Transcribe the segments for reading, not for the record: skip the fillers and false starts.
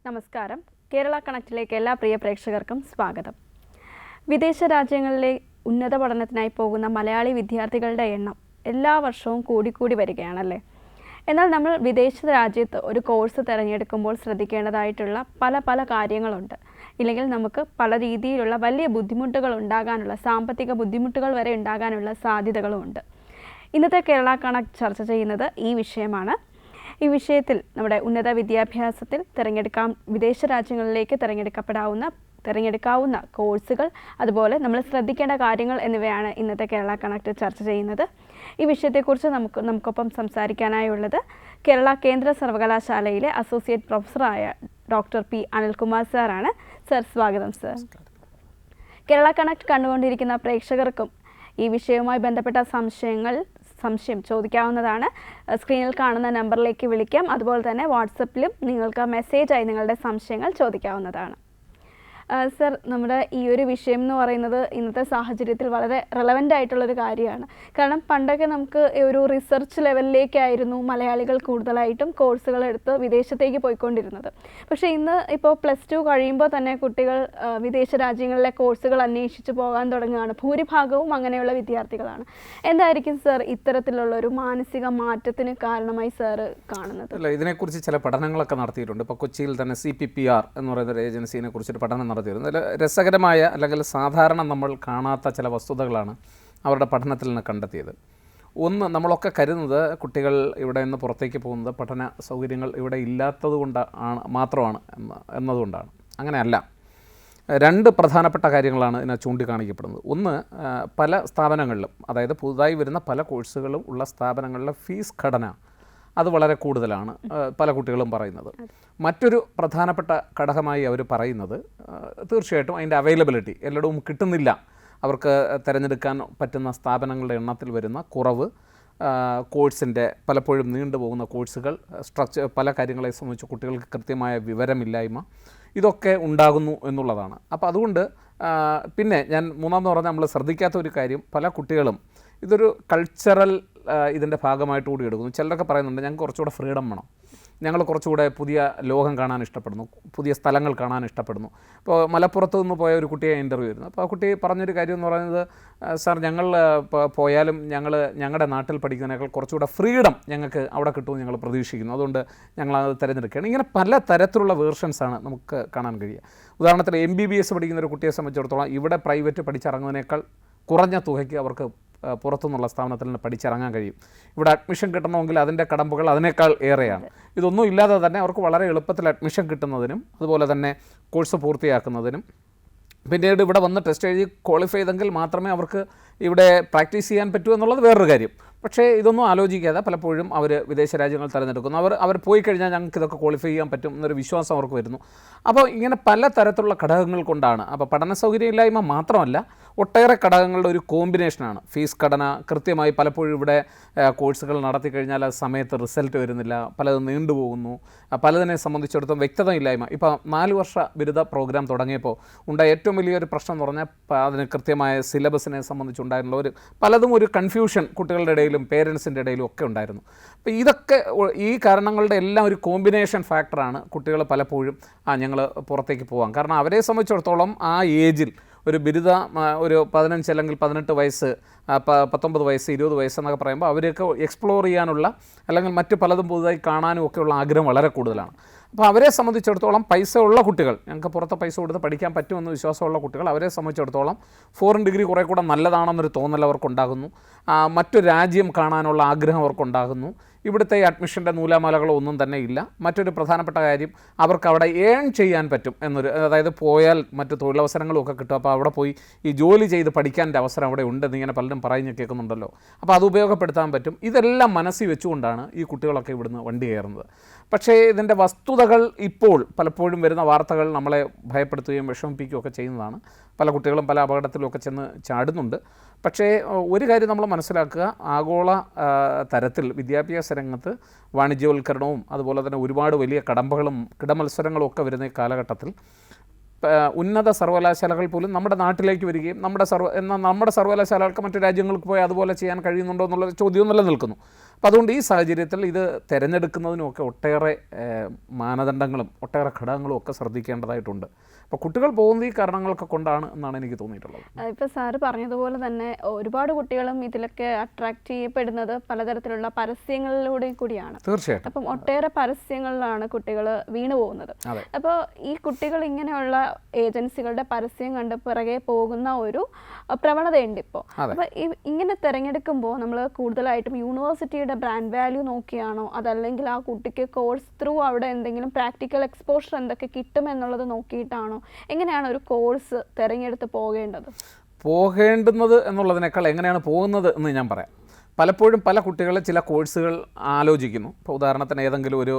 നമസ്കാരം. കേരള കണക്റ്റിലേക്ക് എല്ലാ പ്രിയ പ്രേക്ഷകർക്കും സ്വാഗതം. വിദേശ രാജ്യങ്ങളിലെ ഉന്നത പഠനത്തിനായി പോകുന്ന മലയാളി വിദ്യാർത്ഥികളുടെ എണ്ണം എല്ലാ വർഷവും കൂടിക്കൂടി വരികയാണല്ലേ. എന്നാൽ നമ്മൾ വിദേശ രാജ്യത്ത് ഒരു കോഴ്സ് തിരഞ്ഞെടുക്കുമ്പോൾ ശ്രദ്ധിക്കേണ്ടതായിട്ടുള്ള പല കാര്യങ്ങളുണ്ട്. ഇല്ലെങ്കിൽ നമുക്ക് പല രീതിയിലുള്ള വലിയ ബുദ്ധിമുട്ടുകൾ ഉണ്ടാകാനുള്ള, സാമ്പത്തിക ബുദ്ധിമുട്ടുകൾ വരെ ഉണ്ടാകാനുള്ള സാധ്യതകളുമുണ്ട്. ഇന്നത്തെ കേരള കണക്ട് ചർച്ച ചെയ്യുന്നത് ഈ വിഷയമാണ്. ഈ വിഷയത്തിൽ നമ്മുടെ ഉന്നത വിദ്യാഭ്യാസത്തിൽ വിദേശ രാജ്യങ്ങളിലേക്ക് തിരഞ്ഞെടുക്കാവുന്ന കോഴ്സുകൾ, അതുപോലെ നമ്മൾ ശ്രദ്ധിക്കേണ്ട കാര്യങ്ങൾ എന്നിവയാണ് ഇന്നത്തെ കേരള കണക്ട് ചർച്ച ചെയ്യുന്നത്. ഈ വിഷയത്തെക്കുറിച്ച് നമുക്കൊപ്പം സംസാരിക്കാനായുള്ളത് കേരള കേന്ദ്ര സർവകലാശാലയിലെ അസോസിയേറ്റ് പ്രൊഫസറായ ഡോക്ടർ പി അനിൽകുമാർ സാറാണ്. സർ, സ്വാഗതം സർ. കേരള കണക്ട് കണ്ടുകൊണ്ടിരിക്കുന്ന പ്രേക്ഷകർക്കും ഈ വിഷയവുമായി ബന്ധപ്പെട്ട സംശയം ചോദിക്കാവുന്നതാണ്. സ്ക്രീനിൽ കാണുന്ന നമ്പറിലേക്ക് വിളിക്കാം. അതുപോലെ തന്നെ വാട്സപ്പിലും നിങ്ങൾക്ക് മെസ്സേജായി നിങ്ങളുടെ സംശയങ്ങൾ ചോദിക്കാവുന്നതാണ്. സർ, നമ്മുടെ ഈ ഒരു വിഷയം എന്ന് പറയുന്നത് ഇന്നത്തെ സാഹചര്യത്തിൽ വളരെ റെലവൻ്റ് ആയിട്ടുള്ളൊരു കാര്യമാണ്. കാരണം പണ്ടൊക്കെ നമുക്ക് ഒരു റിസർച്ച് ലെവലിലേക്കായിരുന്നു മലയാളികൾ കൂടുതലായിട്ടും കോഴ്സുകൾ എടുത്ത് വിദേശത്തേക്ക് പോയിക്കൊണ്ടിരുന്നത്. പക്ഷേ ഇന്ന് ഇപ്പോൾ +2 കഴിയുമ്പോൾ തന്നെ കുട്ടികൾ വിദേശ രാജ്യങ്ങളിലെ കോഴ്സുകൾ അന്വേഷിച്ച് പോകാൻ തുടങ്ങുകയാണ്. ഭൂരിഭാഗവും അങ്ങനെയുള്ള വിദ്യാർത്ഥികളാണ്. എന്തായിരിക്കും സർ ഇത്തരത്തിലുള്ളൊരു മാനസിക മാറ്റത്തിന് കാരണമായി സാറ് കാണുന്നത്? അല്ല, ഇതിനെക്കുറിച്ച് ചില പഠനങ്ങളൊക്കെ നടത്തിയിട്ടുണ്ട്. ഇപ്പോൾ കൊച്ചിയിൽ തന്നെ CPPR എന്ന് പറയുന്ന ഒരു ഏജൻസിനെ കുറിച്ചൊരു പഠനം നടത്തിയിരുന്നു. അതിൽ രസകരമായ അല്ലെങ്കിൽ സാധാരണ നമ്മൾ കാണാത്ത ചില വസ്തുതകളാണ് അവരുടെ പഠനത്തിൽ നിന്ന് കണ്ടെത്തിയത്. ഒന്ന്, നമ്മളൊക്കെ കരുതുന്നത് കുട്ടികൾ ഇവിടെ നിന്ന് പുറത്തേക്ക് പോകുന്നത് പഠന സൗകര്യങ്ങൾ ഇവിടെ ഇല്ലാത്തത് മാത്രമാണ് എന്നതുകൊണ്ടാണ്. അങ്ങനെയല്ല. 2 പ്രധാനപ്പെട്ട കാര്യങ്ങളാണ് ഇതിനെ ചൂണ്ടിക്കാണിക്കപ്പെടുന്നത്. ഒന്ന്, പല സ്ഥാപനങ്ങളിലും, അതായത് പുതുതായി വരുന്ന പല കോഴ്സുകളും ഉള്ള സ്ഥാപനങ്ങളിലെ ഫീസ് ഘടന അത് വളരെ കൂടുതലാണ് പല കുട്ടികളും പറയുന്നത്. മറ്റൊരു പ്രധാനപ്പെട്ട ഘടകമായി അവർ പറയുന്നത് തീർച്ചയായിട്ടും അതിൻ്റെ അവൈലബിലിറ്റി എല്ലായിടവും കിട്ടുന്നില്ല. അവർക്ക് തിരഞ്ഞെടുക്കാൻ പറ്റുന്ന സ്ഥാപനങ്ങളുടെ എണ്ണത്തിൽ വരുന്ന കുറവ്, കോഴ്സിൻ്റെ പലപ്പോഴും നീണ്ടുപോകുന്ന കോഴ്സുകൾ, പല കാര്യങ്ങളെ സംബന്ധിച്ച് കുട്ടികൾക്ക് കൃത്യമായ വിവരമില്ലായ്മ, ഇതൊക്കെ ഉണ്ടാകുന്നു എന്നുള്ളതാണ്. അപ്പോൾ അതുകൊണ്ട് പിന്നെ ഞാൻ മൂന്നാമെന്ന് പറഞ്ഞാൽ നമ്മൾ ശ്രദ്ധിക്കാത്ത ഒരു കാര്യം, പല കുട്ടികളും ഇതൊരു കൾച്ചറൽ ഇതിൻ്റെ ഭാഗമായിട്ട് കൂടി എടുക്കുന്നു. ചിലരൊക്കെ പറയുന്നുണ്ട് ഞങ്ങൾക്ക് കുറച്ചുകൂടെ ഫ്രീഡം വേണം, ഞങ്ങൾ കുറച്ചുകൂടെ പുതിയ ലോകം കാണാൻ ഇഷ്ടപ്പെടുന്നു, പുതിയ സ്ഥലങ്ങൾ കാണാൻ ഇഷ്ടപ്പെടുന്നു. ഇപ്പോൾ മലപ്പുറത്ത് നിന്ന് പോയ ഒരു കുട്ടിയെ ഇൻ്റർവ്യൂ ആയിരുന്നു. അപ്പോൾ ആ കുട്ടി പറഞ്ഞൊരു കാര്യം എന്ന് പറയുന്നത്, സാർ ഞങ്ങൾ പോയാലും ഞങ്ങളുടെ നാട്ടിൽ പഠിക്കുന്നതിനേക്കാൾ കുറച്ചുകൂടെ ഫ്രീഡം ഞങ്ങൾക്ക് അവിടെ കിട്ടുമെന്ന് ഞങ്ങൾ പ്രതീക്ഷിക്കുന്നു, അതുകൊണ്ട് ഞങ്ങളത് തിരഞ്ഞെടുക്കുകയാണ്. ഇങ്ങനെ പല തരത്തിലുള്ള വേർഷൻസാണ് നമുക്ക് കാണാൻ കഴിയുക. ഉദാഹരണത്തിന് MBBS പഠിക്കുന്ന ഒരു കുട്ടിയെ സംബന്ധിച്ചിടത്തോളം ഇവിടെ പ്രൈവറ്റ് പഠിച്ചിറങ്ങുന്നതിനേക്കാൾ കുറഞ്ഞ തുകയ്ക്ക് അവർക്ക് പുറത്തുനിന്നുള്ള സ്ഥാപനത്തിൽ നിന്ന് പഠിച്ചിറങ്ങാൻ കഴിയും. ഇവിടെ അഡ്മിഷൻ കിട്ടണമെങ്കിൽ അതിൻ്റെ കടമ്പകൾ അതിനേക്കാൾ ഏറെയാണ്. ഇതൊന്നും ഇല്ലാതെ തന്നെ അവർക്ക് വളരെ എളുപ്പത്തിൽ അഡ്മിഷൻ കിട്ടുന്നതിനും അതുപോലെ തന്നെ കോഴ്സ് പൂർത്തിയാക്കുന്നതിനും പിന്നീട് ഇവിടെ വന്ന് ടെസ്റ്റ് എഴുതി ക്വാളിഫൈ ചെയ്തെങ്കിൽ മാത്രമേ അവർക്ക് ഇവിടെ പ്രാക്ടീസ് ചെയ്യാൻ പറ്റൂ എന്നുള്ളത് വേറൊരു കാര്യം. പക്ഷേ ഇതൊന്നും ആലോചിക്കാതെ പലപ്പോഴും അവർ വിദേശ രാജ്യങ്ങൾ തിരഞ്ഞെടുക്കുന്നു. അവർ പോയി കഴിഞ്ഞാൽ ഞങ്ങൾക്ക് ഇതൊക്കെ ക്വാളിഫൈ ചെയ്യാൻ പറ്റും എന്നൊരു വിശ്വാസം അവർക്ക് വരുന്നു. അപ്പോൾ ഇങ്ങനെ പല തരത്തിലുള്ള ഘടകങ്ങൾ കൊണ്ടാണ്. അപ്പോൾ പഠന സൗകര്യമില്ലായ്മ മാത്രമല്ല, ഒട്ടേറെ ഘടകങ്ങളുടെ ഒരു കോമ്പിനേഷനാണ്. ഫീസ് ഘടന കൃത്യമായി പലപ്പോഴും ഇവിടെ കോഴ്സുകൾ നടത്തി കഴിഞ്ഞാൽ ആ സമയത്ത് റിസൾട്ട് വരുന്നില്ല, പലതും നീണ്ടുപോകുന്നു, പലതിനെ സംബന്ധിച്ചിടത്തോളം വ്യക്തതയില്ലായ്മ. ഇപ്പോൾ 4 വർഷ ബിരുദ പ്രോഗ്രാം തുടങ്ങിയപ്പോൾ ഉണ്ടായ ഏറ്റവും വലിയൊരു പ്രശ്നം എന്ന് പറഞ്ഞാൽ അതിന് കൃത്യമായ സിലബസിനെ സംബന്ധിച്ചുണ്ടായിരുന്ന പലതും ഒരു കൺഫ്യൂഷൻ കുട്ടികളുടെ ഇടയിലും പേരൻസിൻ്റെ ഇടയിലും ഒക്കെ ഉണ്ടായിരുന്നു. അപ്പോൾ ഇതൊക്കെ ഈ കാരണങ്ങളുടെ എല്ലാം ഒരു കോമ്പിനേഷൻ ഫാക്ടറാണ് കുട്ടികൾ പലപ്പോഴും ഞങ്ങൾ പുറത്തേക്ക് പോകാം. കാരണം അവരെ സംബന്ധിച്ചിടത്തോളം ആ ഏജിൽ ഒരു ബിരുദ ഒരു 15 അല്ലെങ്കിൽ 18 വയസ്സ്, 19 വയസ്സ്, 20 വയസ്സ് എന്നൊക്കെ പറയുമ്പോൾ അവരൊക്കെ എക്സ്പ്ലോർ ചെയ്യാനുള്ള അല്ലെങ്കിൽ മറ്റ് പലതും പുതുതായി കാണാനും ഒക്കെയുള്ള ആഗ്രഹം വളരെ കൂടുതലാണ്. അപ്പോൾ അവരെ സംബന്ധിച്ചിടത്തോളം പൈസ ഉള്ള കുട്ടികൾ, ഞങ്ങൾക്ക് പുറത്ത് പൈസ കൊടുത്ത് പഠിക്കാൻ പറ്റുമെന്ന് വിശ്വാസമുള്ള കുട്ടികൾ, അവരെ സംബന്ധിച്ചിടത്തോളം ഫോറിൻ ഡിഗ്രി കുറേ കൂടെ നല്ലതാണെന്നൊരു തോന്നൽ അവർക്കുണ്ടാകുന്നു. മറ്റു രാജ്യം കാണാനുള്ള ആഗ്രഹം അവർക്കുണ്ടാകുന്നു. ഇവിടുത്തെ അഡ്മിഷൻ്റെ നൂലാമാലകളോ ഒന്നും തന്നെ ഇല്ല. മറ്റൊരു പ്രധാനപ്പെട്ട കാര്യം, അവർക്ക് അവിടെ ഏൺ ചെയ്യാൻ പറ്റും അതായത് പോയാൽ മറ്റ് തൊഴിലവസരങ്ങളും ഒക്കെ കിട്ടും. അപ്പോൾ അവിടെ പോയി ഈ ജോലി ചെയ്ത് പഠിക്കാൻ്റെ അവസരം അവിടെ ഉണ്ടെന്ന് ഇങ്ങനെ പലരും പറഞ്ഞു കേൾക്കുന്നുണ്ടല്ലോ. അപ്പോൾ അത് ഉപയോഗപ്പെടുത്താൻ പറ്റും. ഇതെല്ലാം മനസ്സിൽ വെച്ചുകൊണ്ടാണ് ഈ കുട്ടികളൊക്കെ ഇവിടുന്ന് വണ്ടി കയറുന്നത്. പക്ഷേ ഇതിൻ്റെ വസ്തുതകൾ ഇപ്പോൾ പലപ്പോഴും വരുന്ന വാർത്തകൾ നമ്മളെ ഭയപ്പെടുത്തുകയും വിഷമിപ്പിക്കുകയൊക്കെ ചെയ്യുന്നതാണ്. പല കുട്ടികളും പല അപകടത്തിലുമൊക്കെ ചെന്ന് ചാടുന്നുണ്ട്. പക്ഷേ ഒരു കാര്യം നമ്മൾ മനസ്സിലാക്കുക, ആഗോള തരത്തിൽ വിദ്യാഭ്യാസ രംഗത്ത് വാണിജ്യവൽക്കരണവും അതുപോലെ തന്നെ ഒരുപാട് വലിയ കടമ്പകളും കിടമത്സരങ്ങളും ഒക്കെ വരുന്ന ഈ കാലഘട്ടത്തിൽ ഉന്നത സർവകലാശാലകൾ പോലും നമ്മുടെ നാട്ടിലേക്ക് വരികയും നമ്മുടെ സർവകലാശാലകൾക്ക് മറ്റു രാജ്യങ്ങൾക്ക് പോയി അതുപോലെ ചെയ്യാൻ കഴിയുന്നുണ്ടോ എന്നുള്ള ചോദ്യവും നിലനിൽക്കുന്നു. അപ്പോൾ അതുകൊണ്ട് ഈ സാഹചര്യത്തിൽ ഇത് തിരഞ്ഞെടുക്കുന്നതിനുമൊക്കെ ഒട്ടേറെ മാനദണ്ഡങ്ങളും ഒട്ടേറെ ഘടകങ്ങളും ഒക്കെ ശ്രദ്ധിക്കേണ്ടതായിട്ടുണ്ട്. അപ്പോൾ കുട്ടികൾ പോകുന്ന ഈ കാരണങ്ങളൊക്കെ കൊണ്ടാണ് എന്നാണ് എനിക്ക് തോന്നിയിട്ടുള്ളത്. ഇപ്പോൾ സാറ് പറഞ്ഞതുപോലെ തന്നെ ഒരുപാട് കുട്ടികളും ഇതിലൊക്കെ അട്രാക്ട് ചെയ്യപ്പെടുന്നത് പലതരത്തിലുള്ള പരസ്യങ്ങളിലൂടെ കൂടിയാണ്. തീർച്ചയായിട്ടും. അപ്പം ഒട്ടേറെ പരസ്യങ്ങളിലാണ് കുട്ടികൾ വീണു പോകുന്നത്. അപ്പോൾ ഈ കുട്ടികൾ ഇങ്ങനെയുള്ള ഏജൻസികളുടെ പരസ്യം കണ്ട് പിറകെ പോകുന്ന ഒരു പ്രവണതയുണ്ട് ഇപ്പോൾ. അപ്പോൾ ഇങ്ങനെ തിരഞ്ഞെടുക്കുമ്പോൾ നമ്മൾ കൂടുതലായിട്ടും യൂണിവേഴ്സിറ്റിയുടെ ബ്രാൻഡ് വാല്യൂ നോക്കിയാണോ, അതല്ലെങ്കിൽ ആ കുട്ടിക്ക് കോഴ്സ് ത്രൂ അവിടെ എന്തെങ്കിലും പ്രാക്ടിക്കൽ എക്സ്പോഷർ എന്തൊക്കെ കിട്ടുമെന്നുള്ളത് നോക്കിയിട്ടാണോ, എങ്ങനെയാണ് ഒരു കോഴ്സ് തിരഞ്ഞെടുത്ത് പോകേണ്ടുന്നത് എന്നുള്ളതിനേക്കാൾ എങ്ങനെയാണ് പോകുന്നത് എന്ന് ഞാൻ പറയാം. പലപ്പോഴും പല കുട്ടികൾ ചില കോഴ്സുകൾ ആലോചിക്കുന്നു. ഇപ്പോൾ ഉദാഹരണത്തിന് ഏതെങ്കിലും ഒരു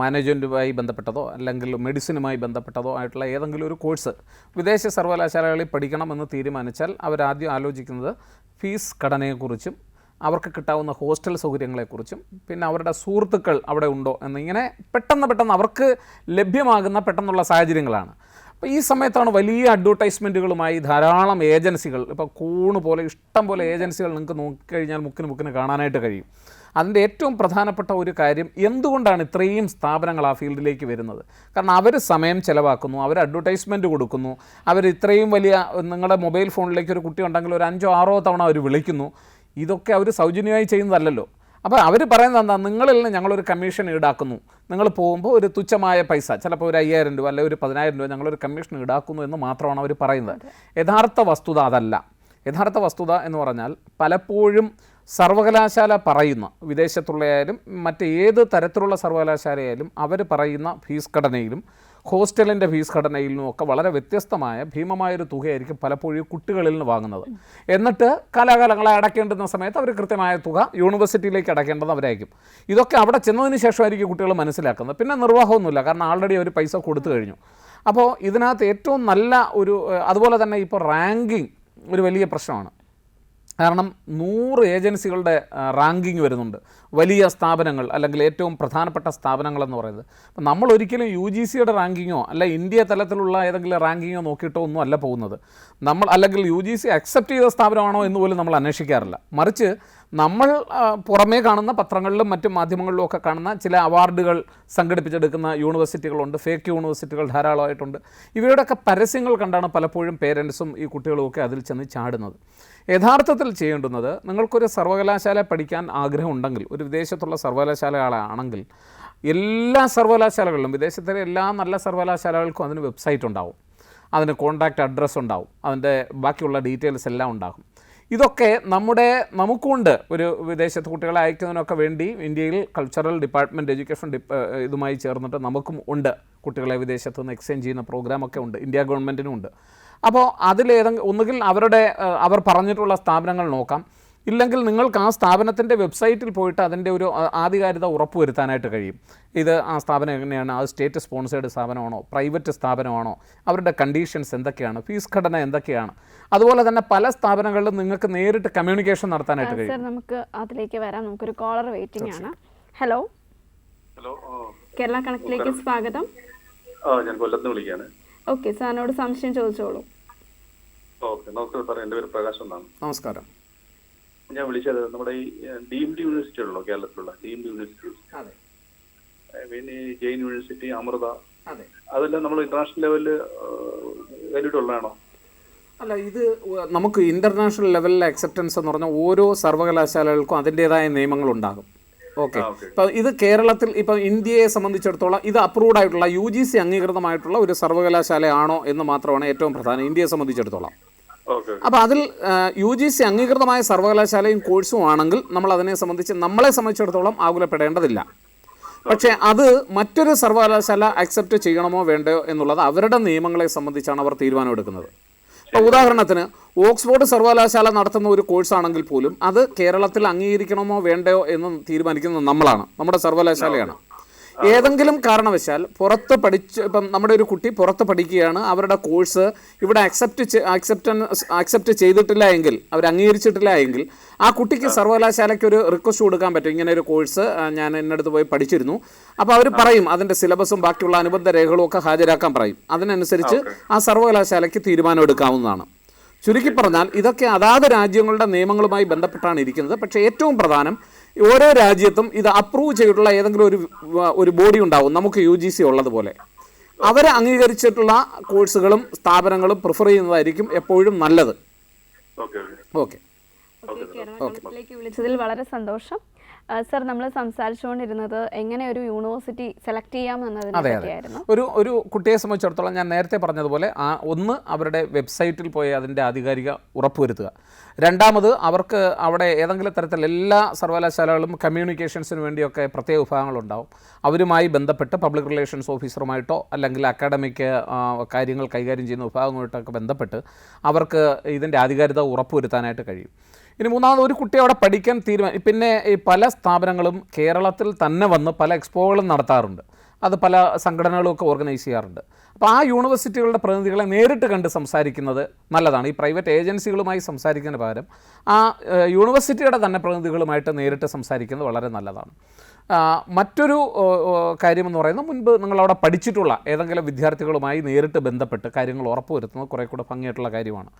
മാനേജ്മെൻറ്റുമായി ബന്ധപ്പെട്ടതോ അല്ലെങ്കിൽ മെഡിസിനുമായി ബന്ധപ്പെട്ടതോ ആയിട്ടുള്ള ഏതെങ്കിലും ഒരു കോഴ്സ് വിദേശ സർവകലാശാലകളിൽ പഠിക്കണമെന്ന് തീരുമാനിച്ചാൽ അവരാദ്യം ആലോചിക്കുന്നത് ഫീസ് ഘടനയെക്കുറിച്ചും അവർക്ക് കിട്ടാവുന്ന ഹോസ്റ്റൽ സൗകര്യങ്ങളെക്കുറിച്ചും പിന്നെ അവരുടെ സുഹൃത്തുക്കൾ അവിടെ ഉണ്ടോ എന്നിങ്ങനെ പെട്ടെന്ന് അവർക്ക് ലഭ്യമാകുന്ന പെട്ടെന്നുള്ള സാഹചര്യങ്ങളാണ്. അപ്പോൾ ഈ സമയത്താണ് വലിയ അഡ്വർടൈസ്മെൻറ്റുകളുമായി ധാരാളം ഏജൻസികൾ, ഇപ്പോൾ കൂണ് പോലെ ഇഷ്ടം പോലെ ഏജൻസികൾ നിങ്ങൾക്ക് നോക്കിക്കഴിഞ്ഞാൽ മുക്കിന് കാണാനായിട്ട് കഴിയും. അതിൻ്റെ ഏറ്റവും പ്രധാനപ്പെട്ട ഒരു കാര്യം, എന്തുകൊണ്ടാണ് ഇത്രയും സ്ഥാപനങ്ങൾ ആ ഫീൽഡിലേക്ക് വരുന്നത്? കാരണം അവർ സമയം ചിലവാക്കുന്നു, അവർ അഡ്വർടൈസ്മെൻറ്റ് കൊടുക്കുന്നു, അവർ ഇത്രയും വലിയ നിങ്ങളുടെ മൊബൈൽ ഫോണിലേക്ക് ഒരു കുട്ടി ഉണ്ടെങ്കിൽ ഒരു 5-6 തവണ അവർ വിളിക്കുന്നു. ഇതൊക്കെ അവർ സൗജന്യമായി ചെയ്യുന്നതല്ലല്ലോ. അപ്പോൾ അവർ പറയുന്നത് എന്താ, നിങ്ങളിൽ നിന്ന് ഞങ്ങളൊരു കമ്മീഷൻ ഈടാക്കുന്നു, നിങ്ങൾ പോകുമ്പോൾ ഒരു തുച്ഛമായ പൈസ, ചിലപ്പോൾ ഒരു 5,000 രൂപ അല്ലെങ്കിൽ ഒരു 10,000 രൂപ ഞങ്ങളൊരു കമ്മീഷൻ ഈടാക്കുന്നു എന്ന് മാത്രമാണ് അവർ പറയുന്നത്. യഥാർത്ഥ വസ്തുത അതല്ല. യഥാർത്ഥ വസ്തുത എന്ന് പറഞ്ഞാൽ പലപ്പോഴും സർവകലാശാല പറയുന്ന, വിദേശത്തുള്ളയായാലും മറ്റേത് തരത്തിലുള്ള സർവകലാശാലയായാലും അവർ പറയുന്ന ഫീസ് ഘടനയിലും ഹോസ്റ്റലിൻ്റെ ഫീസ് ഘടനയിലും ഒക്കെ വളരെ വ്യത്യസ്തമായ ഭീമമായൊരു തുകയായിരിക്കും പലപ്പോഴും കുട്ടികളിൽ നിന്ന് വാങ്ങുന്നത്. എന്നിട്ട് കാലാകാലങ്ങളെ അടയ്ക്കേണ്ടുന്ന സമയത്ത് അവർ കൃത്യമായ തുക യൂണിവേഴ്സിറ്റിയിലേക്ക് അടയ്ക്കേണ്ടത് അവരായിരിക്കും. ഇതൊക്കെ അവിടെ ചെന്നതിന് ശേഷമായിരിക്കും കുട്ടികൾ മനസ്സിലാക്കുന്നത്. പിന്നെ നിർവാഹമൊന്നുമില്ല, കാരണം ആൾറെഡി അവർ പൈസ കൊടുത്തു കഴിഞ്ഞു. അപ്പോൾ ഇതിനകത്ത് ഏറ്റവും നല്ല ഒരു, അതുപോലെ തന്നെ ഇപ്പോൾ റാങ്കിങ് ഒരു വലിയ പ്രശ്നമാണ്. കാരണം 100 ഏജൻസികളുടെ റാങ്കിങ് വരുന്നുണ്ട്, വലിയ സ്ഥാപനങ്ങൾ അല്ലെങ്കിൽ ഏറ്റവും പ്രധാനപ്പെട്ട സ്ഥാപനങ്ങളെന്ന് പറയുന്നത്. അപ്പം നമ്മൾ ഒരിക്കലും UGCയുടെ റാങ്കിങ്ങോ അല്ല ഇന്ത്യ തലത്തിലുള്ള ഏതെങ്കിലും റാങ്കിങ്ങോ നോക്കിയിട്ടോ ഒന്നും അല്ല പോകുന്നത്. നമ്മൾ അല്ലെങ്കിൽ UGC അക്സെപ്റ്റ് ചെയ്ത സ്ഥാപനമാണോ എന്ന് പോലും നമ്മൾ അന്വേഷിക്കാറില്ല. മറിച്ച് നമ്മൾ പുറമേ കാണുന്ന പത്രങ്ങളിലും മറ്റു മാധ്യമങ്ങളിലും ഒക്കെ കാണുന്ന ചില അവാർഡുകൾ സംഘടിപ്പിച്ചെടുക്കുന്ന യൂണിവേഴ്സിറ്റികളുണ്ട്, ഫേക്ക് യൂണിവേഴ്സിറ്റികൾ ധാരാളമായിട്ടുണ്ട്. ഇവയുടെയൊക്കെ പരസ്യങ്ങൾ കണ്ടാണ് പലപ്പോഴും പേരൻസും ഈ കുട്ടികളും ഒക്കെ അതിൽ ചെന്ന് ചാടുന്നത്. യഥാർത്ഥത്തിൽ ചെയ്യേണ്ടുന്നത്, നിങ്ങൾക്കൊരു സർവകലാശാല പഠിക്കാൻ ആഗ്രഹമുണ്ടെങ്കിൽ, ഒരു വിദേശത്തുള്ള സർവകലാശാലകളാണെങ്കിൽ എല്ലാ സർവകലാശാലകളിലും, വിദേശത്തിലെ എല്ലാ നല്ല സർവകലാശാലകൾക്കും അതിന് വെബ്സൈറ്റ് ഉണ്ടാവും, അതിന് കോൺടാക്റ്റ് അഡ്രസ്സ് ഉണ്ടാവും, അതിൻ്റെ ബാക്കിയുള്ള ഡീറ്റെയിൽസ് എല്ലാം ഉണ്ടാകും. ഇതൊക്കെ നമുക്കുണ്ട്. ഒരു വിദേശത്ത് കുട്ടികളെ അയക്കുന്നതിനൊക്കെ വേണ്ടി ഇന്ത്യയിൽ കൾച്ചറൽ ഡിപ്പാർട്ട്മെൻറ്റ്, എഡ്യൂക്കേഷൻ ഇതുമായി ചേർന്നിട്ട് നമുക്കും ഉണ്ട്. കുട്ടികളെ വിദേശത്ത് നിന്ന് എക്സ്ചേഞ്ച് ചെയ്യുന്ന പ്രോഗ്രാമൊക്കെ ഉണ്ട്, ഇന്ത്യ ഗവൺമെൻറ്റിനും ഉണ്ട്. അപ്പോൾ ഒന്നുകിൽ അവർ പറഞ്ഞിട്ടുള്ള സ്ഥാപനങ്ങൾ നോക്കാം, ഇല്ലെങ്കിൽ നിങ്ങൾക്ക് ആ സ്ഥാപനത്തിൻ്റെ വെബ്സൈറ്റിൽ പോയിട്ട് അതിൻ്റെ ഒരു ആധികാരികത ഉറപ്പുവരുത്താനായിട്ട് കഴിയും. ഇത് ആ സ്ഥാപനം എങ്ങനെയാണ്, അത് സ്റ്റേറ്റ് സ്പോൺസേഡ് സ്ഥാപനമാണോ, പ്രൈവറ്റ് സ്ഥാപനമാണോ, അവരുടെ കണ്ടീഷൻസ് എന്തൊക്കെയാണ്, ഫീസ് ഘടന എന്തൊക്കെയാണ്. അതുപോലെ തന്നെ പല സ്ഥാപനങ്ങളിലും നിങ്ങൾക്ക് നേരിട്ട് കമ്മ്യൂണിക്കേഷൻ നടത്താനായിട്ട് കഴിയും. സർ, നമുക്ക് അതിലേക്ക് വരാം. നമുക്കൊരു കോളർ വെയിറ്റിംഗ് ആണ്. ഹലോ, കേരള കണക്റ്റിലേക്ക് സ്വാഗതം. ഞാൻ കൊല്ലത്ത് വിളിക്കുകയാണ്. ഓക്കെ, സാറിനോട് സംശയം ചോദിച്ചോളൂ. ഓക്കെ, നമസ്കാരം സാർ. എൻ്റെ പേര് പ്രകാശ് എന്നാണ്. നമസ്കാരം. ഞാൻ വിളിച്ചത് നമ്മുടെ ഈ ഡീംഡ് യൂണിവേഴ്സിറ്റി ഉള്ളോ, കേരളത്തിലുള്ള ഡീംഡ് യൂണിവേഴ്സിറ്റി, പിന്നെ ഈ ജെയിൻ യൂണിവേഴ്സിറ്റി, അമൃത, അതെല്ലാം നമ്മൾ ഇന്റർനാഷണൽ ലെവലിൽ വേണ്ടിയിട്ടുള്ളതാണോ? അല്ല, ഇത് നമുക്ക് ഇൻ്റർനാഷണൽ ലെവലിലെ അക്സെപ്റ്റൻസ് എന്ന് പറഞ്ഞാൽ ഓരോ സർവകലാശാലകൾക്കും അതിൻ്റേതായ നിയമങ്ങളുണ്ടാകും. ഓക്കെ, ഇപ്പോൾ ഇത് കേരളത്തിൽ, ഇപ്പോൾ ഇന്ത്യയെ സംബന്ധിച്ചിടത്തോളം ഇത് അപ്രൂവ്ഡ് ആയിട്ടുള്ള UGC അംഗീകൃതമായിട്ടുള്ള ഒരു സർവകലാശാലയാണോ എന്ന് മാത്രമാണ് ഏറ്റവും പ്രധാനം ഇന്ത്യയെ സംബന്ധിച്ചിടത്തോളം. അപ്പോൾ അതിൽ UGC അംഗീകൃതമായ സർവകലാശാലയും കോഴ്സും ആണെങ്കിൽ നമ്മൾ അതിനെ സംബന്ധിച്ച് നമ്മളെ സംബന്ധിച്ചിടത്തോളം ആകുലപ്പെടേണ്ടതില്ല. പക്ഷേ അത് മറ്റൊരു സർവകലാശാല അക്സെപ്റ്റ് ചെയ്യണമോ വേണ്ടയോ എന്നുള്ളത് അവരുടെ നിയമങ്ങളെ സംബന്ധിച്ചാണ് അവർ തീരുമാനമെടുക്കുന്നത്. ഇപ്പോൾ ഉദാഹരണത്തിന് ഓക്സ്ഫോർഡ് സർവകലാശാല നടത്തുന്ന ഒരു കോഴ്സാണെങ്കിൽ പോലും അത് കേരളത്തിൽ അംഗീകരിക്കണമോ വേണ്ടയോ എന്ന് തീരുമാനിക്കുന്നത് നമ്മളാണ്, നമ്മുടെ സർവകലാശാലയാണ്. ഏതെങ്കിലും കാരണവശാൽ ഇപ്പം നമ്മുടെ ഒരു കുട്ടി പുറത്ത് പഠിക്കുകയാണ്, അവരുടെ കോഴ്സ് ഇവിടെ അക്സെപ്റ്റ് ചെയ്തിട്ടില്ല എങ്കിൽ, അവർ അംഗീകരിച്ചിട്ടില്ല എങ്കിൽ ആ കുട്ടിക്ക് സർവകലാശാലയ്ക്ക് ഒരു റിക്വസ്റ്റ് കൊടുക്കാൻ പറ്റും. ഇങ്ങനെ ഒരു കോഴ്സ് ഞാൻ എന്നടുത്ത് പോയി പഠിച്ചിരുന്നു. അപ്പോൾ അവർ പറയും, അതിൻ്റെ സിലബസും ബാക്കിയുള്ള അനുബന്ധ രേഖകളും ഒക്കെ ഹാജരാക്കാൻ പറയും. അതിനനുസരിച്ച് ആ സർവകലാശാലയ്ക്ക് തീരുമാനം എടുക്കാവുന്നതാണ്. ചുരുക്കി പറഞ്ഞാൽ ഇതൊക്കെ അതാത് രാജ്യങ്ങളുടെ നിയമങ്ങളുമായി ബന്ധപ്പെട്ടാണ് ഇരിക്കുന്നത്. പക്ഷേ ഏറ്റവും പ്രധാനം ഓരോ രാജ്യത്തും ഇത് അപ്രൂവ് ചെയ്തിട്ടുള്ള ഏതെങ്കിലും ഒരു ബോഡി ഉണ്ടാവും, നമുക്ക് UGC ഉള്ളതുപോലെ. അവർ അംഗീകരിച്ചിട്ടുള്ള കോഴ്സുകളും സ്ഥാപനങ്ങളും പ്രിഫർ ചെയ്യുന്നതായിരിക്കും എപ്പോഴും നല്ലത്. ഓക്കെ, കേരള കണക്റ്റിലേക്ക് വിളിച്ചതിൽ വളരെ സന്തോഷം. സർ, നമ്മൾ സംസാരിച്ചുകൊണ്ടിരുന്നത് എങ്ങനെ ഒരു യൂണിവേഴ്സിറ്റി സെലക്ട് ചെയ്യാം എന്നതിനെ പറ്റിയായിരുന്നു. ഒരു കുട്ടിയെ സംബന്ധിച്ചിടത്തോളം ഞാൻ നേരത്തെ പറഞ്ഞതുപോലെ ഒന്ന് അവരുടെ വെബ്സൈറ്റിൽ പോയി അതിൻ്റെ ആധികാരിക ഉറപ്പുവരുത്തുക. രണ്ടാമത് അവർക്ക് അവിടെ ഏതെങ്കിലും തരത്തിൽ എല്ലാ സർവകലാശാലകളും കമ്മ്യൂണിക്കേഷൻസിന് വേണ്ടിയൊക്കെ പ്രത്യേക വിഭാഗങ്ങളുണ്ടാവും. അവരുമായി ബന്ധപ്പെട്ട് പബ്ലിക് റിലേഷൻസ് ഓഫീസറുമായിട്ടോ അല്ലെങ്കിൽ അക്കാഡമിക് കാര്യങ്ങൾ കൈകാര്യം ചെയ്യുന്ന വിഭാഗങ്ങളുമായിട്ടൊക്കെ ബന്ധപ്പെട്ട് അവർക്ക് ഇതിൻ്റെ ആധികാരികത ഉറപ്പുവരുത്താനായിട്ട് കഴിയും. ഇനി മൂന്നാമത്, ഒരു കുട്ടി അവിടെ പഠിക്കാൻ പിന്നെ ഈ പല സ്ഥാപനങ്ങളും കേരളത്തിൽ തന്നെ വന്ന് പല എക്സ്പോകളും നടത്താറുണ്ട്. അത് പല സംഘടനകളുമൊക്കെ ഓർഗനൈസ് ചെയ്യാറുണ്ട്. അപ്പോൾ ആ യൂണിവേഴ്സിറ്റികളുടെ പ്രതിനിധികളെ നേരിട്ട് കണ്ട് സംസാരിക്കുന്നത് നല്ലതാണ്. ഈ പ്രൈവറ്റ് ഏജൻസികളുമായി സംസാരിക്കുന്നതിന് പകരം ആ യൂണിവേഴ്സിറ്റിയുടെ തന്നെ പ്രതിനിധികളുമായിട്ട് നേരിട്ട് സംസാരിക്കുന്നത് വളരെ നല്ലതാണ്. മറ്റൊരു കാര്യമെന്ന് പറയുന്നത്, മുൻപ് നിങ്ങളവിടെ പഠിച്ചിട്ടുള്ള ഏതെങ്കിലും വിദ്യാർത്ഥികളുമായി നേരിട്ട് ബന്ധപ്പെട്ട് കാര്യങ്ങൾ ഉറപ്പുവരുത്തുന്നത് കുറേ കൂടെ ഭംഗിയായിട്ടുള്ള കാര്യമാണ്.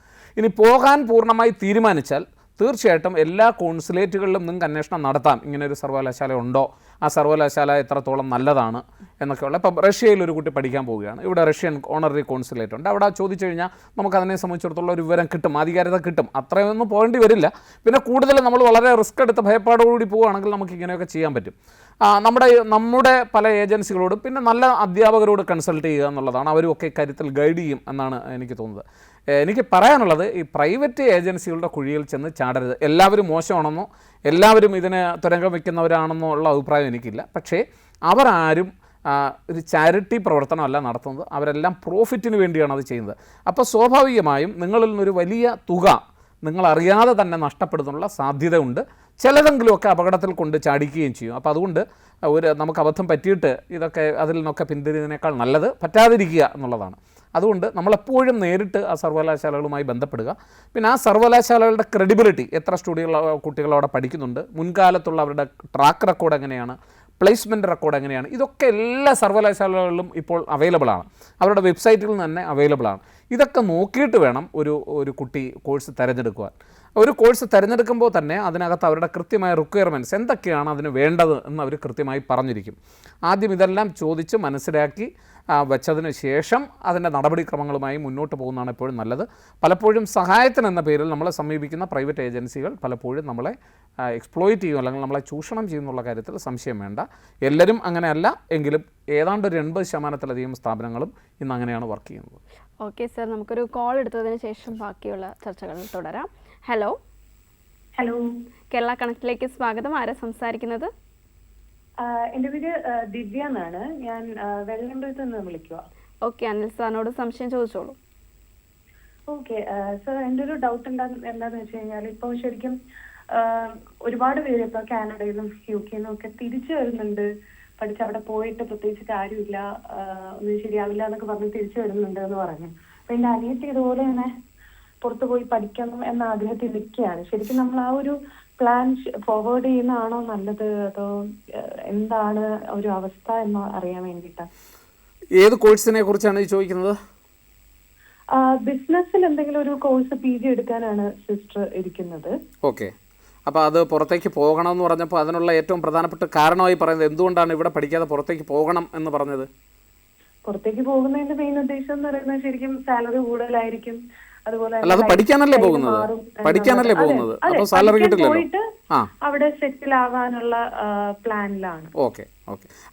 ഇനി പോകാൻ പൂർണ്ണമായി തീരുമാനിച്ചാൽ തീർച്ചയായിട്ടും എല്ലാ കോൺസുലേറ്റുകളിലും നിങ്ങൾക്ക് അന്വേഷണം നടത്താം. ഇങ്ങനൊരു സർവകലാശാല ഉണ്ടോ, ആ സർവകലാശാല എത്രത്തോളം നല്ലതാണ് എന്നൊക്കെയുള്ള. ഇപ്പം റഷ്യയിൽ ഒരു കുട്ടി പഠിക്കാൻ പോവുകയാണ്, ഇവിടെ റഷ്യൻ ഓണററി കോൺസുലേറ്റ് ഉണ്ട്. അവിടെ ചോദിച്ചു കഴിഞ്ഞാൽ നമുക്കതിനെ സംബന്ധിച്ചിടത്തോളം ഒരു വിവരം കിട്ടും, ആധികാരികത കിട്ടും. അത്രയൊന്നും പോകേണ്ടി വരില്ല. പിന്നെ കൂടുതൽ നമ്മൾ വളരെ റിസ്ക് എടുത്ത് ഭയപ്പാടോടുകൂടി പോവുകയാണെങ്കിൽ നമുക്ക് ഇങ്ങനെയൊക്കെ ചെയ്യാൻ പറ്റും. നമ്മുടെ പല ഏജൻസികളോട് പിന്നെ നല്ല അധ്യാപകരോട് കൺസൾട്ട് ചെയ്യുക എന്നുള്ളതാണ്. അവരും ഒക്കെ ഇക്കാര്യത്തിൽ ഗൈഡ് ചെയ്യും എന്നാണ് എനിക്ക് തോന്നുന്നത്. എനിക്ക് പറയാനുള്ളത്, ഈ പ്രൈവറ്റ് ഏജൻസികളുടെ കുഴിയിൽ ചെന്ന് ചാടരുത്. എല്ലാവരും മോശമാണെന്നോ എല്ലാവരും ഇതിന് തുരങ്കം വയ്ക്കുന്നവരാണെന്നോ ഉള്ള അഭിപ്രായം എനിക്കില്ല. പക്ഷേ അവരാരും ഒരു ചാരിറ്റി പ്രവർത്തനമല്ല നടത്തുന്നത്, അവരെല്ലാം പ്രോഫിറ്റിന് വേണ്ടിയാണ് അത് ചെയ്യുന്നത്. അപ്പോൾ സ്വാഭാവികമായും നിങ്ങളിൽ നിന്നൊരു വലിയ തുക നിങ്ങളറിയാതെ തന്നെ നഷ്ടപ്പെടുന്നുള്ള സാധ്യതയുണ്ട്. ചിലതെങ്കിലുമൊക്കെ അപകടത്തിൽ കൊണ്ട് ചാടിക്കുകയും ചെയ്യും. അപ്പോൾ അതുകൊണ്ട് നമുക്ക് അബദ്ധം പറ്റിയിട്ട് ഇതൊക്കെ അതിൽ നിന്നൊക്കെ പിന്തിരിയുന്നതിനേക്കാൾ നല്ലത് പറ്റാതിരിക്കുക എന്നുള്ളതാണ്. അതുകൊണ്ട് നമ്മളെപ്പോഴും നേരിട്ട് ആ സർവകലാശാലകളുമായി ബന്ധപ്പെടുക. പിന്നെ ആ സർവകലാശാലകളുടെ ക്രെഡിബിലിറ്റി, എത്ര കുട്ടികൾ അവിടെ പഠിക്കുന്നുണ്ട്, മുൻകാലത്തുള്ള അവരുടെ ട്രാക്ക് റെക്കോർഡ് എങ്ങനെയാണ്, പ്ലേസ്മെൻറ്റ് റെക്കോർഡ് എങ്ങനെയാണ്, ഇതൊക്കെ എല്ലാ സർവകലാശാലകളിലും ഇപ്പോൾ അവൈലബിളാണ്, അവരുടെ വെബ്സൈറ്റിൽ നിന്ന് തന്നെ അവൈലബിളാണ്. ഇതൊക്കെ നോക്കിയിട്ട് വേണം ഒരു കുട്ടി കോഴ്സ് തിരഞ്ഞെടുക്കുവാൻ. ഒരു കോഴ്സ് തിരഞ്ഞെടുക്കുമ്പോൾ തന്നെ അതിനകത്ത് അവരുടെ കൃത്യമായ റിക്വയർമെൻറ്റ്സ് എന്തൊക്കെയാണ് അതിന് വേണ്ടത് എന്ന് അവർ കൃത്യമായി പറഞ്ഞിരിക്കും. ആദ്യം ഇതെല്ലാം ചോദിച്ച് മനസ്സിലാക്കി വെച്ചതിന് ശേഷം അതിൻ്റെ നടപടിക്രമങ്ങളുമായി മുന്നോട്ട് പോകുന്നതാണ് എപ്പോഴും നല്ലത്. പലപ്പോഴും സഹായത്തിനെന്ന പേരിൽ നമ്മളെ സമീപിക്കുന്ന പ്രൈവറ്റ് ഏജൻസികൾ പലപ്പോഴും നമ്മളെ എക്സ്പ്ലോയിറ്റ് ചെയ്യും, അല്ലെങ്കിൽ നമ്മളെ ചൂഷണം ചെയ്യുന്നുള്ള കാര്യത്തിൽ സംശയം വേണ്ട. എല്ലാവരും അങ്ങനെയല്ല എങ്കിലും ഏതാണ്ട് ഒരു 80% സ്ഥാപനങ്ങളും ഇന്ന് അങ്ങനെയാണ് വർക്ക് ചെയ്യുന്നത്. ഓക്കെ സർ, നമുക്കൊരു കോൾ എടുത്തതിന് ശേഷം ബാക്കിയുള്ള ചർച്ചകൾ തുടരാം. ഹലോ. കേരള കണക്റ്റിലേക്ക് സ്വാഗതം. ആരാ സംസാരിക്കുന്നത്? എന്റെ പേര് ദിവ്യ എന്നാണ്. ഞാൻ വെള്ളമ്പലത്ത് നിന്ന് വിളിക്കുക. ഓക്കെ, അനിൽ സാറിനോട് സംശയം ചോദിച്ചോളൂ. ഓക്കെ സർ, എൻ്റെ ഒരു ഡൗട്ട് എന്താന്ന് വെച്ച് കഴിഞ്ഞാൽ, ഇപ്പോൾ ശരിക്കും ഒരുപാട് പേര് ഇപ്പോൾ കാനഡയിലും UK ഒക്കെ തിരിച്ചു വരുന്നുണ്ട്. പഠിച്ച് അവിടെ പോയിട്ട് പ്രത്യേകിച്ച് കാര്യമില്ല, ഒന്നും ശരിയാവില്ല എന്നൊക്കെ പറഞ്ഞ് തിരിച്ചു വരുന്നുണ്ട് എന്ന് പറഞ്ഞു. അപ്പൊ എന്റെ അനിയത്തി ഇതുപോലെ തന്നെ പുറത്തു പോയി പഠിക്കണം എന്ന ആഗ്രഹത്തിൽ നിൽക്കുകയാണ്. ശരിക്കും നമ്മൾ ആ ഒരു പ്ലാൻ ഫോർവേഡ് ചെയ്യുന്നതാണോ നല്ലത്, അതോ എന്താണ് ഒരു അവസ്ഥ എന്ന് അറിയാൻ വേണ്ടിയിട്ടാണ്. ഏത് കോഴ്സിനെ കുറിച്ചാണ് ചോദിക്കുന്നത്? ബിസിനസ്സിൽ എന്തെങ്കിലും ഒരു കോഴ്സ് PG എടുക്കാനാണ് സിസ്റ്റർ ഇരിക്കുന്നത്. ഓക്കെ, അപ്പോൾ അത് പുറത്തേക്ക് പോകണമെന്ന് പറഞ്ഞപ്പോൾ അതിനുള്ള ഏറ്റവും പ്രധാനപ്പെട്ട കാരണമായി പറയുന്നത് എന്തുകൊണ്ടാണ് ഇവിടെ പഠിക്കാതെ പുറത്തേക്ക് പോകണം എന്ന് പറഞ്ഞത്? പുറത്തേക്ക് പോകുന്നതിന്റെ മെയിൻ ഉദ്ദേശം എന്ന് പറയുന്നത് ശരിക്കും സാലറി കൂടുതലായിരിക്കും. അതുപോലെ അത് പഠിക്കാനല്ലേ പോകുന്നത്, അപ്പോൾ സാലറി കിട്ടില്ലല്ലോ. അവിടെ സെറ്റിൽ ആവാനുള്ള പ്ലാനിലാണ്. ഓക്കെ,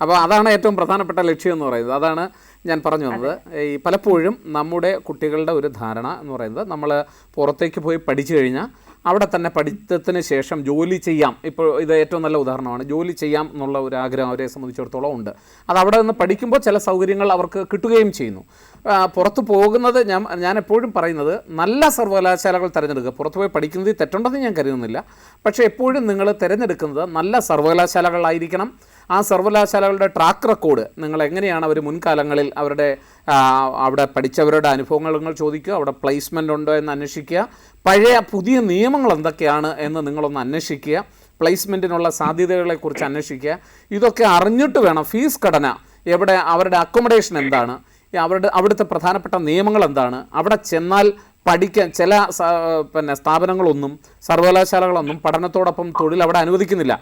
അപ്പോൾ അതാണ് ഏറ്റവും പ്രധാനപ്പെട്ട ലക്ഷ്യം എന്ന് പറയുന്നത്. അതാണ് ഞാൻ പറഞ്ഞു വന്നത്. ഈ പലപ്പോഴും നമ്മുടെ കുട്ടികളുടെ ഒരു ധാരണ എന്ന് പറയുന്നത്, നമ്മൾ പുറത്തേക്ക് പോയി പഠിച്ചു കഴിഞ്ഞാൽ അവിടെ തന്നെ പഠിത്തത്തിന് ശേഷം ജോലി ചെയ്യാം. ഇപ്പോൾ ഇത് ഏറ്റവും നല്ല ഉദാഹരണമാണ്. ജോലി ചെയ്യാം എന്നുള്ള ഒരു ആഗ്രഹം അവരെ സംബന്ധിച്ചിടത്തോളം ഉണ്ട്. അത് അവിടെ നിന്ന് പഠിക്കുമ്പോൾ ചില സൗകര്യങ്ങൾ അവർക്ക് കിട്ടുകയും ചെയ്യുന്നു. പുറത്ത് പോകുന്നത് ഞാൻ എപ്പോഴും പറയുന്നത്, നല്ല സർവകലാശാലകൾ തിരഞ്ഞെടുക്കുക. പുറത്ത് പോയി പഠിക്കുന്നത് തെറ്റുണ്ടെന്ന് ഞാൻ കരുതുന്നില്ല. പക്ഷേ എപ്പോഴും നിങ്ങൾ തിരഞ്ഞെടുക്കുന്നത് നല്ല സർവകലാശാലകളായിരിക്കണം. ആ സർവകലാശാലകളുടെ ട്രാക്ക് റെക്കോർഡ്, നിങ്ങൾ എങ്ങനെയാണ് അവർ മുൻകാലങ്ങളിൽ അവിടെ പഠിച്ചവരുടെ അനുഭവങ്ങൾ നിങ്ങൾ ചോദിക്കുക, അവിടെ പ്ലേസ്മെൻ്റ് ഉണ്ടോ എന്ന് അന്വേഷിക്കുക, പഴയ പുതിയ നിയമങ്ങൾ എന്തൊക്കെയാണ് എന്ന് നിങ്ങളൊന്ന് അന്വേഷിക്കുക, പ്ലേസ്മെൻറ്റിനുള്ള സാധ്യതകളെക്കുറിച്ച് അന്വേഷിക്കുക. ഇതൊക്കെ അറിഞ്ഞിട്ട് വേണം ഫീസ് ഘടന, എവിടെ അവരുടെ അക്കോമഡേഷൻ എന്താണ്, അവിടുത്തെ പ്രധാനപ്പെട്ട നിയമങ്ങൾ എന്താണ്, അവിടെ ചെന്നാൽ പഠിക്കാൻ ചില സ്ഥാപനങ്ങളൊന്നും സർവകലാശാലകളൊന്നും പഠനത്തോടൊപ്പം തൊഴിൽ അവിടെ അനുവദിക്കുന്നില്ല.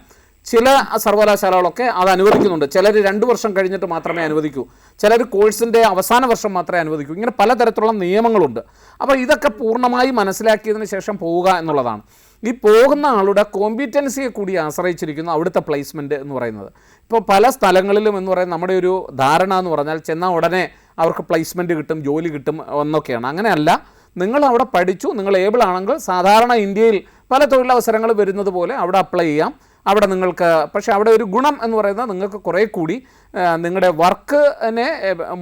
ചില സർവകലാശാലകളൊക്കെ അത് അനുവദിക്കുന്നുണ്ട്. ചിലർ 2 വർഷം കഴിഞ്ഞിട്ട് മാത്രമേ അനുവദിക്കൂ, ചിലർ കോഴ്സിൻ്റെ അവസാന വർഷം മാത്രമേ അനുവദിക്കൂ. ഇങ്ങനെ പലതരത്തിലുള്ള നിയമങ്ങളുണ്ട്. അപ്പോൾ ഇതൊക്കെ പൂർണ്ണമായി മനസ്സിലാക്കിയതിന് ശേഷം പോവുക എന്നുള്ളതാണ്. ഈ പോകുന്ന ആളുടെ കോമ്പിറ്റൻസിയെ കൂടി ആശ്രയിച്ചിരിക്കുന്നു അവിടുത്തെ പ്ലേസ്മെൻറ്റ് എന്ന് പറയുന്നത്. ഇപ്പോൾ പല സ്ഥലങ്ങളിലും എന്ന് പറയുന്നത് നമ്മുടെ ഒരു ധാരണ എന്ന് പറഞ്ഞാൽ ചെന്നാൽ ഉടനെ അവർക്ക് പ്ലേസ്മെൻറ്റ് കിട്ടും, ജോലി കിട്ടും എന്നൊക്കെയാണ്. അങ്ങനെയല്ല. നിങ്ങൾ അവിടെ പഠിച്ചു, നിങ്ങൾ ഏബിൾ ആണെങ്കിൽ സാധാരണ ഇന്ത്യയിൽ പല തൊഴിലവസരങ്ങൾ വരുന്നത് പോലെ അവിടെ അപ്ലൈ ചെയ്യാം. അവിടെ നിങ്ങൾക്ക്, പക്ഷേ അവിടെ ഒരു ഗുണം എന്ന് പറയുന്നത് നിങ്ങൾക്ക് കുറേ കൂടി നിങ്ങളുടെ വർക്കിനെ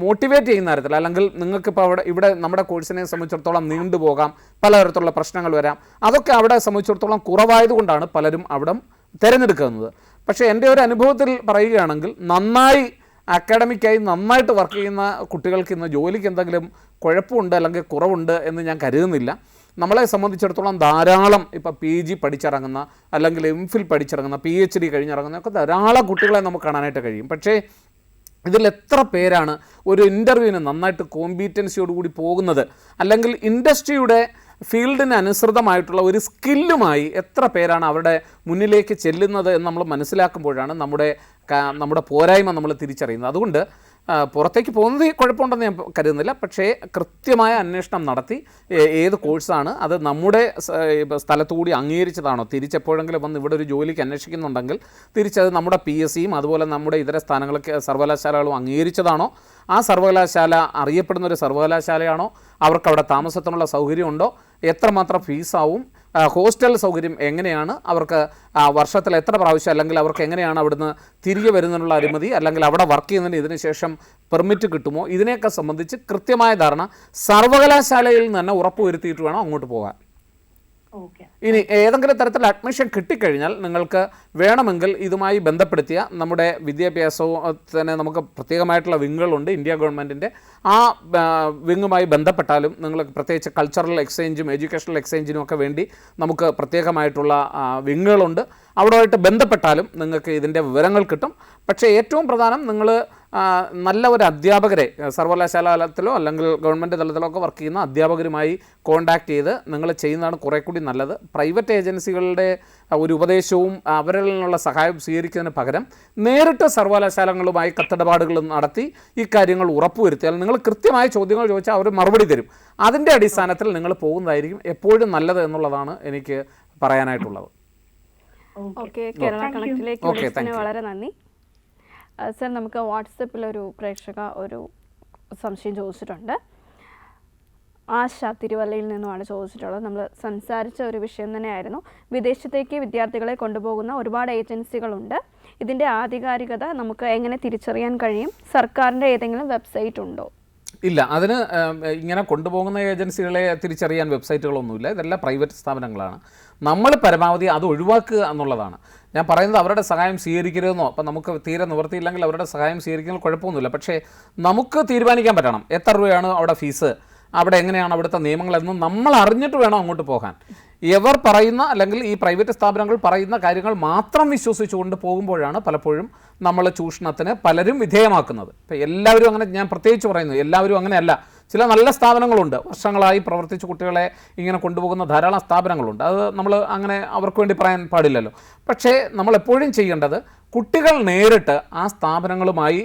മോട്ടിവേറ്റ് ചെയ്യുന്ന തരത്തിൽ, അല്ലെങ്കിൽ നിങ്ങൾക്കിപ്പോൾ ഇവിടെ നമ്മുടെ കോഴ്സിനെ സംബന്ധിച്ചിടത്തോളം നീണ്ടുപോകാം, പലതരത്തിലുള്ള പ്രശ്നങ്ങൾ വരാം. അതൊക്കെ അവിടെ സംബന്ധിച്ചിടത്തോളം കുറവായതുകൊണ്ടാണ് പലരും അവിടെ തിരഞ്ഞെടുക്കുന്നത്. പക്ഷേ എൻ്റെ ഒരു അനുഭവത്തിൽ പറയുകയാണെങ്കിൽ നന്നായി അക്കാഡമിക്കായി നന്നായിട്ട് വർക്ക് ചെയ്യുന്ന കുട്ടികൾക്ക് ഇന്ന് ജോലിക്ക് എന്തെങ്കിലും കുഴപ്പമുണ്ട് അല്ലെങ്കിൽ കുറവുണ്ട് എന്ന് ഞാൻ കരുതുന്നില്ല. നമ്മളെ സംബന്ധിച്ചിടത്തോളം ധാരാളം ഇപ്പോൾ PG പഠിച്ചിറങ്ങുന്ന, അല്ലെങ്കിൽ MPhil പഠിച്ചിറങ്ങുന്ന, PhD കഴിഞ്ഞിറങ്ങുന്ന ഒക്കെ ധാരാളം കുട്ടികളെ നമുക്ക് കാണാനായിട്ട് കഴിയും. പക്ഷേ ഇതിൽ എത്ര പേരാണ് ഒരു ഇൻ്റർവ്യൂവിന് നന്നായിട്ട് കോമ്പീറ്റൻസിയോടുകൂടി പോകുന്നത്, അല്ലെങ്കിൽ ഇൻഡസ്ട്രിയുടെ ഫീൽഡിന് അനുസൃതമായിട്ടുള്ള ഒരു സ്കില്ലുമായി എത്ര പേരാണ് അവരുടെ മുന്നിലേക്ക് ചെല്ലുന്നത് എന്ന് നമ്മൾ മനസ്സിലാക്കുമ്പോഴാണ് നമ്മുടെ പോരായ്മ നമ്മൾ തിരിച്ചറിയുന്നത്. അതുകൊണ്ട് പുറത്തേക്ക് പോകുന്നത് കുഴപ്പമുണ്ടെന്ന് ഞാൻ കരുതുന്നില്ല. പക്ഷേ കൃത്യമായ അന്വേഷണം നടത്തി ഏത് കോഴ്സാണ് അത് നമ്മുടെ സ്ഥലത്തുകൂടി അംഗീകരിച്ചതാണോ, തിരിച്ചെപ്പോഴെങ്കിലും വന്ന് ഇവിടെ ഒരു ജോലിക്ക് അന്വേഷിക്കുന്നുണ്ടെങ്കിൽ തിരിച്ചത് നമ്മുടെ PSCയും അതുപോലെ നമ്മുടെ ഇതര സ്ഥാനങ്ങളൊക്കെ സർവകലാശാലകളും അംഗീകരിച്ചതാണോ, ആ സർവകലാശാല അറിയപ്പെടുന്നൊരു സർവകലാശാലയാണോ, അവർക്ക് അവിടെ താമസത്തിനുള്ള സൗകര്യമുണ്ടോ, എത്രമാത്രം ഫീസാവും, ഹോസ്റ്റൽ സൗകര്യം എങ്ങനെയാണ്, അവർക്ക് വർഷത്തിൽ എത്ര പ്രാവശ്യം, അല്ലെങ്കിൽ അവർക്ക് എങ്ങനെയാണ് അവിടുന്ന് തിരികെ വരുന്നതിനുള്ള അനുമതി, അല്ലെങ്കിൽ അവിടെ വർക്ക് ചെയ്യുന്നതിന് ഇതിന് ശേഷം പെർമിറ്റ് കിട്ടുമോ, ഇതിനെയൊക്കെ സംബന്ധിച്ച് കൃത്യമായ ധാരണ സർവകലാശാലയിൽ നിന്ന് തന്നെ ഉറപ്പുവരുത്തിയിട്ട് വേണം അങ്ങോട്ട് പോകാൻ. ഇനി ഏതെങ്കിലും തരത്തിൽ അഡ്മിഷൻ കിട്ടിക്കഴിഞ്ഞാൽ നിങ്ങൾക്ക് വേണമെങ്കിൽ ഇതുമായി ബന്ധപ്പെടുത്തിയ നമ്മുടെ വിദ്യാഭ്യാസത്തിന് നമുക്ക് പ്രത്യേകമായിട്ടുള്ള വിങ്ങുകളുണ്ട് ഇന്ത്യ ഗവൺമെൻറ്റിൻ്റെ. ആ വിങ്ങുമായി ബന്ധപ്പെട്ടാലും നിങ്ങൾക്ക് പ്രത്യേകിച്ച് കൾച്ചറൽ എക്സ്ചേഞ്ചും എഡ്യൂക്കേഷണൽ എക്സ്ചേഞ്ചിനും ഒക്കെ വേണ്ടി നമുക്ക് പ്രത്യേകമായിട്ടുള്ള വിങ്ങുകളുണ്ട്. അവിടെയായിട്ട് ബന്ധപ്പെട്ടാലും നിങ്ങൾക്ക് ഇതിൻ്റെ വിവരങ്ങൾ കിട്ടും. പക്ഷേ ഏറ്റവും പ്രധാനം നിങ്ങൾ നല്ല ഒരു അധ്യാപകരെ സർവകലാശാല തലത്തിലോ അല്ലെങ്കിൽ ഗവൺമെൻറ് തലത്തിലോ ഒക്കെ വർക്ക് ചെയ്യുന്ന അധ്യാപകരുമായി കോൺടാക്ട് ചെയ്ത് നിങ്ങൾ ചെയ്യുന്നതാണ് കുറേ കൂടി നല്ലത്. പ്രൈവറ്റ് ഏജൻസികളുടെ ഒരു ഉപദേശവും അവരിൽ നിന്നുള്ള സഹായം സ്വീകരിക്കുന്നതിന് പകരം നേരിട്ട് സർവകലാശാലകളുമായി കത്തിടപാടുകൾ നടത്തി ഇക്കാര്യങ്ങൾ ഉറപ്പുവരുത്തിയാൽ നിങ്ങൾ കൃത്യമായ ചോദ്യങ്ങൾ ചോദിച്ചാൽ അവർ മറുപടി തരും. അതിൻ്റെ അടിസ്ഥാനത്തിൽ നിങ്ങൾ പോകുന്നതായിരിക്കും എപ്പോഴും നല്ലത് എന്നുള്ളതാണ് എനിക്ക് പറയാനായിട്ടുള്ളത്. ഓക്കെ, കേരള കണക്റ്റിലേക്ക് വിളിച്ചതിന് വളരെ നന്ദി. സർ, നമുക്ക് വാട്സപ്പിലൊരു പ്രേക്ഷക ഒരു സംശയം ചോദിച്ചിട്ടുണ്ട്. ആശ തിരുവല്ലയിൽ നിന്നുമാണ് ചോദിച്ചിട്ടുള്ളത്. നമ്മൾ സംസാരിച്ച ഒരു വിഷയം തന്നെയായിരുന്നു. വിദേശത്തേക്ക് വിദ്യാർത്ഥികളെ കൊണ്ടുപോകുന്ന ഒരുപാട് ഏജൻസികളുണ്ട്. ഇതിൻ്റെ ആധികാരികത നമുക്ക് എങ്ങനെ തിരിച്ചറിയാൻ കഴിയും? സർക്കാരിൻ്റെ ഏതെങ്കിലും വെബ്സൈറ്റ് ഉണ്ടോ? ഇല്ല, അതിന് ഇങ്ങനെ കൊണ്ടുപോകുന്ന ഏജൻസികളെ തിരിച്ചറിയാൻ വെബ്സൈറ്റുകളൊന്നുമില്ല. ഇതെല്ലാം പ്രൈവറ്റ് സ്ഥാപനങ്ങളാണ്. നമ്മൾ പരമാവധി അത് ഒഴിവാക്കുക എന്നുള്ളതാണ് ഞാൻ പറയുന്നത്. അവരുടെ സഹായം സ്വീകരിക്കരുതെന്നോ, അപ്പം നമുക്ക് തീരെ നിവൃത്തിയില്ലെങ്കിൽ അവരുടെ സഹായം സ്വീകരിക്കുന്നത് കുഴപ്പമൊന്നുമില്ല. പക്ഷേ നമുക്ക് തീരുമാനിക്കാൻ പറ്റണം എത്ര രൂപയാണ് അവിടെ ഫീസ്, അവിടെ എങ്ങനെയാണ് അവിടുത്തെ നിയമങ്ങളെന്നും നമ്മൾ അറിഞ്ഞിട്ട് വേണം അങ്ങോട്ട് പോകാൻ. ഇവർ പറയുന്ന അല്ലെങ്കിൽ ഈ പ്രൈവറ്റ് സ്ഥാപനങ്ങൾ പറയുന്ന കാര്യങ്ങൾ മാത്രം വിശ്വസിച്ചുകൊണ്ട് പോകുമ്പോഴാണ് പലപ്പോഴും നമ്മൾ ചൂഷണത്തിന് പലരും വിധേയമാക്കുന്നത്. ഇപ്പം എല്ലാവരും അങ്ങനെ, ഞാൻ പ്രത്യേകിച്ച് പറയുന്നു, എല്ലാവരും അങ്ങനെയല്ല. ചില നല്ല സ്ഥാപനങ്ങളുണ്ട്, വർഷങ്ങളായി പ്രവർത്തിച്ച് കുട്ടികളെ ഇങ്ങനെ കൊണ്ടുപോകുന്ന ധാരാളം സ്ഥാപനങ്ങളുണ്ട്. അത് നമ്മൾ അങ്ങനെ അവർക്ക് വേണ്ടി പറയാൻ പാടില്ലല്ലോ. പക്ഷേ നമ്മൾ എപ്പോഴും ചെയ്യേണ്ടത് കുട്ടികൾ നേരിട്ട് ആ സ്ഥാപനങ്ങളുമായി,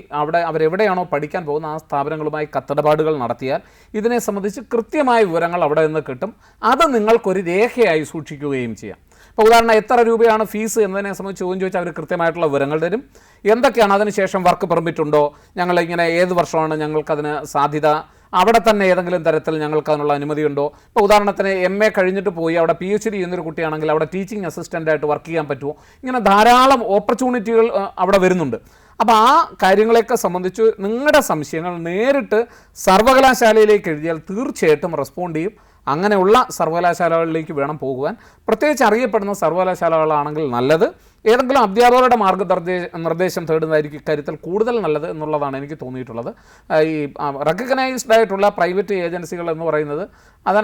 അവരെവിടെയാണോ പഠിക്കാൻ പോകുന്ന ആ സ്ഥാപനങ്ങളുമായി കത്തിടപാടുകൾ നടത്തിയാൽ ഇതിനെ സംബന്ധിച്ച് കൃത്യമായ വിവരങ്ങൾ അവിടെ നിന്ന് കിട്ടും. അത് നിങ്ങൾക്കൊരു രേഖയായി സൂക്ഷിക്കുകയും ചെയ്യാം. ഇപ്പോൾ ഉദാഹരണം എത്ര രൂപയാണ് ഫീസ് എന്നതിനെ സംബന്ധിച്ച് ചോദിച്ചാൽ അവർ കൃത്യമായിട്ടുള്ള വിവരങ്ങൾ തരും. എന്തൊക്കെയാണ് അതിനുശേഷം വർക്ക് പെർമിറ്റ് ഉണ്ടോ, ഞങ്ങളിങ്ങനെ ഏത് വർഷമാണ് ഞങ്ങൾക്കതിന് സാധ്യത, അവിടെ തന്നെ ഏതെങ്കിലും തരത്തിൽ ഞങ്ങൾക്ക് അതിനുള്ള അനുമതിയുണ്ടോ. ഇപ്പോൾ ഉദാഹരണത്തിന് MA കഴിഞ്ഞിട്ട് പോയി അവിടെ PhD ചെയ്യുന്നൊരു കുട്ടിയാണെങ്കിൽ അവിടെ ടീച്ചിങ് അസിസ്റ്റൻ്റായിട്ട് വർക്ക് ചെയ്യാൻ പറ്റുമോ, ഇങ്ങനെ ധാരാളം ഓപ്പർച്യൂണിറ്റികൾ അവിടെ വരുന്നുണ്ട്. അപ്പോൾ ആ കാര്യങ്ങളെയൊക്കെ സംബന്ധിച്ച് നിങ്ങളുടെ സംശയങ്ങൾ നേരിട്ട് സർവകലാശാലയിലേക്ക് എഴുതിയാൽ തീർച്ചയായിട്ടും റെസ്പോണ്ട് ചെയ്യും. അങ്ങനെയുള്ള സർവകലാശാലകളിലേക്ക് വേണം പോകുവാൻ. പ്രത്യേകിച്ച് അറിയപ്പെടുന്ന സർവകലാശാലകളാണെങ്കിൽ നല്ലത്. ഏതെങ്കിലും അധ്യാപകരുടെ നിർദ്ദേശം തേടുന്നതായിരിക്കും ഇക്കാര്യത്തിൽ കൂടുതൽ നല്ലത് എന്നുള്ളതാണ് എനിക്ക് തോന്നിയിട്ടുള്ളത്. ഈ റെക്കഗ്നൈസ്ഡ് ആയിട്ടുള്ള പ്രൈവറ്റ് ഏജൻസികൾ എന്ന് പറയുന്നത്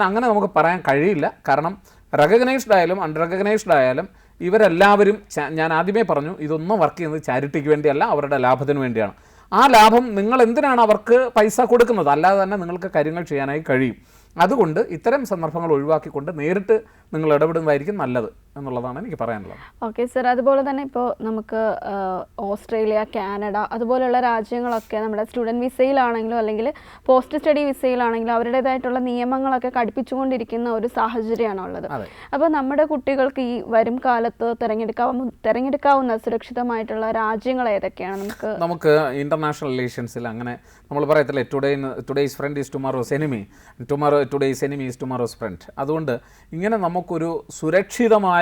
അങ്ങനെ നമുക്ക് പറയാൻ കഴിയില്ല. കാരണം റെക്കഗ്നൈസ്ഡ് ആയാലും അൺറെക്കഗ്നൈസ്ഡ് ആയാലും ഇവരെല്ലാവരും, ഞാൻ ആദ്യമേ പറഞ്ഞു, ഇതൊന്നും വർക്ക് ചെയ്യുന്നത് ചാരിറ്റിക്ക് വേണ്ടിയല്ല, അവരുടെ ലാഭത്തിന് വേണ്ടിയാണ്. ആ ലാഭം നിങ്ങൾ എന്തിനാണ് അവർക്ക് പൈസ കൊടുക്കുന്നത്, അല്ലാതെ തന്നെ നിങ്ങൾക്ക് കാര്യങ്ങൾ ചെയ്യാനായി കഴിയും. അതുകൊണ്ട് ഇത്തരം സന്ദർഭങ്ങൾ ഒഴിവാക്കിക്കൊണ്ട് നേരിട്ട് നിങ്ങൾ ഇടപെടുന്നതായിരിക്കും നല്ലത്. എന്നുള്ളതാണ് എനിക്ക് പറയാനുള്ളത്. ഓക്കെ സർ, അതുപോലെ തന്നെ ഇപ്പോൾ നമുക്ക് ഓസ്ട്രേലിയ, കാനഡ അതുപോലെയുള്ള രാജ്യങ്ങളൊക്കെ നമ്മുടെ സ്റ്റുഡൻറ്റ് വിസയിലാണെങ്കിലും അല്ലെങ്കിൽ പോസ്റ്റ് സ്റ്റഡി വിസയിലാണെങ്കിലും അവരുടേതായിട്ടുള്ള നിയമങ്ങളൊക്കെ കടുപ്പിച്ചുകൊണ്ടിരിക്കുന്ന ഒരു സാഹചര്യമാണുള്ളത്. അപ്പോൾ നമ്മുടെ കുട്ടികൾക്ക് ഈ വരും കാലത്ത് തിരഞ്ഞെടുക്കാവുന്ന സുരക്ഷിതമായിട്ടുള്ള രാജ്യങ്ങൾ ഏതൊക്കെയാണ്? നമുക്ക് ഇന്റർനാഷണൽ റിലേഷൻസിൽ അങ്ങനെ നമ്മൾ പറയത്തില്ലേ, today's friend is tomorrow's enemy, today's enemy is tomorrow's friend. അതുകൊണ്ട് ഇങ്ങനെ നമുക്കൊരു സുരക്ഷിതമായ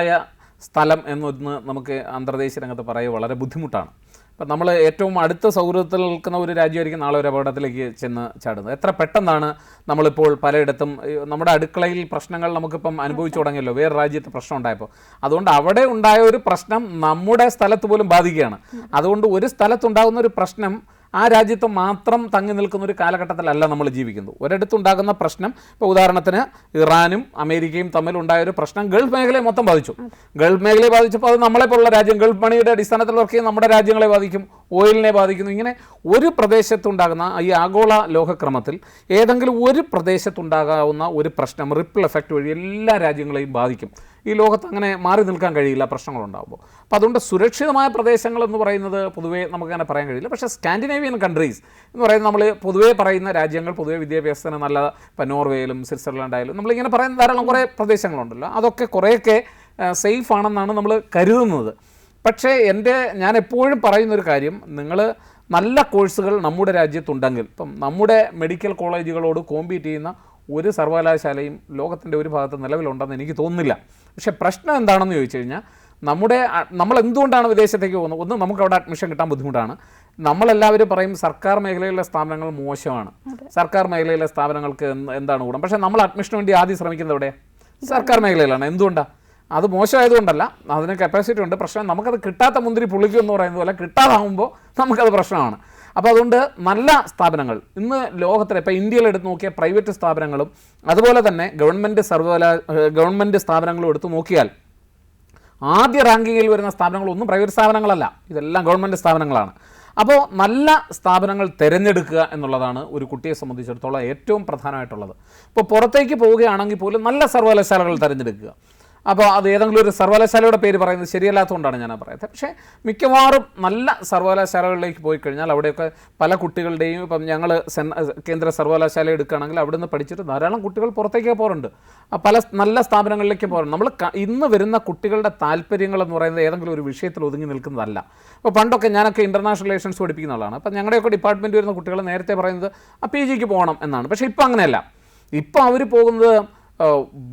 സ്ഥലം എന്നൊന്ന് നമുക്ക് അന്തർദേശീയ രംഗത്ത് പറയുക വളരെ ബുദ്ധിമുട്ടാണ്. അപ്പം നമ്മൾ ഏറ്റവും അടുത്ത സൗഹൃദത്തിൽ നിൽക്കുന്ന ഒരു രാജ്യമായിരിക്കും നാളെ ഒരു അപകടത്തിലേക്ക് ചെന്ന് ചാടുന്നത്. എത്ര പെട്ടെന്നാണ് നമ്മളിപ്പോൾ പലയിടത്തും നമ്മുടെ അടുക്കളയിൽ പ്രശ്നങ്ങൾ നമുക്കിപ്പം അനുഭവിച്ചു തുടങ്ങിയല്ലോ, വേറെ രാജ്യത്ത് പ്രശ്നം ഉണ്ടായപ്പോൾ. അതുകൊണ്ട് അവിടെ ഉണ്ടായ ഒരു പ്രശ്നം നമ്മുടെ സ്ഥലത്ത് പോലും ബാധിക്കുകയാണ്. അതുകൊണ്ട് ഒരു സ്ഥലത്തുണ്ടാകുന്ന ഒരു പ്രശ്നം ആ രാജ്യത്ത് മാത്രം തങ്ങി നിൽക്കുന്ന ഒരു കാലഘട്ടത്തിലല്ല നമ്മൾ ജീവിക്കുന്നത്. ഒരിടത്തുണ്ടാകുന്ന പ്രശ്നം, ഇപ്പോൾ ഉദാഹരണത്തിന് ഇറാനും അമേരിക്കയും തമ്മിലുണ്ടായ ഒരു പ്രശ്നം ഗൾഫ് മേഖലയെ മൊത്തം ബാധിച്ചു. ഗൾഫ് മേഖലയെ ബാധിച്ചപ്പോൾ അത് നമ്മളെപ്പോലുള്ള രാജ്യം, ഗൾഫ് മണിയുടെ അടിസ്ഥാനത്തിൽ വർക്ക് ചെയ്യുന്ന നമ്മുടെ രാജ്യങ്ങളെ ബാധിക്കും, ഓയിലിനെ ബാധിക്കുന്നു. ഇങ്ങനെ ഒരു പ്രദേശത്തുണ്ടാകുന്ന ഈ ആഗോള ലോകക്രമത്തിൽ ഏതെങ്കിലും ഒരു പ്രദേശത്തുണ്ടാകാവുന്ന ഒരു പ്രശ്നം റിപ്പിൾ എഫക്റ്റ് വഴി എല്ലാ രാജ്യങ്ങളെയും ബാധിക്കും. ഈ ലോകത്ത് അങ്ങനെ മാറി നിൽക്കാൻ കഴിയില്ല പ്രശ്നങ്ങളുണ്ടാകുമ്പോൾ. അപ്പോൾ അതുകൊണ്ട് സുരക്ഷിതമായ പ്രദേശങ്ങൾ എന്ന് പറയുന്നത് പൊതുവേ നമുക്കങ്ങനെ പറയാൻ കഴിയില്ല. പക്ഷേ സ്കാൻഡിനേവിയൻ കൺട്രീസ് എന്ന് പറയുന്നത് നമ്മൾ പൊതുവേ പറയുന്ന രാജ്യങ്ങൾ, പൊതുവേ വിദ്യാഭ്യാസത്തിന് നല്ല, ഇപ്പോൾ നോർവേയിലും സ്വിറ്റ്സർലൻഡായാലും നമ്മളിങ്ങനെ പറയുന്ന ധാരാളം കുറേ പ്രദേശങ്ങളുണ്ടല്ലോ, അതൊക്കെ കുറേയൊക്കെ സേഫ് ആണെന്നാണ് നമ്മൾ കരുതുന്നത്. പക്ഷേ ഞാൻ എപ്പോഴും പറയുന്നൊരു കാര്യം, നിങ്ങൾ നല്ല കോഴ്സുകൾ നമ്മുടെ രാജ്യത്തുണ്ടെങ്കിൽ, ഇപ്പം നമ്മുടെ മെഡിക്കൽ കോളേജുകളോട് കോമ്പീറ്റ് ചെയ്യുന്ന ഒരു സർവകലാശാലയും ലോകത്തിൻ്റെ ഒരു ഭാഗത്ത് നിലവിലുണ്ടെന്ന് എനിക്ക് തോന്നുന്നില്ല. പക്ഷേ പ്രശ്നം എന്താണെന്ന് ചോദിച്ചു കഴിഞ്ഞാൽ, നമ്മൾ എന്തുകൊണ്ടാണ് വിദേശത്തേക്ക് പോകുന്നത്? ഒന്ന്, നമുക്ക് അവിടെ അഡ്മിഷൻ കിട്ടാൻ ബുദ്ധിമുട്ടാണ്. നമ്മളെല്ലാവരും പറയും സർക്കാർ മേഖലയിലെ സ്ഥാപനങ്ങൾ മോശമാണ്, സർക്കാർ മേഖലയിലെ സ്ഥാപനങ്ങൾക്ക് എന്താണ് ഗുണം. പക്ഷേ നമ്മൾ അഡ്മിഷന് വേണ്ടി ആദ്യം ശ്രമിക്കുന്നത് എവിടെ? സർക്കാർ മേഖലയിലാണ്. എന്തുകൊണ്ടാണ്? അത് മോശമായതുകൊണ്ടല്ല, അതിന് കപ്പാസിറ്റി ഉണ്ട്. പ്രശ്നം നമുക്കത് കിട്ടാത്ത മുന്തിരി പുളിക്കും എന്ന് പറയുന്നത് പോലെ കിട്ടാതാകുമ്പോൾ നമുക്കത് പ്രശ്നമാണ്. അപ്പോൾ അതുകൊണ്ട് നല്ല സ്ഥാപനങ്ങൾ ഇന്ന് ലോകത്തിൽ, ഇപ്പോൾ ഇന്ത്യയിൽ എടുത്ത് നോക്കിയ പ്രൈവറ്റ് സ്ഥാപനങ്ങളും അതുപോലെ തന്നെ ഗവൺമെൻറ് സ്ഥാപനങ്ങളും എടുത്ത് നോക്കിയാൽ ആദ്യ റാങ്കിങ്ങിൽ വരുന്ന സ്ഥാപനങ്ങളൊന്നും പ്രൈവറ്റ് സ്ഥാപനങ്ങളല്ല, ഇതെല്ലാം ഗവൺമെൻറ് സ്ഥാപനങ്ങളാണ്. അപ്പോൾ നല്ല സ്ഥാപനങ്ങൾ തിരഞ്ഞെടുക്കുക എന്നുള്ളതാണ് ഒരു കുട്ടിയെ സംബന്ധിച്ചിടത്തോളം ഏറ്റവും പ്രധാനമായിട്ടുള്ളത്. ഇപ്പോൾ പുറത്തേക്ക് പോവുകയാണെങ്കിൽ പോലും നല്ല സർവകലാശാലകൾ തിരഞ്ഞെടുക്കുക. അപ്പോൾ അത് ഏതെങ്കിലും ഒരു സർവകലാശാലയുടെ പേര് പറയുന്നത് ശരിയല്ലാത്തതുകൊണ്ടാണ് ഞാൻ പറയുന്നത്. പക്ഷേ മിക്കവാറും നല്ല സർവകലാശാലകളിലേക്ക് പോയി കഴിഞ്ഞാൽ അവിടെയൊക്കെ പല കുട്ടികളുടെയും, ഇപ്പം ഞങ്ങൾ കേന്ദ്ര സർവകലാശാല എടുക്കുകയാണെങ്കിൽ അവിടെ നിന്ന് പഠിച്ചിട്ട് ധാരാളം കുട്ടികൾ പുറത്തേക്ക് പോകാറുണ്ട്, പല നല്ല സ്ഥാപനങ്ങളിലേക്ക് പോകാറുണ്ട്. നമ്മൾ ഇന്ന് വരുന്ന കുട്ടികളുടെ താല്പര്യങ്ങളെന്ന് പറയുന്നത് ഏതെങ്കിലും ഒരു വിഷയത്തിൽ ഒതുങ്ങി നിൽക്കുന്നതല്ല. അപ്പോൾ പണ്ടൊക്കെ ഞാനൊക്കെ ഇൻ്റർനാഷണൽ റിലേഷൻസ് പഠിപ്പിക്കുന്ന ആളാണ്. അപ്പം ഞങ്ങളുടെയൊക്കെ ഡിപ്പാർട്ട്മെൻറ്റ് വരുന്ന കുട്ടികൾ നേരത്തെ പറയുന്നത് PG പോകണം എന്നാണ്. പക്ഷേ ഇപ്പോൾ അങ്ങനെയല്ല. ഇപ്പോൾ അവർ പോകുന്നത്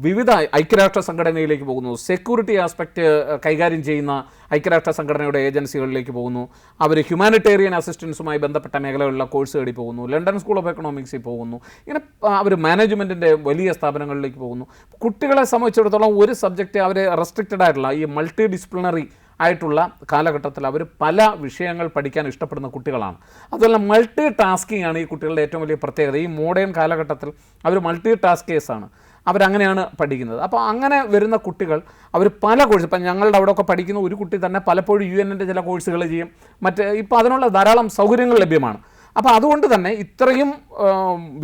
വിവിധ ഐക്യരാഷ്ട്ര സംഘടനയിലേക്ക് പോകുന്നു, സെക്യൂരിറ്റി ആസ്പെക്റ്റ് കൈകാര്യം ചെയ്യുന്ന ഐക്യരാഷ്ട്ര സംഘടനയുടെ ഏജൻസികളിലേക്ക് പോകുന്നു, അവർ ഹ്യൂമാനിറ്റേറിയൻ അസിസ്റ്റൻസുമായി ബന്ധപ്പെട്ട മേഖലകളിലുള്ള കോഴ്സ് തേടി പോകുന്നു, ലണ്ടൻ സ്കൂൾ ഓഫ് എക്കണോമിക്സിൽ പോകുന്നു, ഇങ്ങനെ അവർ മാനേജ്മെൻറ്റിൻ്റെ വലിയ സ്ഥാപനങ്ങളിലേക്ക് പോകുന്നു. കുട്ടികളെ സംബന്ധിച്ചിടത്തോളം ഒരു സബ്ജക്റ്റ് അവർ റെസ്ട്രിക്റ്റഡ് ആയിട്ടുള്ള ഈ മൾട്ടി ഡിസിപ്ലിനറി ആയിട്ടുള്ള കാലഘട്ടത്തിൽ അവർ പല വിഷയങ്ങൾ പഠിക്കാൻ ഇഷ്ടപ്പെടുന്ന കുട്ടികളാണ്. അതുപോലെ മൾട്ടി ടാസ്കിങ് ആണ് ഈ കുട്ടികളുടെ ഏറ്റവും വലിയ പ്രത്യേകത. ഈ മോഡേൺ കാലഘട്ടത്തിൽ അവർ മൾട്ടി ടാസ്കേഴ്സാണ്, അവരങ്ങനെയാണ് പഠിക്കുന്നത്. അപ്പോൾ അങ്ങനെ വരുന്ന കുട്ടികൾ അവർ പല കോഴ്സ്, ഇപ്പം ഞങ്ങളുടെ അവിടെയൊക്കെ പഠിക്കുന്ന ഒരു കുട്ടി തന്നെ പലപ്പോഴും UN-ൻ്റെ ചില കോഴ്സുകൾ ചെയ്യും, ഇപ്പോൾ അതിനുള്ള ധാരാളം സൗകര്യങ്ങൾ ലഭ്യമാണ്. അപ്പോൾ അതുകൊണ്ട് തന്നെ ഇത്രയും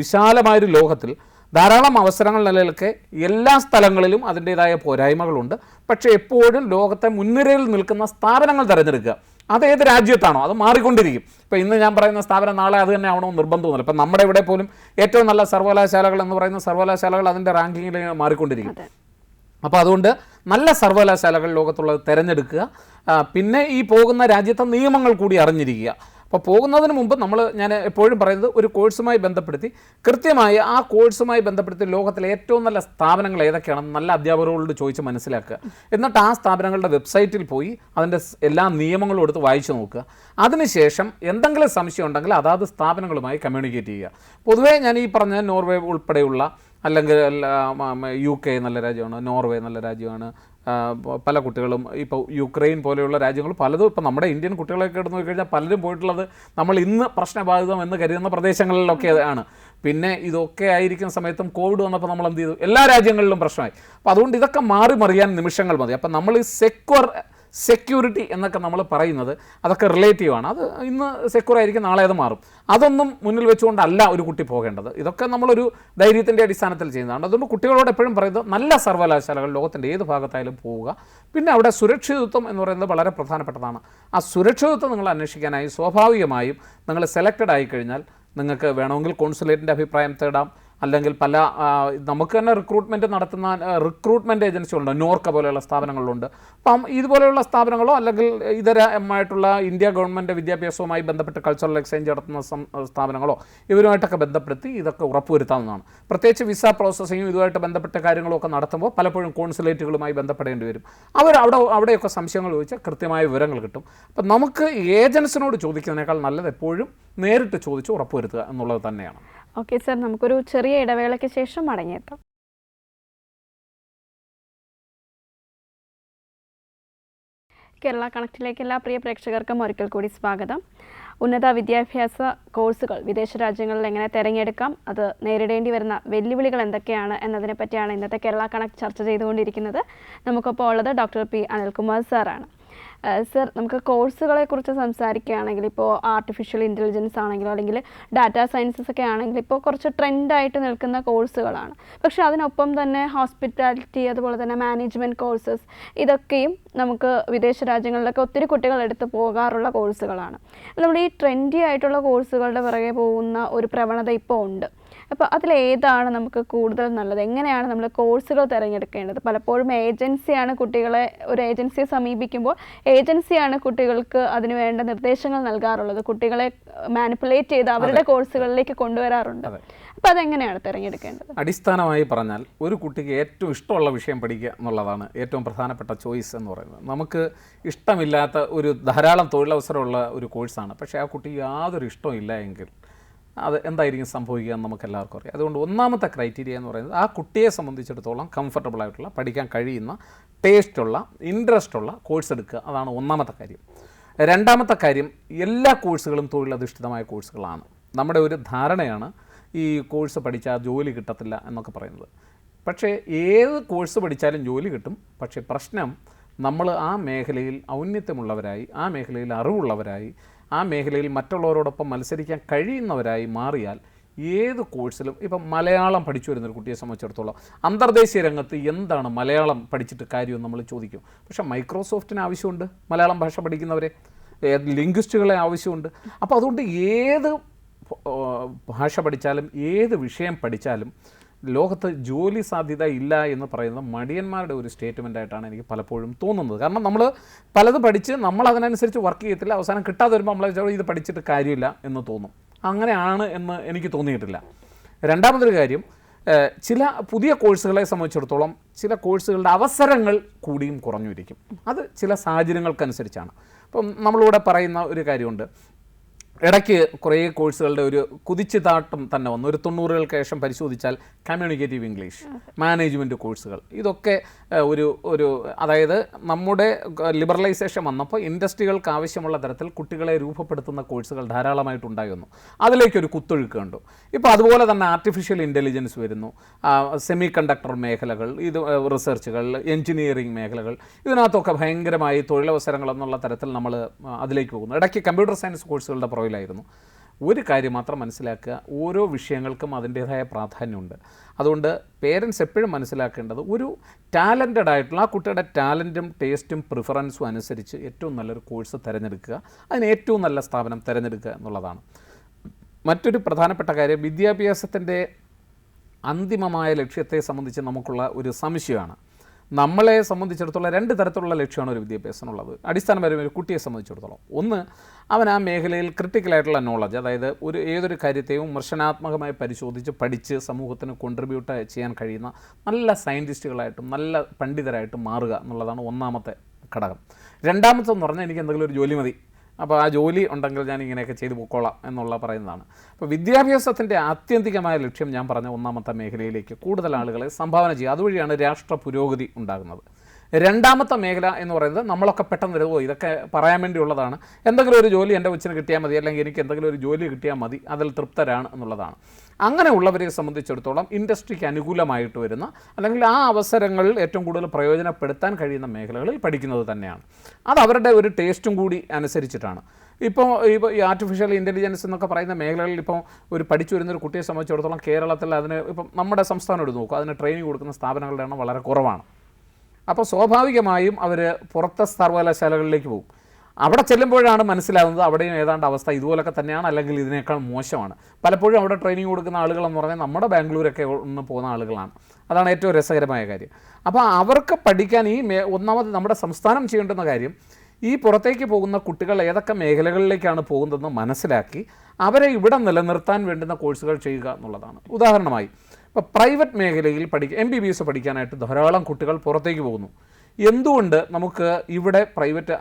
വിശാലമായൊരു ലോകത്തിൽ ധാരാളം അവസരങ്ങൾ നിലനിൽക്കെ എല്ലാ സ്ഥലങ്ങളിലും അതിൻ്റേതായ പോരായ്മകളുണ്ട്. പക്ഷേ എപ്പോഴും ലോകത്തെ മുൻനിരയിൽ നിൽക്കുന്ന സ്ഥാപനങ്ങൾ തിരഞ്ഞെടുക്കുക. അതേത് രാജ്യത്താണോ അത് മാറിക്കൊണ്ടിരിക്കും. ഇപ്പോൾ ഇന്ന് ഞാൻ പറയുന്ന സ്ഥാപനം നാളെ അത് തന്നെ ആവണമെന്ന് നിർബന്ധമൊന്നുമില്ല. ഇപ്പം നമ്മുടെ ഇവിടെ പോലും ഏറ്റവും നല്ല സർവകലാശാലകൾ എന്ന് പറയുന്ന സർവകലാശാലകൾ അതിൻ്റെ റാങ്കിങ്ങിൽ മാറിക്കൊണ്ടിരിക്കും. അപ്പോൾ അതുകൊണ്ട് നല്ല സർവകലാശാലകൾ ലോകത്തുള്ളത് തിരഞ്ഞെടുക്കുക. പിന്നെ ഈ പോകുന്ന രാജ്യത്തെ നിയമങ്ങൾ കൂടി അറിഞ്ഞിരിക്കുക. അപ്പോൾ പോകുന്നതിന് മുമ്പ് ഞാൻ എപ്പോഴും പറയുന്നത് ഒരു കോഴ്സുമായി ബന്ധപ്പെടുത്തി കൃത്യമായി ആ കോഴ്സുമായി ബന്ധപ്പെടുത്തി ലോകത്തിലെ ഏറ്റവും നല്ല സ്ഥാപനങ്ങൾ ഏതൊക്കെയാണെന്ന് നല്ല അധ്യാപകരോട് ചോദിച്ച് മനസ്സിലാക്കുക. എന്നിട്ട് ആ സ്ഥാപനങ്ങളുടെ വെബ്സൈറ്റിൽ പോയി അതിൻ്റെ എല്ലാ നിയമങ്ങളും എടുത്ത് വായിച്ചു നോക്കുക. അതിനുശേഷം എന്തെങ്കിലും സംശയം ഉണ്ടെങ്കിൽ അതാത് സ്ഥാപനങ്ങളുമായി കമ്മ്യൂണിക്കേറ്റ് ചെയ്യുക. പൊതുവേ ഞാൻ ഈ പറഞ്ഞ നോർവേ ഉൾപ്പെടെയുള്ള, അല്ലെങ്കിൽ UK നല്ല രാജ്യമാണ്, നോർവേ നല്ല രാജ്യമാണ്. പല കുട്ടികളും ഇപ്പോൾ യുക്രൈൻ പോലെയുള്ള രാജ്യങ്ങൾ പലതും, ഇപ്പോൾ നമ്മുടെ ഇന്ത്യൻ കുട്ടികളൊക്കെ എടുത്ത് നോക്കിക്കഴിഞ്ഞാൽ പലരും പോയിട്ടുള്ളത് നമ്മൾ ഇന്ന് പ്രശ്നബാധിതം എന്ന് കരുതുന്ന പ്രദേശങ്ങളിലൊക്കെ ആണ്. പിന്നെ ഇതൊക്കെ ആയിരിക്കുന്ന സമയത്തും കോവിഡ് വന്നപ്പോൾ നമ്മൾ എന്ത് ചെയ്തു? എല്ലാ രാജ്യങ്ങളിലും പ്രശ്നമായി. അപ്പോൾ അതുകൊണ്ട് ഇതൊക്കെ മാറി മറിയാൻ നിമിഷങ്ങൾ മതി. അപ്പോൾ നമ്മൾ ഈ സെക്യൂരിറ്റി എന്നൊക്കെ നമ്മൾ പറയുന്നത് അതൊക്കെ റിലേറ്റീവാണ്. അത് ഇന്ന് സെക്യൂർ ആയിരിക്കും, നാളെ അത് മാറും. അതൊന്നും മുന്നിൽ വെച്ചുകൊണ്ടല്ല ഒരു കുട്ടി പോകേണ്ടത്. ഇതൊക്കെ നമ്മളൊരു ധൈര്യത്തിൻ്റെ അടിസ്ഥാനത്തിൽ ചെയ്യുന്നതാണ്. അതുകൊണ്ട് കുട്ടികളോട് എപ്പോഴും പറയുന്നത് നല്ല സർവകലാശാലകൾ ലോകത്തിൻ്റെ ഏത് ഭാഗത്തായാലും പോവുക. പിന്നെ അവിടെ സുരക്ഷിതത്വം എന്ന് പറയുന്നത് വളരെ പ്രധാനപ്പെട്ടതാണ്. ആ സുരക്ഷിതത്വം നിങ്ങൾ അന്വേഷിക്കാനായി സ്വാഭാവികമായും നിങ്ങൾ സെലക്റ്റഡ് ആയിക്കഴിഞ്ഞാൽ നിങ്ങൾക്ക് വേണമെങ്കിൽ കോൺസുലേറ്റിൻ്റെ അഭിപ്രായം തേടാം, അല്ലെങ്കിൽ പല നമുക്ക് തന്നെ റിക്രൂട്ട്മെൻറ്റ് നടത്തുന്ന റിക്രൂട്ട്മെൻറ്റ് ഏജൻസികളുണ്ട്, നോർക്ക പോലെയുള്ള സ്ഥാപനങ്ങളുണ്ട്. അപ്പം ഇതുപോലെയുള്ള സ്ഥാപനങ്ങളോ അല്ലെങ്കിൽ ഇതരമായിട്ടുള്ള ഇന്ത്യ ഗവൺമെൻറ് വിദ്യാഭ്യാസവുമായി ബന്ധപ്പെട്ട് കൾച്ചറൽ എക്സ്ചേഞ്ച് നടത്തുന്ന സ്ഥാപനങ്ങളോ ഇവരുമായിട്ടൊക്കെ ബന്ധപ്പെടുത്തി ഇതൊക്കെ ഉറപ്പുവരുത്താവുന്നതാണ്. പ്രത്യേകിച്ച് വിസ പ്രോസസ്സിങ്ങും ഇതുമായിട്ട് ബന്ധപ്പെട്ട കാര്യങ്ങളൊക്കെ നടത്തുമ്പോൾ പലപ്പോഴും കോൺസുലേറ്റുകളുമായി ബന്ധപ്പെടേണ്ടി വരും. അവിടെയൊക്കെ സംശയങ്ങൾ ചോദിച്ചാൽ കൃത്യമായ വിവരങ്ങൾ കിട്ടും. അപ്പം നമുക്ക് ഏജൻസിനോട് ചോദിക്കുന്നതിനേക്കാൾ നല്ലത് എപ്പോഴും നേരിട്ട് ചോദിച്ച് ഉറപ്പുവരുത്തുക എന്നുള്ളത് തന്നെയാണ്. ഓക്കെ സർ, നമുക്കൊരു ചെറിയ ഇടവേളയ്ക്ക് ശേഷം മടങ്ങിയെത്താം. കേരള കണക്റ്റിലേക്ക് എല്ലാ പ്രിയ പ്രേക്ഷകർക്കും ഒരിക്കൽ കൂടി സ്വാഗതം. ഉന്നത വിദ്യാഭ്യാസ കോഴ്സുകൾ വിദേശ രാജ്യങ്ങളിൽ എങ്ങനെ തിരഞ്ഞെടുക്കാം, അത് നേരിടേണ്ടി വരുന്ന വെല്ലുവിളികൾ എന്തൊക്കെയാണ് എന്നതിനെ പറ്റിയാണ് ഇന്നത്തെ കേരള കണക്ട് ചർച്ച ചെയ്തുകൊണ്ടിരിക്കുന്നത്. നമുക്കൊപ്പം ഉള്ളത് ഡോക്ടർ പി അനിൽകുമാർ സാറാണ്. സർ, നമുക്ക് കോഴ്സുകളെ കുറിച്ച് സംസാരിക്കുകയാണെങ്കിൽ ഇപ്പോൾ ആർട്ടിഫിഷ്യൽ ഇൻ്റലിജൻസ് ആണെങ്കിലോ അല്ലെങ്കിൽ ഡാറ്റാ സയൻസസ് ഒക്കെ ആണെങ്കിൽ ഇപ്പോൾ കുറച്ച് ട്രെൻഡായിട്ട് നിൽക്കുന്ന കോഴ്സുകളാണ്. പക്ഷേ അതിനൊപ്പം തന്നെ ഹോസ്പിറ്റാലിറ്റി, അതുപോലെ തന്നെ മാനേജ്മെൻറ്റ് കോഴ്സസ്, ഇതൊക്കെയും നമുക്ക് വിദേശ രാജ്യങ്ങളിലൊക്കെ ഒത്തിരി കുട്ടികൾ എടുത്ത് പോകാറുള്ള കോഴ്സുകളാണ്. നമ്മൾ ഈ ട്രെൻഡി ആയിട്ടുള്ള കോഴ്സുകളുടെ പിറകെ പോകുന്ന ഒരു പ്രവണത ഇപ്പോൾ ഉണ്ട്. അപ്പോൾ അതിലേതാണ് നമുക്ക് കൂടുതൽ നല്ലത്? എങ്ങനെയാണ് നമ്മൾ കോഴ്സുകൾ തിരഞ്ഞെടുക്കേണ്ടത്? പലപ്പോഴും ഏജൻസിയാണ് കുട്ടികളെ, ഒരു ഏജൻസിയെ സമീപിക്കുമ്പോൾ ഏജൻസിയാണ് കുട്ടികൾക്ക് അതിന് വേണ്ട നിർദ്ദേശങ്ങൾ നൽകാറുള്ളത്. കുട്ടികളെ മാനിപ്പുലേറ്റ് ചെയ്ത് അവരുടെ കോഴ്സുകളിലേക്ക് കൊണ്ടുവരാറുണ്ട്. അപ്പോൾ അതെങ്ങനെയാണ് തിരഞ്ഞെടുക്കേണ്ടത്? അടിസ്ഥാനമായി പറഞ്ഞാൽ ഒരു കുട്ടിക്ക് ഏറ്റവും ഇഷ്ടമുള്ള വിഷയം പഠിക്കുക എന്നുള്ളതാണ് ഏറ്റവും പ്രധാനപ്പെട്ട ചോയ്സ് എന്ന് പറയുന്നത്. നമുക്ക് ഇഷ്ടമില്ലാത്ത ഒരു ധാരാളം തൊഴിലവസരമുള്ള ഒരു കോഴ്സാണ്, പക്ഷേ ആ കുട്ടിക്ക് യാതൊരു ഇഷ്ടവും ഇല്ല എങ്കിൽ അത് എന്തായിരിക്കും സംഭവിക്കുക എന്ന് നമുക്ക് എല്ലാവർക്കും അറിയാം. അതുകൊണ്ട് ഒന്നാമത്തെ ക്രൈറ്റീരിയ എന്ന് പറയുന്നത് ആ കുട്ടിയെ സംബന്ധിച്ചിടത്തോളം കംഫർട്ടബിൾ ആയിട്ടുള്ള, പഠിക്കാൻ കഴിയുന്ന, ടേസ്റ്റുള്ള, ഇൻട്രസ്റ്റുള്ള കോഴ്സ് എടുക്കുക. അതാണ് ഒന്നാമത്തെ കാര്യം. രണ്ടാമത്തെ കാര്യം, എല്ലാ കോഴ്സുകളും തൊഴിലധിഷ്ഠിതമായ കോഴ്സുകളാണ്. നമ്മുടെ ഒരു ധാരണയാണ് ഈ കോഴ്സ് പഠിച്ചാൽ ജോലി കിട്ടത്തില്ല എന്നൊക്കെ പറയുന്നത്. പക്ഷേ ഏത് കോഴ്സ് പഠിച്ചാലും ജോലി കിട്ടും. പക്ഷേ പ്രശ്നം, നമ്മൾ ആ മേഖലയിൽ ഔന്നത്യമുള്ളവരായി, ആ മേഖലയിൽ അറിവുള്ളവരായി, ആ മേഖലയിൽ മറ്റുള്ളവരോടൊപ്പം മത്സരിക്കാൻ കഴിയുന്നവരായി മാറിയാൽ ഏത് കോഴ്സിലും, ഇപ്പം മലയാളം പഠിച്ചു വരുന്നൊരു കുട്ടിയെ സംബന്ധിച്ചിടത്തോളം അന്തർദേശീയ രംഗത്ത് എന്താണ് മലയാളം പഠിച്ചിട്ട് കാര്യമെന്ന് നമ്മൾ ചോദിക്കും. പക്ഷേ മൈക്രോസോഫ്റ്റിന് ആവശ്യമുണ്ട് മലയാളം ഭാഷ പഠിക്കുന്നവരെ, ലിംഗ്വിസ്റ്റുകളെ ആവശ്യമുണ്ട്. അപ്പോൾ അതുകൊണ്ട് ഏത് ഭാഷ പഠിച്ചാലും ഏത് വിഷയം പഠിച്ചാലും ലോകത്ത് ജോലി സാധ്യത ഇല്ല എന്ന് പറയുന്നത് മടിയന്മാരുടെ ഒരു സ്റ്റേറ്റ്മെൻ്റ് ആയിട്ടാണ് എനിക്ക് പലപ്പോഴും തോന്നുന്നത്. കാരണം നമ്മൾ പലത് പഠിച്ച് നമ്മൾ അതിനനുസരിച്ച് വർക്ക് ചെയ്യത്തില്ല, അവസാനം കിട്ടാതെ വരുമ്പോൾ നമ്മൾ ഇത് പഠിച്ചിട്ട് കാര്യമില്ല എന്ന് തോന്നും. അങ്ങനെയാണ് എന്ന് എനിക്ക് തോന്നിയിട്ടില്ല. രണ്ടാമതൊരു കാര്യം, ചില പുതിയ കോഴ്സുകളെ സംബന്ധിച്ചിടത്തോളം ചില കോഴ്സുകളുടെ അവസരങ്ങൾ കൂടിയും കുറഞ്ഞിരിക്കും. അത് ചില സാഹചര്യങ്ങൾക്കനുസരിച്ചാണ്. അപ്പം നമ്മളിവിടെ പറയുന്ന ഒരു കാര്യമുണ്ട്, ഇടയ്ക്ക് കുറേ കോഴ്സുകളുടെ ഒരു കുതിച്ചുതാട്ടം തന്നെ വന്നു. ഒരു 90-കൾക്ക് ശേഷം പരിശോധിച്ചാൽ കമ്മ്യൂണിക്കേറ്റീവ് ഇംഗ്ലീഷ്, മാനേജ്മെൻറ്റ് കോഴ്സുകൾ, ഇതൊക്കെ ഒരു അതായത് നമ്മുടെ ലിബറലൈസേഷൻ വന്നപ്പോൾ ഇൻഡസ്ട്രികൾക്ക് ആവശ്യമുള്ള തരത്തിൽ കുട്ടികളെ രൂപപ്പെടുത്തുന്ന കോഴ്സുകൾ ധാരാളമായിട്ടുണ്ടായി വന്നു. അതിലേക്കൊരു കുത്തൊഴുക്ക് കണ്ടു. ഇപ്പോൾ അതുപോലെ തന്നെ ആർട്ടിഫിഷ്യൽ ഇൻ്റലിജൻസ് വരുന്നു, സെമി കണ്ടക്ടർ മേഖലകൾ, ഇത് റിസർച്ചുകൾ, എൻജിനീയറിംഗ് മേഖലകൾ, ഇതിനകത്തൊക്കെ ഭയങ്കരമായി തൊഴിലവസരങ്ങൾ എന്നുള്ള തരത്തിൽ നമ്മൾ അതിലേക്ക് പോകുന്നു. ഇടയ്ക്ക് കമ്പ്യൂട്ടർ സയൻസ് കോഴ്സുകളുടെ പുറകിലായിരുന്നു. ഒരു കാര്യം മാത്രം മനസ്സിലാക്കുക, ഓരോ വിഷയങ്ങൾക്കും അതിൻ്റേതായ പ്രാധാന്യമുണ്ട്. അതുകൊണ്ട് പേരൻസ് എപ്പോഴും മനസ്സിലാക്കേണ്ടത് ഒരു ടാലൻറ്റഡ് ആയിട്ടുള്ള ആ കുട്ടിയുടെ ടാലൻറ്റും ടേസ്റ്റും പ്രിഫറൻസും അനുസരിച്ച് ഏറ്റവും നല്ലൊരു കോഴ്സ് തിരഞ്ഞെടുക്കുക, അതിന് ഏറ്റവും നല്ല സ്ഥാപനം തിരഞ്ഞെടുക്കുക എന്നുള്ളതാണ്. മറ്റൊരു പ്രധാനപ്പെട്ട കാര്യം, വിദ്യാഭ്യാസത്തിൻ്റെ അന്തിമമായ ലക്ഷ്യത്തെ സംബന്ധിച്ച് നമുക്കുള്ള ഒരു സംശയമാണ്. നമ്മളെ സംബന്ധിച്ചിടത്തോളം രണ്ട് തരത്തിലുള്ള ലക്ഷ്യമാണ് ഒരു വിദ്യാഭ്യാസത്തിനുള്ളത്. അടിസ്ഥാനപരമായി ഒരു കുട്ടിയെ സംബന്ധിച്ചിടത്തോളം, ഒന്ന്, അവൻ ആ മേഖലയിൽ ക്രിട്ടിക്കലായിട്ടുള്ള നോളജ്, അതായത് ഏതൊരു കാര്യത്തെയും വിമർശനാത്മകമായി പരിശോധിച്ച് പഠിച്ച് സമൂഹത്തിന് കോൺട്രിബ്യൂട്ട് ചെയ്യാൻ കഴിയുന്ന നല്ല സയൻറ്റിസ്റ്റുകളായിട്ടും നല്ല പണ്ഡിതരായിട്ടും മാറുക എന്നുള്ളതാണ് ഒന്നാമത്തെ ഘടകം. രണ്ടാമത്തെന്ന് പറഞ്ഞാൽ എനിക്ക് എന്തെങ്കിലും ഒരു ജോലി മതി, അപ്പോൾ ആ ജോലി ഉണ്ടെങ്കിൽ ഞാൻ ഇങ്ങനെയൊക്കെ ചെയ്തു പോയിക്കോളാം എന്നുള്ള പറയുന്നതാണ്. അപ്പോൾ വിദ്യാഭ്യാസത്തിൻ്റെ ആത്യന്തികമായ ലക്ഷ്യം ഞാൻ പറഞ്ഞ ഒന്നാമത്തെ മേഖലയിലേക്ക് കൂടുതൽ ആളുകളെ സംഭാവന ചെയ്യുക, അതുവഴിയാണ് രാഷ്ട്ര പുരോഗതി ഉണ്ടാകുന്നത്. രണ്ടാമത്തെ മേഖല എന്ന് പറയുന്നത് നമ്മളൊക്കെ പെട്ടെന്ന് വരുമോ ഇതൊക്കെ പറയാൻ വേണ്ടിയുള്ളതാണ്, എന്തെങ്കിലും ഒരു ജോലി എൻ്റെ കൊച്ചിന് കിട്ടിയാൽ മതി, അല്ലെങ്കിൽ എനിക്ക് എന്തെങ്കിലും ഒരു ജോലി കിട്ടിയാൽ മതി, അതിൽ തൃപ്തരാണ് എന്നുള്ളതാണ്. അങ്ങനെയുള്ളവരെ സംബന്ധിച്ചിടത്തോളം ഇൻഡസ്ട്രിക്ക് അനുകൂലമായിട്ട് വരുന്ന അല്ലെങ്കിൽ ആ അവസരങ്ങളിൽ ഏറ്റവും കൂടുതൽ പ്രയോജനപ്പെടുത്താൻ കഴിയുന്ന മേഖലകളിൽ പഠിക്കുന്നത് തന്നെയാണ്. അത് അവരുടെ ഒരു ടേസ്റ്റും കൂടി അനുസരിച്ചിട്ടാണ്. ഇപ്പോൾ ഈ ആർട്ടിഫിഷ്യൽ ഇൻ്റലിജൻസ് എന്നൊക്കെ പറയുന്ന മേഖലകളിൽ ഇപ്പോൾ ഒരു പഠിച്ചു വരുന്നൊരു കുട്ടിയെ സംബന്ധിച്ചിടത്തോളം കേരളത്തിൽ അതിന് ഇപ്പം നമ്മുടെ സംസ്ഥാനം എടുത്ത് നോക്കും, അതിന് ട്രെയിനിങ് കൊടുക്കുന്ന സ്ഥാപനങ്ങളുടെ എണ്ണം വളരെ കുറവാണ്. അപ്പോൾ സ്വാഭാവികമായും അവർ പുറത്തെ സർവകലാശാലകളിലേക്ക് പോകും. അവിടെ ചെല്ലുമ്പോഴാണ് മനസ്സിലാകുന്നത് അവിടെയും ഏതാണ്ട് അവസ്ഥ ഇതുപോലൊക്കെ തന്നെയാണ്, അല്ലെങ്കിൽ ഇതിനേക്കാൾ മോശമാണ്. പലപ്പോഴും അവിടെ ട്രെയിനിങ് കൊടുക്കുന്ന ആളുകളെന്ന് പറഞ്ഞാൽ നമ്മുടെ ബാംഗ്ലൂരൊക്കെ ഒന്ന് പോകുന്ന ആളുകളാണ്. അതാണ് ഏറ്റവും രസകരമായ കാര്യം. അപ്പോൾ അവർക്ക് പഠിക്കാൻ ഒന്നാമത് നമ്മുടെ സംസ്ഥാനം ചെയ്യേണ്ടുന്ന കാര്യം ഈ പുറത്തേക്ക് പോകുന്ന കുട്ടികൾ ഏതൊക്കെ മേഖലകളിലേക്കാണ് പോകുന്നതെന്ന് മനസ്സിലാക്കി അവരെ ഇവിടെ നിലനിർത്താൻ വേണ്ടുന്ന കോഴ്സുകൾ ചെയ്യുക എന്നുള്ളതാണ്. ഉദാഹരണമായി ഇപ്പോൾ പ്രൈവറ്റ് മേഖലയിൽ MBBS പഠിക്കാനായിട്ട് ധാരാളം കുട്ടികൾ പുറത്തേക്ക് പോകുന്നു. എന്തുകൊണ്ട് നമുക്ക് ഇവിടെ പ്രൈവറ്റ്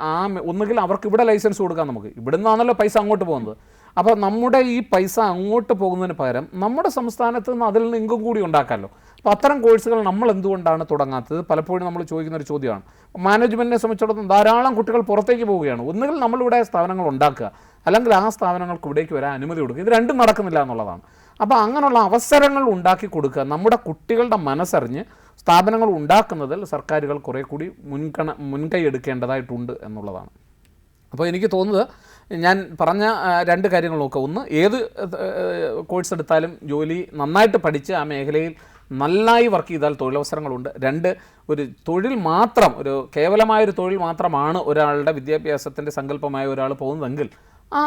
ഒന്നുകിൽ അവർക്ക് ഇവിടെ ലൈസൻസ് കൊടുക്കാം, നമുക്ക് ഇവിടെ നിന്നാണല്ലോ പൈസ അങ്ങോട്ട് പോകുന്നത്. അപ്പോൾ നമ്മുടെ ഈ പൈസ അങ്ങോട്ട് പോകുന്നതിന് പകരം നമ്മുടെ സംസ്ഥാനത്ത് നിന്ന് അതിൽ നിന്ന് ഇൻകം കൂടി ഉണ്ടാക്കാമല്ലോ. അപ്പോൾ അത്തരം കോഴ്സുകൾ നമ്മൾ എന്തുകൊണ്ടാണ് തുടങ്ങാത്തത്? പലപ്പോഴും നമ്മൾ ചോദിക്കുന്നൊരു ചോദ്യമാണ്. മാനേജ്മെൻറ്റിനെ സംബന്ധിച്ചിടത്തോളം ധാരാളം കുട്ടികൾ പുറത്തേക്ക് പോവുകയാണ്. ഒന്നുകിൽ നമ്മളിവിടെ സ്ഥാപനങ്ങൾ ഉണ്ടാക്കുക, അല്ലെങ്കിൽ ആ സ്ഥാപനങ്ങൾക്ക് ഇവിടേക്ക് വരാൻ അനുമതി കൊടുക്കുക. ഇത് രണ്ടും നടക്കുന്നില്ല എന്നുള്ളതാണ്. അപ്പോൾ അങ്ങനെയുള്ള അവസരങ്ങൾ ഉണ്ടാക്കി കൊടുക്കുക, നമ്മുടെ കുട്ടികളുടെ മനസ്സറിഞ്ഞ് സ്ഥാപനങ്ങൾ ഉണ്ടാക്കുന്നതിൽ സർക്കാരുകൾ കുറേ കൂടി മുൻകൈ എടുക്കേണ്ടതായിട്ടുണ്ട് എന്നുള്ളതാണ്. അപ്പോൾ എനിക്ക് തോന്നുന്നത് ഞാൻ പറഞ്ഞ രണ്ട് കാര്യങ്ങൾ നോക്കുക. ഒന്ന്, ഏത് കോഴ്സ് എടുത്താലും ജോലി നന്നായിട്ട് പഠിച്ച് ആ മേഖലയിൽ നന്നായി വർക്ക് ചെയ്താൽ തൊഴിലവസരങ്ങളുണ്ട്. രണ്ട്, ഒരു തൊഴിൽ മാത്രം, ഒരു കേവലമായൊരു തൊഴിൽ മാത്രമാണ് ഒരാളുടെ വിദ്യാഭ്യാസത്തിൻ്റെ സങ്കല്പമായ ഒരാൾ പോകുന്നതെങ്കിൽ ആ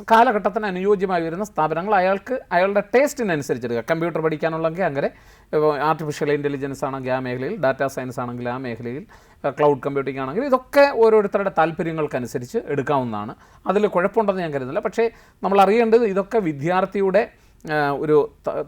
കാലഘട്ടത്തിന് അനുയോജ്യമായി വരുന്ന സ്ഥാപനങ്ങൾ അയാളുടെ ടേസ്റ്റിനനുസരിച്ചെടുക്കുക. കമ്പ്യൂട്ടർ പഠിക്കാനുള്ളെങ്കിൽ അങ്ങനെ, ആർട്ടിഫിഷ്യൽ ഇൻ്റലിജൻസ് ആണെങ്കിൽ ആ മേഖലയിൽ, ഡാറ്റാ സയൻസ് ആണെങ്കിൽ ആ മേഖലയിൽ, ക്ലൗഡ് കമ്പ്യൂട്ടിംഗ് ആണെങ്കിൽ, ഇതൊക്കെ ഓരോരുത്തരുടെ താല്പര്യങ്ങൾക്കനുസരിച്ച് എടുക്കാവുന്നതാണ്. അതിൽ കുഴപ്പമുണ്ടെന്ന് ഞാൻ കരുതുന്നില്ല. പക്ഷേ നമ്മൾ അറിയേണ്ടത് ഇതൊക്കെ വിദ്യാർത്ഥിയുടെ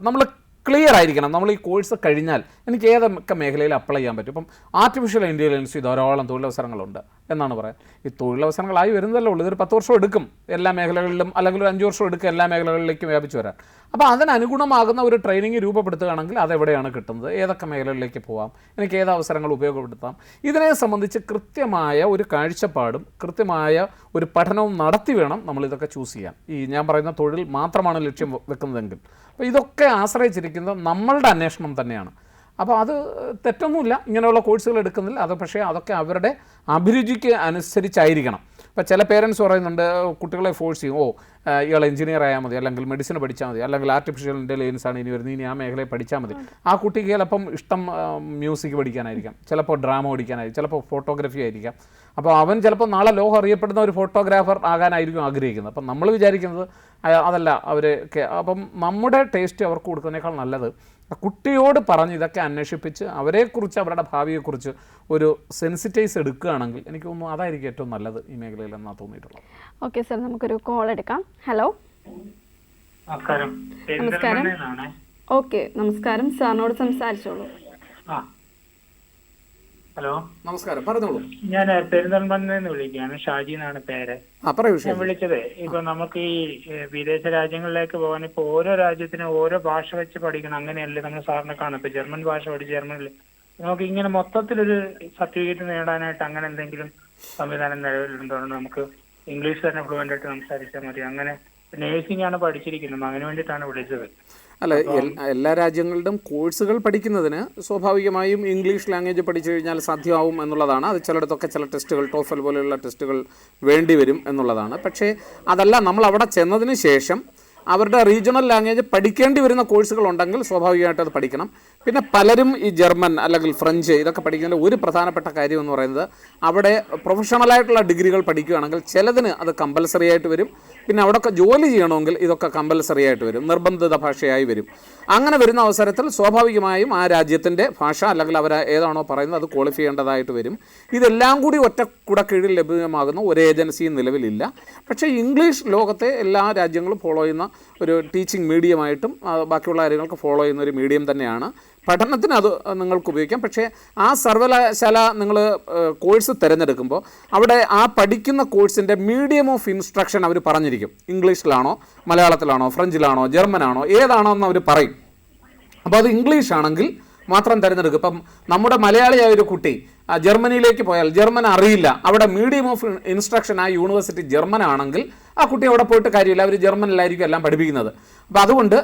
നമ്മൾ ക്ലിയർ ആയിരിക്കണം. നമ്മൾ ഈ കോഴ്സ് കഴിഞ്ഞാൽ എനിക്ക് ഏതൊക്കെ മേഖലയിൽ അപ്ലൈ ചെയ്യാൻ പറ്റും. ഇപ്പം ആർട്ടിഫിഷ്യൽ ഇൻ്റലിജൻസ് ധാരാളം തൊഴിലവസരങ്ങളുണ്ട് എന്നാണ് പറയാം. ഈ തൊഴിലവസരങ്ങളായി വരുന്നതല്ലേ ഉള്ളൂ. ഇതൊരു 10 വർഷം എടുക്കും എല്ലാ മേഖലകളിലും, അല്ലെങ്കിൽ ഒരു 5 വർഷം എടുക്കും എല്ലാ മേഖലകളിലേക്കും വ്യാപിച്ചു വരാൻ. അപ്പോൾ അതിനനുഗുണമാകുന്ന ഒരു ട്രെയിനിങ് രൂപപ്പെടുത്തുകയാണെങ്കിൽ അതെവിടെയാണ് കിട്ടുന്നത്, ഏതൊക്കെ മേഖലകളിലേക്ക് പോകാം, എനിക്ക് ഏത് അവസരങ്ങൾ ഉപയോഗപ്പെടുത്താം, ഇതിനെ സംബന്ധിച്ച് കൃത്യമായ ഒരു കാഴ്ചപ്പാടും കൃത്യമായ ഒരു പഠനവും നടത്തി വേണം നമ്മളിതൊക്കെ ചൂസ് ചെയ്യാൻ. ഈ ഞാൻ പറയുന്ന തൊഴിൽ മാത്രമാണ് ലക്ഷ്യം വെക്കുന്നതെങ്കിൽ. അപ്പോൾ ഇതൊക്കെ ആശ്രയിച്ചിരിക്കുന്നത് നമ്മളുടെ അന്വേഷണം തന്നെയാണ്. അപ്പോൾ അത് തെറ്റൊന്നുമില്ല, ഇങ്ങനെയുള്ള കോഴ്സുകൾ എടുക്കുന്നില്ല. അത് പക്ഷേ അതൊക്കെ അവരുടെ അഭിരുചിക്ക് അനുസരിച്ചായിരിക്കണം. ഇപ്പോൾ ചില പേരൻസ് പറയുന്നുണ്ട്, കുട്ടികളെ ഫോഴ്സ് ചെയ്യും, ഇയാൾ എഞ്ചിനീയർ ആയാൽ മതി, അല്ലെങ്കിൽ മെഡിസിൻ പഠിച്ചാൽ മതി, അല്ലെങ്കിൽ ആർട്ടിഫിഷ്യൽ ഇൻ്റലിജൻസ് ആണ് ഇനി വരുന്നത്, ഇനി ആ മേഖലയെ പഠിച്ചാൽ മതി. ആ കുട്ടിക്ക് ചിലപ്പം ഇഷ്ടം മ്യൂസിക് പഠിക്കാനായിരിക്കാം, ചിലപ്പോൾ ഡ്രാമ പഠിക്കാനായിരിക്കും, ചിലപ്പോൾ ഫോട്ടോഗ്രാഫി ആയിരിക്കാം. അപ്പോൾ അവൻ ചിലപ്പോൾ നാളെ ലോകം അറിയപ്പെടുന്ന ഒരു ഫോട്ടോഗ്രാഫർ ആകാനായിരിക്കും ആഗ്രഹിക്കുന്നത്. അപ്പം നമ്മൾ വിചാരിക്കുന്നത് അതല്ല അപ്പം നമ്മുടെ ടേസ്റ്റ് അവർക്ക് കൊടുക്കുന്നതിനേക്കാൾ നല്ലത് കുട്ടിയോട് പറഞ്ഞ് ഇതൊക്കെ അന്വേഷിപ്പിച്ച് അവരെക്കുറിച്ച്, അവരുടെ ഭാവിയെക്കുറിച്ച് ഒരു സെൻസിറ്റൈസ് എടുക്കുകയാണെങ്കിൽ എനിക്ക് തോന്നുന്നു അതായിരിക്കും ഏറ്റവും നല്ലത് ഈ മേഖലയിൽ എന്നാണ് തോന്നിയിട്ടുള്ളത്. ഓക്കെ സാർ, നമുക്കൊരു കോൾ എടുക്കാം. ഹലോ, നമസ്കാരം. ഓക്കെ, നമസ്കാരം. സാറിനോട് സംസാരിച്ചോളൂ. ഹലോ, നമസ്കാരം, പറഞ്ഞോളൂ. ഞാൻ പെരിന്തൽമണ്ണയിൽ വിളിക്കുകയാണ്. ഷാജി എന്നാണ് പേര്. ഞാൻ വിളിച്ചത് ഇപ്പൊ നമുക്ക് ഈ വിദേശ രാജ്യങ്ങളിലേക്ക് പോകാൻ ഇപ്പൊ ഓരോ രാജ്യത്തിനും ഓരോ ഭാഷ വെച്ച് പഠിക്കണം, അങ്ങനെയല്ലേ നമ്മൾ സാറിനെ കാണും. ഇപ്പൊ ജർമ്മൻ ഭാഷ പഠിച്ച് ജർമ്മനിൽ നമുക്ക് ഇങ്ങനെ മൊത്തത്തിലൊരു സർട്ടിഫിക്കറ്റ് നേടാനായിട്ട് അങ്ങനെ എന്തെങ്കിലും സംവിധാനം നിലവിലുണ്ടോ? നമുക്ക് ഇംഗ്ലീഷ് തന്നെ ഫ്ലുവൻ്റ് ആയിട്ട് സംസാരിച്ചാൽ മതി. അങ്ങനെ നേഴ്സിംഗ് ആണ് പഠിച്ചിരിക്കുന്നത്, അതിനു വേണ്ടിയിട്ടാണ് വിളിച്ചത്. അല്ല, എല്ലാ രാജ്യങ്ങളുടെയും കോഴ്സുകൾ പഠിക്കുന്നതിന് സ്വാഭാവികമായും ഇംഗ്ലീഷ് ലാംഗ്വേജ് പഠിച്ചു കഴിഞ്ഞാൽ സാധ്യമാവും എന്നുള്ളതാണ്. അത് ചിലയിടത്തൊക്കെ ചില ടെസ്റ്റുകൾ, ടോഫൽ പോലെയുള്ള ടെസ്റ്റുകൾ വേണ്ടി വരും എന്നുള്ളതാണ്. പക്ഷേ അതല്ല, നമ്മൾ അവിടെ ചെന്നതിന് ശേഷം അവരുടെ റീജിയണൽ ലാംഗ്വേജ് പഠിക്കേണ്ടി വരുന്ന കോഴ്സുകൾ ഉണ്ടെങ്കിൽ സ്വാഭാവികമായിട്ട് അത് പഠിക്കണം. പിന്നെ പലരും ഈ ജർമ്മൻ അല്ലെങ്കിൽ ഫ്രഞ്ച് ഇതൊക്കെ പഠിക്കുന്നതിൽ ഒരു പ്രധാനപ്പെട്ട കാര്യം എന്ന് പറയുന്നത് അവിടെ പ്രൊഫഷണലായിട്ടുള്ള ഡിഗ്രികൾ പഠിക്കുകയാണെങ്കിൽ ചിലതിന് അത് കമ്പൽസറി ആയിട്ട് വരും. പിന്നെ അവിടെയൊക്കെ ജോലി ചെയ്യണമെങ്കിൽ ഇതൊക്കെ കമ്പൽസറി ആയിട്ട് വരും, നിർബന്ധിത ഭാഷയായി വരും. അങ്ങനെ വരുന്ന അവസരത്തിൽ സ്വാഭാവികമായും ആ രാജ്യത്തിൻ്റെ ഭാഷ അല്ലെങ്കിൽ അവർ ഏതാണോ പറയുന്നത് അത് ക്വാളിഫൈ ചെയ്യേണ്ടതായിട്ട് വരും. ഇതെല്ലാം കൂടി ഒറ്റ കുടക്കീഴിൽ ലഭ്യമാകുന്ന ഒരു ഏജൻസിയും നിലവിലില്ല. പക്ഷേ ഇംഗ്ലീഷ് ലോകത്തെ എല്ലാ രാജ്യങ്ങളും ഫോളോ ചെയ്യുന്ന ഒരു ടീച്ചിങ് മീഡിയമായിട്ടും ബാക്കിയുള്ള കാര്യങ്ങൾക്ക് ഫോളോ ചെയ്യുന്ന ഒരു മീഡിയം തന്നെയാണ്. പഠനത്തിന് അത് നിങ്ങൾക്ക് ഉപയോഗിക്കാം. പക്ഷേ ആ സർവകലാശാല നിങ്ങൾ കോഴ്സ് തിരഞ്ഞെടുക്കുമ്പോൾ അവിടെ ആ പഠിക്കുന്ന കോഴ്സിൻ്റെ മീഡിയം ഓഫ് ഇൻസ്ട്രക്ഷൻ അവർ പറഞ്ഞിരിക്കും. ഇംഗ്ലീഷിലാണോ, മലയാളത്തിലാണോ, ഫ്രഞ്ചിലാണോ, ജർമ്മനാണോ, ഏതാണോ എന്ന് അവർ പറയും. അപ്പോൾ അത് ഇംഗ്ലീഷ് ആണെങ്കിൽ മാത്രം തിരഞ്ഞെടുക്കും. ഇപ്പം നമ്മുടെ മലയാളിയായ ഒരു കുട്ടി ജർമ്മനിയിലേക്ക് പോയാൽ ജർമ്മൻ അറിയില്ല, അവിടെ മീഡിയം ഓഫ് ഇൻസ്ട്രക്ഷൻ ആ യൂണിവേഴ്സിറ്റി ജർമ്മൻ ആണെങ്കിൽ ആ കുട്ടി അവിടെ പോയിട്ട് കാര്യമില്ല, അവർ ജർമ്മനിലായിരിക്കും എല്ലാം പഠിപ്പിക്കുന്നത്. അപ്പോൾ അതുകൊണ്ട്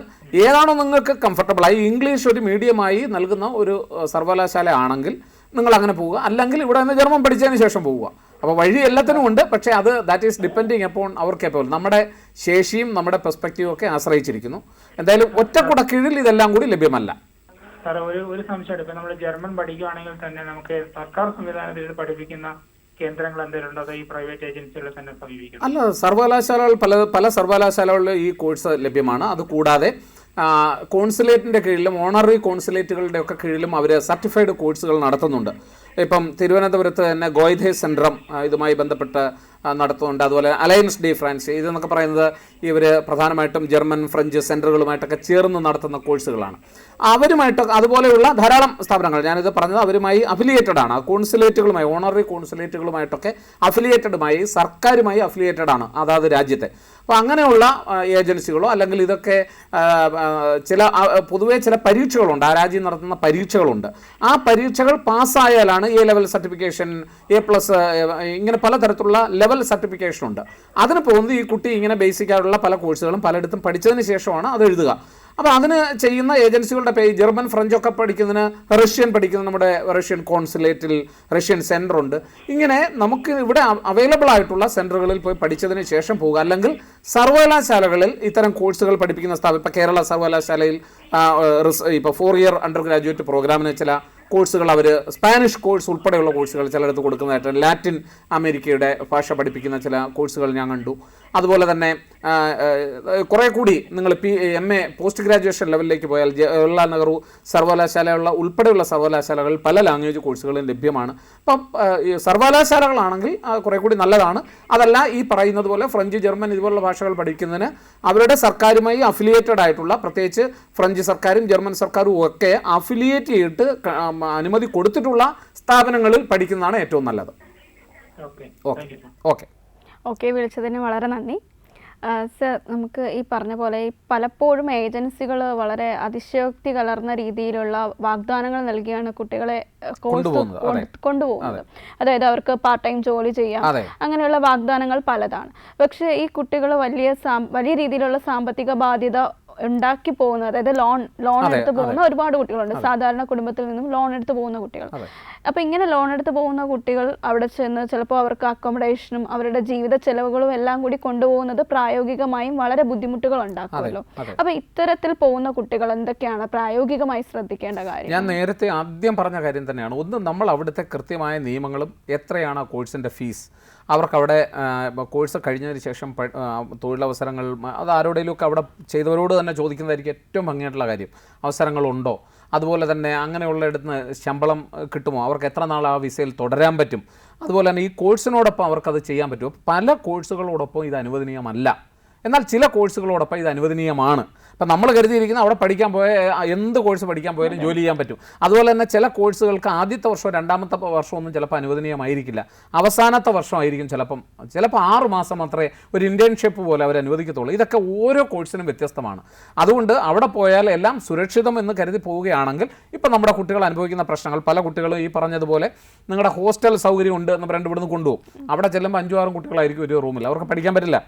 ഏതാണോ നിങ്ങൾക്ക് കംഫർട്ടബിളായി, ഇംഗ്ലീഷ് ഒരു മീഡിയമായി നൽകുന്ന ഒരു സർവകലാശാല ആണെങ്കിൽ നിങ്ങൾ അങ്ങനെ പോവുക, അല്ലെങ്കിൽ ഇവിടെ നിന്ന് ജർമ്മൻ പഠിച്ചതിന് ശേഷം പോവുക. അപ്പോൾ വഴി എല്ലാത്തിനും ഉണ്ട്, പക്ഷേ അത് ദാറ്റ് ഈസ് ഡിപ്പെൻഡിങ് അപ്പോൺ അവർ കേപ്പബിൾ, നമ്മുടെ ശേഷിയും നമ്മുടെ പെർസ്പെക്റ്റീവും ഒക്കെ ആശ്രയിച്ചിരിക്കുന്നു. എന്തായാലും ഒറ്റക്കുട കീഴിൽ ഇതെല്ലാം കൂടി ലഭ്യമല്ല. സാറേ ഒരു സംശയം, ഇപ്പം നമ്മൾ ജർമ്മൻ പഠിക്കുകയാണെങ്കിൽ തന്നെ നമുക്ക് സർക്കാർ സംവിധാനത്തിൽ ഇത് പഠിപ്പിക്കുന്ന കേന്ദ്രങ്ങൾ എന്തെങ്കിലും ഉണ്ടോ, അതോ ഈ പ്രൈവറ്റ് ഏജൻസികളെ തന്നെ സമീപിക്കണം? അല്ല, സർവകലാശാലകൾ പല സർവകലാശാലകളിലും ഈ കോഴ്സ് ലഭ്യമാണ്. അതുകൂടാതെ കോൺസുലേറ്റിൻ്റെ കീഴിലും ഓണററി കോൺസുലേറ്റുകളുടെ ഒക്കെ കീഴിലും അവർ സർട്ടിഫൈഡ് കോഴ്സുകൾ നടത്തുന്നുണ്ട്. ഇപ്പം തിരുവനന്തപുരത്ത് തന്നെ ഗോയ്ധേ സെൻട്രം ഇതുമായി ബന്ധപ്പെട്ട് നടത്തുന്നുണ്ട്. അതുപോലെ അലയൻസ് ഡി ഫ്രാൻസ് ഇതെന്നൊക്കെ പറയുന്നത് ഇവർ പ്രധാനമായിട്ടും ജർമ്മൻ ഫ്രഞ്ച് സെൻറ്ററുകളുമായിട്ടൊക്കെ ചേർന്ന് നടത്തുന്ന കോഴ്സുകളാണ്. അവരുമായിട്ടൊക്കെ അതുപോലെയുള്ള ധാരാളം സ്ഥാപനങ്ങൾ ഞാനിത് പറഞ്ഞത് അവരുമായി അഫിലിയേറ്റഡ് ആണ്. കോൺസുലേറ്റുകളുമായി ഓണററി കോൺസുലേറ്റുകളുമായിട്ടൊക്കെ അഫിലിയേറ്റഡുമായി സർക്കാരുമായി അഫിലിയേറ്റഡ് ആണ് അതാത് രാജ്യത്തെ. അപ്പോൾ അങ്ങനെയുള്ള ഏജൻസികളോ അല്ലെങ്കിൽ ഇതൊക്കെ പൊതുവേ ചില പരീക്ഷകളുണ്ട്, ആ രാജ്യം നടത്തുന്ന പരീക്ഷകളുണ്ട്. ആ പരീക്ഷകൾ പാസ്സായാലാണ് എ ലെവൽ സർട്ടിഫിക്കേഷൻ, A+, ഇങ്ങനെ പലതരത്തിലുള്ള ലെവൽ സർട്ടിഫിക്കേഷൻ ഉണ്ട്. അതിന് പോകുന്നത് ഈ കുട്ടി ഇങ്ങനെ ബേസിക് ആയിട്ടുള്ള പല കോഴ്സുകളും പലയിടത്തും പഠിച്ചതിന് ശേഷമാണ് അത് എഴുതുക. അപ്പോൾ അതിന് ചെയ്യുന്ന ഏജൻസികളുടെ പേര് ജർമ്മൻ ഫ്രഞ്ചൊക്കെ പഠിക്കുന്നതിന് റഷ്യൻ പഠിക്കുന്ന നമ്മുടെ റഷ്യൻ കോൺസുലേറ്റിൽ റഷ്യൻ സെൻറ്റർ ഉണ്ട്. ഇങ്ങനെ നമുക്ക് ഇവിടെ അവൈലബിൾ ആയിട്ടുള്ള സെൻറ്ററുകളിൽ പോയി പഠിച്ചതിന് ശേഷം പോകുക, അല്ലെങ്കിൽ സർവകലാശാലകളിൽ ഇത്തരം കോഴ്സുകൾ പഠിപ്പിക്കുന്ന സ്ഥാപനം. ഇപ്പോൾ കേരള സർവകലാശാലയിൽ ഇപ്പോൾ 4 ഇയർ അണ്ടർ ഗ്രാജുവേറ്റ് പ്രോഗ്രാമിന് ചില കോഴ്സുകൾ അവർ സ്പാനിഷ് കോഴ്സ് ഉൾപ്പെടെയുള്ള കോഴ്സുകൾ ചിലയിടത്ത് കൊടുക്കുന്നതായിട്ട് ലാറ്റിൻ അമേരിക്കയുടെ ഭാഷ പഠിപ്പിക്കുന്ന ചില കോഴ്സുകൾ ഞാൻ കണ്ടു. അതുപോലെ തന്നെ കുറേ കൂടി നിങ്ങൾ MA പോസ്റ്റ് ഗ്രാജുവേഷൻ ലെവലിലേക്ക് പോയാൽ ജവഹർലാൽ നെഹ്റു സർവകലാശാലയുള്ള ഉൾപ്പെടെയുള്ള സർവകലാശാലകളിൽ പല ലാംഗ്വേജ് കോഴ്സുകളും ലഭ്യമാണ്. അപ്പം സർവകലാശാലകളാണെങ്കിൽ കുറേ കൂടി നല്ലതാണ്. അതല്ല, ഈ പറയുന്നത് പോലെ ഫ്രഞ്ച്, ജർമ്മൻ ഇതുപോലുള്ള ഭാഷകൾ പഠിക്കുന്നതിന് അവരുടെ സർക്കാരുമായി അഫിലിയേറ്റഡ് ആയിട്ടുള്ള, പ്രത്യേകിച്ച് ഫ്രഞ്ച് സർക്കാരും ജർമ്മൻ സർക്കാരും ഒക്കെ അഫിലിയേറ്റ് ചെയ്തിട്ട് അനുമതി കൊടുത്തിട്ടുള്ള സ്ഥാപനങ്ങളിൽ പഠിക്കുന്നതാണ് ഏറ്റവും നല്ലത്. ഓക്കെ, വിളിച്ചതിന് വളരെ നന്ദി സർ. നമുക്ക് ഈ പറഞ്ഞ പോലെ പലപ്പോഴും ഏജൻസികൾ വളരെ അതിശയോക്തി കലർന്ന രീതിയിലുള്ള വാഗ്ദാനങ്ങൾ നൽകിയാണ് കുട്ടികളെ കൊണ്ടുപോകുന്നത്. അതായത് അവർക്ക് പാർട്ട് ടൈം ജോലി ചെയ്യാം, അങ്ങനെയുള്ള വാഗ്ദാനങ്ങൾ പലതാണ്. പക്ഷേ ഈ കുട്ടികൾ വലിയ രീതിയിലുള്ള സാമ്പത്തിക ബാധ്യത ഉണ്ടാക്കി പോകുന്ന, അതായത് ലോൺ എടുത്ത് പോകുന്ന ഒരുപാട് കുട്ടികളുണ്ട്. സാധാരണ കുടുംബത്തിൽ നിന്നും ലോൺ എടുത്ത് പോകുന്ന കുട്ടികൾ. അപ്പോൾ ഇങ്ങനെ ലോൺ എടുത്ത് പോകുന്ന കുട്ടികൾ അവിടെ ചെന്ന് ചിലപ്പോൾ അവർക്ക് അക്കോമഡേഷനും അവരുടെ ജീവിത ചെലവുകളും എല്ലാം കൂടി കൊണ്ടുപോകുന്നത് പ്രായോഗികമായും വളരെ ബുദ്ധിമുട്ടുകൾ ഉണ്ടാക്കുമല്ലോ. അപ്പോൾ ഇത്തരത്തിൽ പോകുന്ന കുട്ടികൾ എന്തൊക്കെയാണ് പ്രായോഗികമായി ശ്രദ്ധിക്കേണ്ട കാര്യം? ഞാൻ നേരത്തെ ആദ്യം പറഞ്ഞ കാര്യം തന്നെയാണ്. ഒന്ന്, നമ്മൾ അവിടുത്തെ കൃത്യമായ നിയമങ്ങളും എത്രയാണ് ആ കോഴ്സിൻ്റെ ഫീസ്, അവർക്കവിടെ കോഴ്സ് കഴിഞ്ഞതിന് ശേഷം തൊഴിലവസരങ്ങൾ അത് ആരോടെങ്കിലുമൊക്കെ അവിടെ ചെയ്തവരോട് തന്നെ ചോദിക്കുന്നതായിരിക്കും ഏറ്റവും ഭംഗിയായിട്ടുള്ള കാര്യം. അവസരങ്ങളുണ്ടോ, അതുപോലെ തന്നെ അങ്ങനെയുള്ള ഇടത്ത് ശമ്പളം കിട്ടുമോ, അവർക്ക് എത്ര നാൾ ആ വിസയിൽ തുടരാൻ പറ്റും, അതുപോലെ തന്നെ ഈ കോഴ്സിനോടൊപ്പം അവർക്കത് ചെയ്യാൻ പറ്റുമോ. പല കോഴ്സുകളോടൊപ്പം ഇത് അനുവദനീയമല്ല, എന്നാൽ ചില കോഴ്സുകളോടൊപ്പം ഇത് അനുവദനീയമാണ്. ഇപ്പം നമ്മൾ കരുതിയിരിക്കുന്ന അവിടെ പഠിക്കാൻ പോയ എന്ത് കോഴ്സ് പഠിക്കാൻ പോയാലും ജോലി ചെയ്യാൻ പറ്റും. അതുപോലെ തന്നെ ചില കോഴ്സുകൾക്ക് ആദ്യത്തെ വർഷമോ രണ്ടാമത്തെ വർഷമൊന്നും ചിലപ്പോൾ അനുവദനീയമായിരിക്കില്ല, അവസാനത്തെ വർഷമായിരിക്കും ചിലപ്പോൾ 6 മാസം മാത്രമേ ഒരു ഇൻറ്റേൺഷിപ്പ് പോലെ അവർ അനുവദിക്കത്തുള്ളൂ. ഇതൊക്കെ ഓരോ കോഴ്സിനും വ്യത്യസ്തമാണ്. അതുകൊണ്ട് അവിടെ പോയാൽ എല്ലാം സുരക്ഷിതം എന്ന് കരുതി പോവുകയാണെങ്കിൽ ഇപ്പം നമ്മുടെ കുട്ടികൾ അനുഭവിക്കുന്ന പ്രശ്നങ്ങൾ, പല കുട്ടികളും ഈ പറഞ്ഞതുപോലെ നിങ്ങളുടെ ഹോസ്റ്റൽ സൗകര്യം ഉണ്ട് എന്ന് പറഞ്ഞിട്ട് ഇവിടുന്ന് കൊണ്ടുപോകും. അവിടെ ചെല്ലുമ്പോൾ 5-6 കുട്ടികളായിരിക്കും ഒരു റൂമിൽ, അവർക്ക് പഠിക്കാൻ പറ്റില്ല.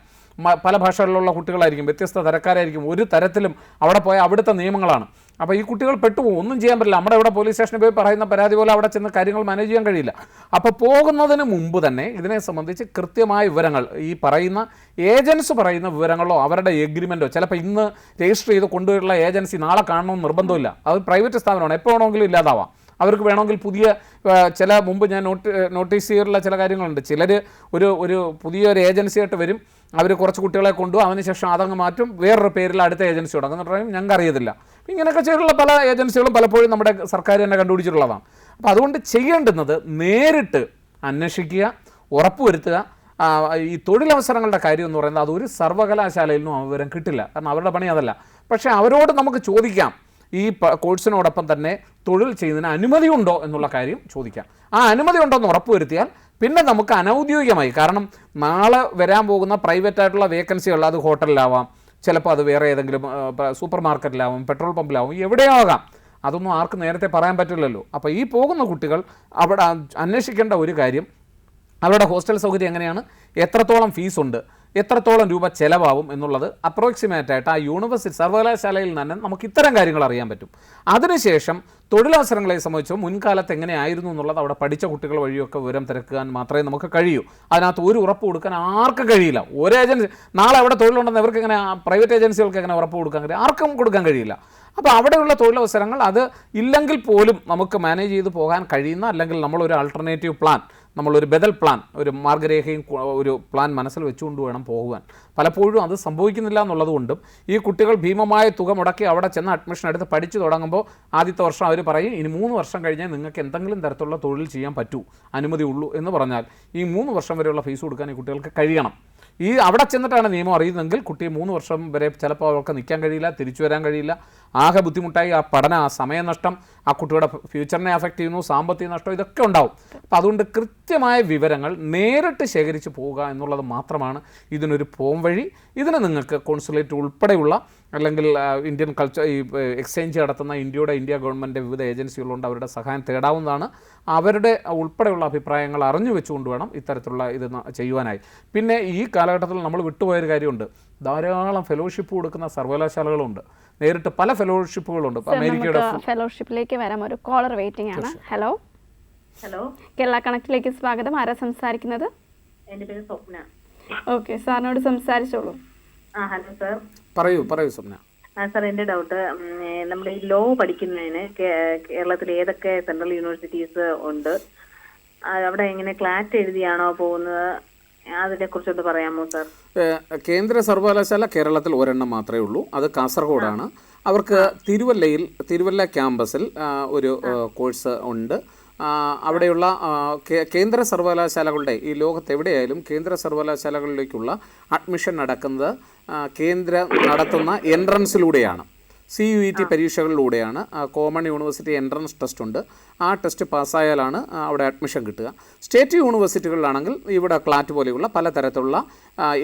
പല ഭാഷകളിലുള്ള കുട്ടികളായിരിക്കും, വ്യത്യസ്ത തരക്കാരായിരിക്കും. ഒരു തരത്തിലും അവിടെ പോയ അവിടുത്തെ നിയമങ്ങളാണ്. അപ്പോൾ ഈ കുട്ടികൾ പെട്ടുപോകും, ഒന്നും ചെയ്യാൻ പറ്റില്ല. നമ്മുടെ ഇവിടെ പോലീസ് സ്റ്റേഷനിൽ പോയി പറയുന്ന പരാതി പോലെ അവിടെ ചെന്ന് കാര്യങ്ങൾ മാനേജ് ചെയ്യാൻ കഴിയില്ല. അപ്പോൾ പോകുന്നതിന് മുമ്പ് തന്നെ ഇതിനെ സംബന്ധിച്ച് കൃത്യമായ വിവരങ്ങൾ, ഈ പറയുന്ന ഏജൻസി പറയുന്ന വിവരങ്ങളോ അവരുടെ എഗ്രിമെൻറ്റോ, ചിലപ്പോൾ ഇന്ന് രജിസ്റ്റർ ചെയ്ത് കൊണ്ടുപോയിട്ടുള്ള ഏജൻസി നാളെ കാണണമെന്ന് നിർബന്ധമില്ല. അത് പ്രൈവറ്റ് സ്ഥാപനമാണ്, എപ്പോൾ വേണമെങ്കിലും ഇല്ലാതാവാം. അവർക്ക് വേണമെങ്കിൽ പുതിയ ചില മുമ്പ് ഞാൻ നോട്ടീസ് ചെയ്തിട്ടുള്ള ചില കാര്യങ്ങളുണ്ട്. ചിലർ ഒരു പുതിയൊരു ഏജൻസിയായിട്ട് വരും, അവർ കുറച്ച് കുട്ടികളെ കൊണ്ടുപോകും, അതിനുശേഷം അതങ്ങ് മാറ്റും, വേറൊരു പേരിൽ അടുത്ത ഏജൻസി തുടങ്ങും എന്ന് പറയും ഞങ്ങൾക്ക് അറിയത്തില്ല. ഇങ്ങനെയൊക്കെ ചെയ്തിട്ടുള്ള പല ഏജൻസികളും പലപ്പോഴും നമ്മുടെ സർക്കാർ തന്നെ കണ്ടുപിടിച്ചിട്ടുള്ളതാണ്. അപ്പോൾ അതുകൊണ്ട് ചെയ്യേണ്ടുന്നത് നേരിട്ട് അന്വേഷിക്കുക, ഉറപ്പുവരുത്തുക. ഈ തൊഴിലവസരങ്ങളുടെ കാര്യം എന്ന് പറയുന്നത് അതൊരു സർവകലാശാലയിൽ നിന്നും വിവരം കിട്ടില്ല, കാരണം അവരുടെ പണി അതല്ല. പക്ഷേ അവരോട് നമുക്ക് ചോദിക്കാം, ഈ കോഴ്സിനോടൊപ്പം തന്നെ തൊഴിൽ ചെയ്യുന്നതിന് അനുമതി ഉണ്ടോ എന്നുള്ള കാര്യം ചോദിക്കാം. ആ അനുമതി ഉണ്ടോയെന്ന് ഉറപ്പുവരുത്തിയാൽ പിന്നെ നമുക്ക് അനൗദ്യോഗികമായി, കാരണം നാളെ വരാൻ പോകുന്ന പ്രൈവറ്റ് ആയിട്ടുള്ള വേക്കൻസികൾ, അത് ഹോട്ടലിലാവാം, ചിലപ്പോൾ അത് വേറെ ഏതെങ്കിലും സൂപ്പർ മാർക്കറ്റിലാവും, പെട്രോൾ പമ്പിലാവും, എവിടെയോ ആകാം. അതൊന്നും ആർക്കും നേരത്തെ പറയാൻ പറ്റില്ലല്ലോ. അപ്പോൾ ഈ പോകുന്ന കുട്ടികൾ അവിടെ അന്വേഷിക്കേണ്ട ഒരു കാര്യം, അവരുടെ ഹോസ്റ്റൽ സൗകര്യം എങ്ങനെയാണ്, എത്രത്തോളം ഫീസുണ്ട്, എത്രത്തോളം രൂപ ചിലവാകും എന്നുള്ളത് അപ്രോക്സിമേറ്റായിട്ട് ആ യൂണിവേഴ്സിറ്റി സർവകലാശാലയിൽ തന്നെ നമുക്ക് ഇത്തരം കാര്യങ്ങൾ അറിയാൻ പറ്റും. അതിനുശേഷം തൊഴിലവസരങ്ങളെ സംബന്ധിച്ച് മുൻകാലത്ത് എങ്ങനെയായിരുന്നു എന്നുള്ളത് അവിടെ പഠിച്ച കുട്ടികൾ വഴിയൊക്കെ വിവരം തിരക്കാൻ മാത്രമേ നമുക്ക് കഴിയൂ. അതിനകത്ത് ഒരു ഉറപ്പ് കൊടുക്കാൻ ആർക്കും കഴിയില്ല. ഒരു ഏജൻസി നാളെ അവിടെ തൊഴിലുണ്ടെന്ന് ഇവർക്ക് എങ്ങനെ, പ്രൈവറ്റ് ഏജൻസികൾക്ക് എങ്ങനെ ഉറപ്പ് കൊടുക്കാൻ കഴിയും? ആർക്കും കൊടുക്കാൻ കഴിയില്ല. അപ്പോൾ അവിടെയുള്ള തൊഴിലവസരങ്ങൾ അത് ഇല്ലെങ്കിൽ പോലും നമുക്ക് മാനേജ് ചെയ്ത് പോകാൻ കഴിയുന്ന, അല്ലെങ്കിൽ നമ്മളൊരു ആൾട്ടർനേറ്റീവ് പ്ലാൻ, നമ്മളൊരു ബദൽ പ്ലാൻ, ഒരു മാർഗ്ഗരേഖയും ഒരു പ്ലാൻ മനസ്സിൽ വെച്ചുകൊണ്ട് വേണം പോകുവാൻ. പലപ്പോഴും അത് സംഭവിക്കുന്നില്ല എന്നുള്ളതുകൊണ്ടും ഈ കുട്ടികൾ ഭീമമായ തുക മുടക്കി അവിടെ ചെന്ന് അഡ്മിഷൻ എടുത്ത് പഠിച്ചു തുടങ്ങുമ്പോൾ ആദ്യത്തെ വർഷം അവർ പറയും ഇനി 3 വർഷം കഴിഞ്ഞാൽ നിങ്ങൾക്ക് എന്തെങ്കിലും തരത്തിലുള്ള തൊഴിൽ ചെയ്യാൻ പറ്റൂ, അനുമതി ഉള്ളൂ എന്ന് പറഞ്ഞാൽ ഈ 3 വർഷം വരെയുള്ള ഫീസ് കൊടുക്കാൻ ഈ കുട്ടികൾക്ക് കഴിയണം. ഈ അവിടെ ചെന്നിട്ടാണ് നിയമം അറിയുന്നതെങ്കിൽ കുട്ടിയെ 3 വർഷം വരെ ചിലപ്പോൾ അവർക്ക് നിൽക്കാൻ കഴിയില്ല, തിരിച്ചു വരാൻ കഴിയില്ല. ആകെ ബുദ്ധിമുട്ടായി ആ പഠനം, ആ സമയനഷ്ടം, ആ കുട്ടിയുടെ ഫ്യൂച്ചറിനെ അഫക്റ്റ് ചെയ്യുന്നു, സാമ്പത്തിക നഷ്ടം, ഇതൊക്കെ ഉണ്ടാവും. അപ്പോൾ അതുകൊണ്ട് കൃത്യമായ വിവരങ്ങൾ നേരിട്ട് ശേഖരിച്ച് പോവുക എന്നുള്ളത് മാത്രമാണ് ഇതിനൊരു പോംവഴി. ഇതിന് നിങ്ങൾക്ക് കോൺസുലേറ്റ് ഉൾപ്പെടെയുള്ള, അല്ലെങ്കിൽ ഇന്ത്യൻ കൾച്ചർ ഈ എക്സ്ചേഞ്ച് നടത്തുന്ന ഇന്ത്യ ഗവൺമെൻറ് വിവിധ ഏജൻസികളുണ്ട്, അവരുടെ സഹായം തേടാവുന്നതാണ്. അവരുടെ ഉൾപ്പെടെയുള്ള അഭിപ്രായങ്ങൾ അറിഞ്ഞു വെച്ചുകൊണ്ട് വേണം ഇത്തരത്തിലുള്ള ഇത് ചെയ്യുവാനായി. പിന്നെ ഈ കാലഘട്ടത്തിൽ നമ്മൾ വിട്ടുപോയൊരു കാര്യമുണ്ട്, ധാരാളം ഫെലോഷിപ്പ് കൊടുക്കുന്ന സർവകലാശാലകളുണ്ട്, നേരിട്ട് പല ഫെലോഷിപ്പുകളുണ്ട്. അമേരിക്കയുടെ ഫെലോഷിപ്പിലേക്ക് വരാം. ഒരു കോളർ വെയിറ്റിംഗ് ആണ്. ഹലോ കേരള കണക്റ്റിലേക്ക് സ്വാഗതം. ആരാ സംസാരിക്കുന്നത്? എൻ്റെ പേര് സ്വപ്ന. ഓക്കെ, സാറിനോട് സംസാരിച്ചോളൂ. Hello sir. പറയൂ സ്വപ്ന. സാർ, എൻ്റെ ഡൗട്ട്, നമ്മൾ ഈ ലോ പഠിക്കുന്നതിന് കേരളത്തിൽ ഏതൊക്കെ സെൻട്രൽ യൂണിവേഴ്സിറ്റീസ് ഉണ്ട്? അവിടെ എങ്ങനെ ക്ലാറ്റ് എഴുതിയാണോ പോകുന്നത്? അതിനെ കുറിച്ചൊന്ന് പറയാമോ സാർ? കേന്ദ്ര സർവകലാശാല കേരളത്തിൽ ഒരെണ്ണം മാത്രമേ ഉള്ളൂ, അത് കാസർഗോഡാണ്. അവർക്ക് തിരുവല്ല ക്യാമ്പസിൽ ഒരു കോഴ്സ് ഉണ്ട്. അവിടെയുള്ള കേന്ദ്ര സർവകലാശാലകളുടെ, ഈ ലോകത്ത് എവിടെയായാലും കേന്ദ്ര സർവകലാശാലകളിലേക്കുള്ള അഡ്മിഷൻ നടക്കുന്നത് കേന്ദ്രം നടത്തുന്ന എൻട്രൻസിലൂടെയാണ്, CUET പരീക്ഷകളിലൂടെയാണ്. കോമൺ യൂണിവേഴ്സിറ്റി എൻട്രൻസ് ടെസ്റ്റ് ഉണ്ട്, ആ ടെസ്റ്റ് പാസ്സായാലാണ് അവിടെ അഡ്മിഷൻ കിട്ടുക. സ്റ്റേറ്റ് യൂണിവേഴ്സിറ്റികളിലാണെങ്കിൽ ഇവിടെ ക്ലാറ്റ് പോലെയുള്ള പലതരത്തിലുള്ള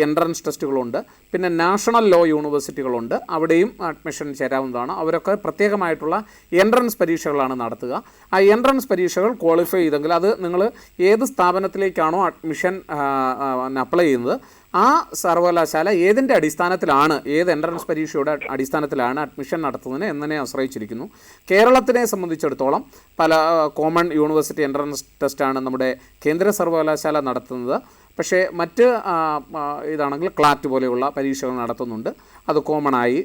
എൻട്രൻസ് ടെസ്റ്റുകളുണ്ട്. പിന്നെ നാഷണൽ ലോ യൂണിവേഴ്സിറ്റികളുണ്ട്, അവിടെയും അഡ്മിഷൻ ചേരാവുന്നതാണ്. അവരൊക്കെ പ്രത്യേകമായിട്ടുള്ള എൻട്രൻസ് പരീക്ഷകളാണ് നടത്തുക. ആ എൻട്രൻസ് പരീക്ഷകൾ ക്വാളിഫൈ ചെയ്തെങ്കിൽ അത് നിങ്ങൾ ഏത് സ്ഥാപനത്തിലേക്കാണോ അഡ്മിഷൻ അപ്ലൈ ചെയ്യുന്നത് ആ സർവകലാശാല ഏതിൻ്റെ അടിസ്ഥാനത്തിലാണ്, ഏത് എൻട്രൻസ് പരീക്ഷയുടെ അടിസ്ഥാനത്തിലാണ് അഡ്മിഷൻ നടത്തുന്നതിന് എന്നതിനെ ആശ്രയിച്ചിരിക്കുന്നു. കേരളത്തിനെ സംബന്ധിച്ചിടത്തോളം പല കോമൺ യൂണിവേഴ്സിറ്റി എൻട്രൻസ് ടെസ്റ്റാണ് നമ്മുടെ കേന്ദ്ര സർവകലാശാല നടത്തുന്നത്. പക്ഷേ മറ്റ് ഇതാണെങ്കിൽ ക്ലാറ്റ് പോലെയുള്ള പരീക്ഷകൾ നടത്തുന്നുണ്ട്. അത് കോമണായി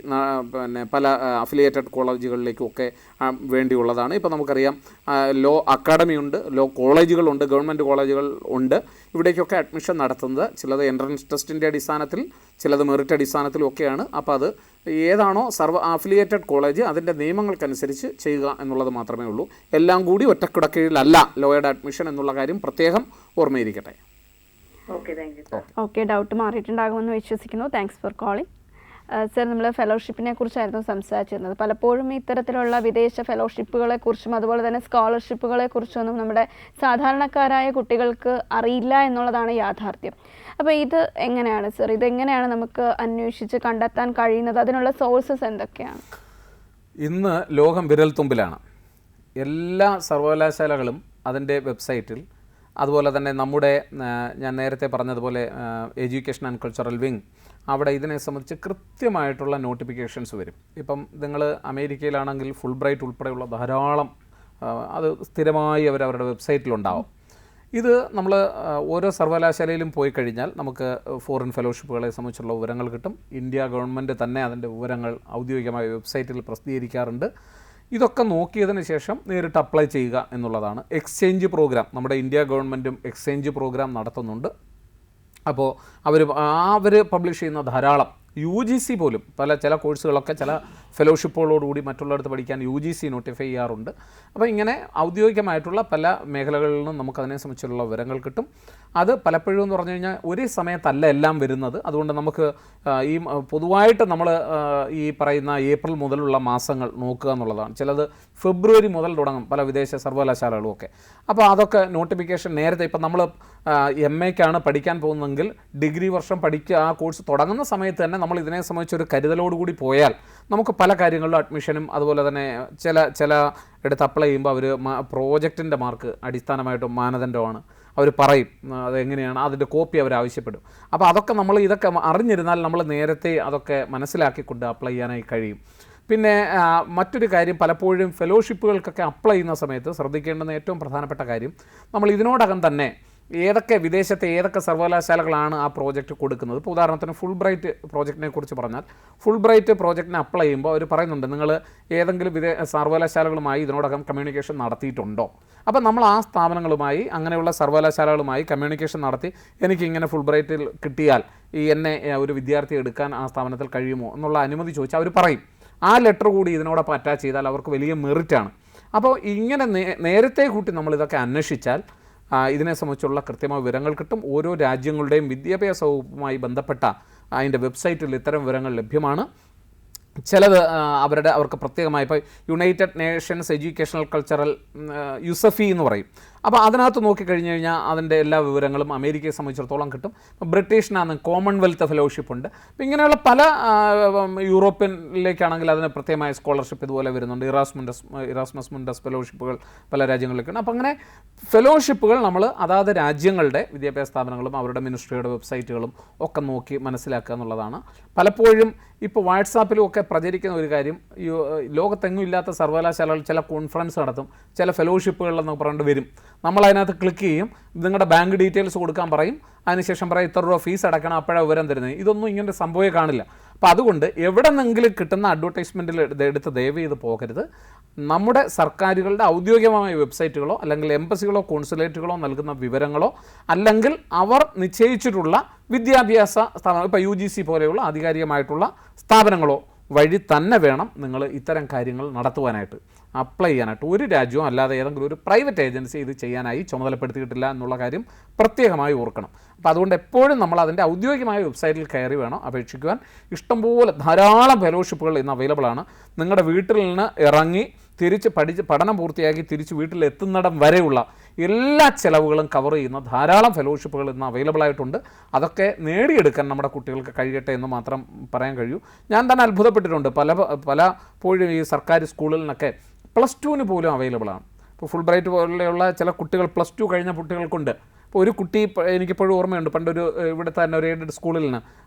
പിന്നെ പല അഫിലിയേറ്റഡ് കോളേജുകളിലേക്കുമൊക്കെ വേണ്ടിയുള്ളതാണ്. ഇപ്പോൾ നമുക്കറിയാം ലോ അക്കാഡമിയുണ്ട്, ലോ കോളേജുകളുണ്ട്, ഗവൺമെൻറ് കോളേജുകൾ ഉണ്ട്. ഇവിടേക്കൊക്കെ അഡ്മിഷൻ നടത്തുന്നത് ചിലത് എൻട്രൻസ് ടെസ്റ്റിൻ്റെ അടിസ്ഥാനത്തിൽ, ചിലത് മെറിറ്റ് അടിസ്ഥാനത്തിലും ഒക്കെയാണ്. അപ്പോൾ അത് ഏതാണോ അഫിലിയേറ്റഡ് കോളേജ് അതിൻ്റെ നിയമങ്ങൾക്കനുസരിച്ച് ചെയ്യുക എന്നുള്ളത് മാത്രമേ ഉള്ളൂ. എല്ലാം കൂടി ഒറ്റക്കുടക്കീഴിലല്ല ലോയുടെ അഡ്മിഷൻ എന്നുള്ള കാര്യം പ്രത്യേകം ഓർമ്മയിരിക്കട്ടെ. ഓക്കെ, ഡൗട്ട് മാറിയിട്ടുണ്ടാകുമെന്ന് വിശ്വസിക്കുന്നു. Thanks for calling. സർ, നമ്മൾ ഫെലോഷിപ്പിനെ കുറിച്ചായിരുന്നു സംസാരിച്ചിരുന്നത്. പലപ്പോഴും ഇത്തരത്തിലുള്ള വിദേശ ഫെലോഷിപ്പുകളെ കുറിച്ചും അതുപോലെ തന്നെ സ്കോളർഷിപ്പുകളെ കുറിച്ചൊന്നും നമ്മുടെ സാധാരണക്കാരായ കുട്ടികൾക്ക് അറിയില്ല എന്നുള്ളതാണ് യാഥാർത്ഥ്യം. അപ്പോൾ ഇത് എങ്ങനെയാണ് സർ, ഇതെങ്ങനെയാണ് നമുക്ക് അന്വേഷിച്ച് കണ്ടെത്താൻ കഴിയുന്നത്? അതിനുള്ള സോഴ്സസ് എന്തൊക്കെയാണ്? ഇന്ന് ലോകം വിരൽത്തുമ്പിലാണ്. എല്ലാ സർവകലാശാലകളും അതിൻ്റെ വെബ്സൈറ്റിൽ, അതുപോലെ തന്നെ നമ്മുടെ ഞാൻ നേരത്തെ പറഞ്ഞതുപോലെ എഡ്യൂക്കേഷൻ ആൻഡ് കൾച്ചറൽ വിങ്, അവിടെ ഇതിനെ സംബന്ധിച്ച് കൃത്യമായിട്ടുള്ള നോട്ടിഫിക്കേഷൻസ് വരും. ഇപ്പം നിങ്ങൾ അമേരിക്കയിലാണെങ്കിൽ ഫുൾ ബ്രൈറ്റ് ഉൾപ്പെടെയുള്ള ധാരാളം അത് സ്ഥിരമായി അവരുടെ വെബ്സൈറ്റിലുണ്ടാവും. ഇത് നമ്മൾ ഓരോ സർവകലാശാലയിലും പോയി കഴിഞ്ഞാൽ നമുക്ക് ഫോറിൻ ഫെലോഷിപ്പുകളെ സംബന്ധിച്ചുള്ള വിവരങ്ങൾ കിട്ടും. ഇന്ത്യ ഗവൺമെൻറ് തന്നെ അതിൻ്റെ വിവരങ്ങൾ ഔദ്യോഗികമായ വെബ്സൈറ്റിൽ പ്രസിദ്ധീകരിക്കാറുണ്ട്. ഇതൊക്കെ നോക്കിയതിന് ശേഷം നേരിട്ട് അപ്ലൈ ചെയ്യുക എന്നുള്ളതാണ്. എക്സ്ചേഞ്ച് പ്രോഗ്രാം, നമ്മുടെ ഇന്ത്യ ഗവൺമെൻറ്റും എക്സ്ചേഞ്ച് പ്രോഗ്രാം നടത്തുന്നുണ്ട്. അപ്പോൾ അവർ പബ്ലിഷ് ചെയ്യുന്ന ധാരാളം UGC പോലും ചില കോഴ്സുകളൊക്കെ ചില ഫെലോഷിപ്പുകളോടുകൂടി മറ്റുള്ളവർക്ക് പഠിക്കാൻ UGC നോട്ടിഫൈ ചെയ്യാറുണ്ട്. അപ്പോൾ ഇങ്ങനെ ഔദ്യോഗികമായിട്ടുള്ള പല മേഖലകളിൽ നിന്നും നമുക്കതിനെ സംബന്ധിച്ചുള്ള വിവരങ്ങൾ കിട്ടും. അത് പലപ്പോഴും എന്ന് പറഞ്ഞു കഴിഞ്ഞാൽ ഒരേ സമയത്തല്ല എല്ലാം വരുന്നത്. അതുകൊണ്ട് നമുക്ക് ഈ പൊതുവായിട്ട് നമ്മൾ ഈ പറയുന്ന ഏപ്രിൽ മുതലുള്ള മാസങ്ങൾ നോക്കുക എന്നുള്ളതാണ്. ചിലത് ഫെബ്രുവരി മുതൽ തുടങ്ങും പല വിദേശ സർവകലാശാലകളുമൊക്കെ. അപ്പോൾ അതൊക്കെ നോട്ടിഫിക്കേഷൻ നേരത്തെ, ഇപ്പം നമ്മൾ MAക്കാണ് പഠിക്കാൻ പോകുന്നതെങ്കിൽ ഡിഗ്രി വർഷം പഠിക്കുക, ആ കോഴ്സ് തുടങ്ങുന്ന സമയത്ത് തന്നെ നമ്മൾ ഇതിനെ സംബന്ധിച്ചൊരു കരുതലോടുകൂടി പോയാൽ നമുക്ക് പല കാര്യങ്ങളിലും അഡ്മിഷനും അതുപോലെ തന്നെ ചില എടുത്ത് അപ്ലൈ ചെയ്യുമ്പോൾ അവർ പ്രോജക്റ്റിൻ്റെ മാർക്ക് അടിസ്ഥാനമായിട്ടും മാനദണ്ഡമാണ് അവർ പറയും, അതെങ്ങനെയാണ് അതിൻ്റെ കോപ്പി അവർ ആവശ്യപ്പെടും. അപ്പോൾ അതൊക്കെ ഇതൊക്കെ അറിഞ്ഞിരുന്നാൽ നമ്മൾ നേരത്തെ അതൊക്കെ മനസ്സിലാക്കിക്കൊണ്ട് അപ്ലൈ ചെയ്യാനായി കഴിയും. പിന്നെ മറ്റൊരു കാര്യം, പലപ്പോഴും ഫെലോഷിപ്പുകൾക്കൊക്കെ അപ്ലൈ ചെയ്യുന്ന സമയത്ത് ശ്രദ്ധിക്കേണ്ടുന്ന ഏറ്റവും പ്രധാനപ്പെട്ട കാര്യം, നമ്മൾ ഇതിനോടകം തന്നെ വിദേശത്തെ ഏതൊക്കെ സർവകലാശാലകളാണ് ആ പ്രോജക്റ്റ് കൊടുക്കുന്നത്. ഇപ്പോൾ ഉദാഹരണത്തിന് ഫുൾ ബ്രൈറ്റ് പ്രോജക്റ്റിനെ കുറിച്ച് പറഞ്ഞാൽ, ഫുൾ ബ്രൈറ്റ് പ്രോജക്റ്റിന് അപ്ലൈ ചെയ്യുമ്പോൾ അവർ പറയുന്നുണ്ട് നിങ്ങൾ ഏതെങ്കിലും സർവകലാശാലകളുമായി ഇതിനോടകം കമ്മ്യൂണിക്കേഷൻ നടത്തിയിട്ടുണ്ടോ. അപ്പോൾ നമ്മൾ ആ സ്ഥാപനങ്ങളുമായി, അങ്ങനെയുള്ള സർവകലാശാലകളുമായി കമ്മ്യൂണിക്കേഷൻ നടത്തി എനിക്കിങ്ങനെ ഫുൾ ബ്രൈറ്റിൽ കിട്ടിയാൽ എന്നെ ഒരു വിദ്യാർത്ഥി എടുക്കാൻ ആ സ്ഥാപനത്തിൽ കഴിയുമോ എന്നുള്ള അനുമതി ചോദിച്ചാൽ അവർ പറയും. ആ ലെറ്റർ കൂടി ഇതിനോടൊപ്പം അറ്റാച്ച് ചെയ്താൽ അവർക്ക് വലിയ മെറിറ്റാണ്. അപ്പോൾ ഇങ്ങനെ നേരത്തെ കൂട്ടി നമ്മളിതൊക്കെ അന്വേഷിച്ചാൽ ഇതിനെ സംബന്ധിച്ചുള്ള കൃത്യമായ വിവരങ്ങൾ കിട്ടും. ഓരോ രാജ്യങ്ങളുടെയും വിദ്യാഭ്യാസ വകുപ്പുമായി ബന്ധപ്പെട്ട അതിൻ്റെ വെബ്സൈറ്റിൽ ഇത്തരം വിവരങ്ങൾ ലഭ്യമാണ്. ചിലത് അവർക്ക് പ്രത്യേകമായി, ഇപ്പോൾ യുണൈറ്റഡ് നേഷൻസ് എഡ്യൂക്കേഷണൽ കൾച്ചറൽ യുസഫി എന്ന് പറയും. അപ്പോൾ അതിനകത്ത് നോക്കിക്കഴിഞ്ഞ് കഴിഞ്ഞാൽ അതിൻ്റെ എല്ലാ വിവരങ്ങളും അമേരിക്കയെ സംബന്ധിച്ചിടത്തോളം കിട്ടും. ഇപ്പോൾ കോമൺവെൽത്ത് ഫെലോഷിപ്പ് ഉണ്ട്. അപ്പോൾ ഇങ്ങനെയുള്ള പല യൂറോപ്യനിലേക്കാണെങ്കിൽ അതിന് പ്രത്യേകമായ സ്കോളർഷിപ്പ് ഇതുപോലെ വരുന്നുണ്ട്. ഇറാസ്മസ് മുണ്ടസ് ഫെലോഷിപ്പുകൾ പല രാജ്യങ്ങളിലേക്കാണ്. അപ്പോൾ അങ്ങനെ ഫെലോഷിപ്പുകൾ നമ്മൾ അതാത് രാജ്യങ്ങളുടെ വിദ്യാഭ്യാസ സ്ഥാപനങ്ങളും അവരുടെ മിനിസ്ട്രിയുടെ വെബ്സൈറ്റുകളും ഒക്കെ നോക്കി മനസ്സിലാക്കുക എന്നുള്ളതാണ്. പലപ്പോഴും ഇപ്പോൾ വാട്സാപ്പിലും ഒക്കെ പ്രചരിക്കുന്ന ഒരു കാര്യം, ലോകത്തെങ്ങും ഇല്ലാത്ത സർവകലാശാലകൾ ചില കോൺഫറൻസ് നടത്തും, ചില ഫെലോഷിപ്പുകളിലെന്നൊക്കെ പറഞ്ഞിട്ട് വരും. നമ്മളതിനകത്ത് ക്ലിക്ക് ചെയ്യും, നിങ്ങളുടെ ബാങ്ക് ഡീറ്റെയിൽസ് കൊടുക്കാൻ പറയും, അതിനുശേഷം പറയും ഇത്ര രൂപ ഫീസ് അടക്കണം, അപ്പോഴാണ് വിവരം തരുന്നത്. ഇതൊന്നും ഇങ്ങനെ സംഭവമേ കാണില്ല. അപ്പോൾ അതുകൊണ്ട് എവിടെ നിന്നെങ്കിലും കിട്ടുന്ന അഡ്വർടൈസ്മെൻറ്റിൽ എടുത്ത് ദയവ് ചെയ്ത് പോകരുത്. നമ്മുടെ സർക്കാരുകളുടെ ഔദ്യോഗികമായ വെബ്സൈറ്റുകളോ അല്ലെങ്കിൽ എംബസികളോ കോൺസുലേറ്റുകളോ നൽകുന്ന വിവരങ്ങളോ അല്ലെങ്കിൽ അവർ നിശ്ചയിച്ചിട്ടുള്ള വിദ്യാഭ്യാസ സ്ഥാപനം, ഇപ്പോൾ UGC പോലെയുള്ള ആധികാരികമായിട്ടുള്ള സ്ഥാപനങ്ങളോ വഴി തന്നെ വേണം നിങ്ങൾ ഇത്തരം കാര്യങ്ങൾ നടത്തുവാനായിട്ട്, അപ്ലൈ ചെയ്യാനായിട്ട്. ഒരു രാജ്യവും അല്ലാതെ ഏതെങ്കിലും ഒരു പ്രൈവറ്റ് ഏജൻസി ഇത് ചെയ്യാനായി ചുമതലപ്പെടുത്തിയിട്ടില്ല എന്നുള്ള കാര്യം പ്രത്യേകമായി ഓർക്കണം. അപ്പോൾ അതുകൊണ്ട് എപ്പോഴും നമ്മൾ അതിൻ്റെ ഔദ്യോഗികമായ വെബ്സൈറ്റിൽ കയറി വേണം അപേക്ഷിക്കുവാൻ. ഇഷ്ടംപോലെ ധാരാളം ഫെലോഷിപ്പുകൾ ഇന്ന് അവൈലബിൾ ആണ്. നിങ്ങളുടെ വീട്ടിൽ നിന്ന് ഇറങ്ങി തിരിച്ച് പഠനം പൂർത്തിയാക്കി തിരിച്ച് വീട്ടിലെത്തുന്നിടം വരെയുള്ള എല്ലാ ചിലവുകളും കവർ ചെയ്യുന്ന ധാരാളം ഫെലോഷിപ്പുകൾ ഇന്ന് അവൈലബിൾ ആയിട്ടുണ്ട്. അതൊക്കെ നേടിയെടുക്കാൻ നമ്മുടെ കുട്ടികൾക്ക് കഴിയട്ടെ എന്ന് മാത്രം പറയാൻ കഴിയൂ. ഞാൻ തന്നെ അത്ഭുതപ്പെട്ടിട്ടുണ്ട്. പലപ്പോഴും ഈ സർക്കാർ സ്കൂളിൽ നിന്നൊക്കെ +2 പോലും അവൈലബിൾ ആണ്. ഇപ്പോൾ ഫുൾ ബ്രൈറ്റ് പോലെയുള്ള ചില കുട്ടികൾ +2 കഴിഞ്ഞ കുട്ടികൾക്കുണ്ട്. ഇപ്പോൾ ഒരു കുട്ടി എനിക്കിപ്പോഴും ഓർമ്മയുണ്ട്, പണ്ടൊരു ഇവിടുത്തെ തന്നെ ഒരു എയ്ഡഡ് സ്കൂളിൽ നിന്ന്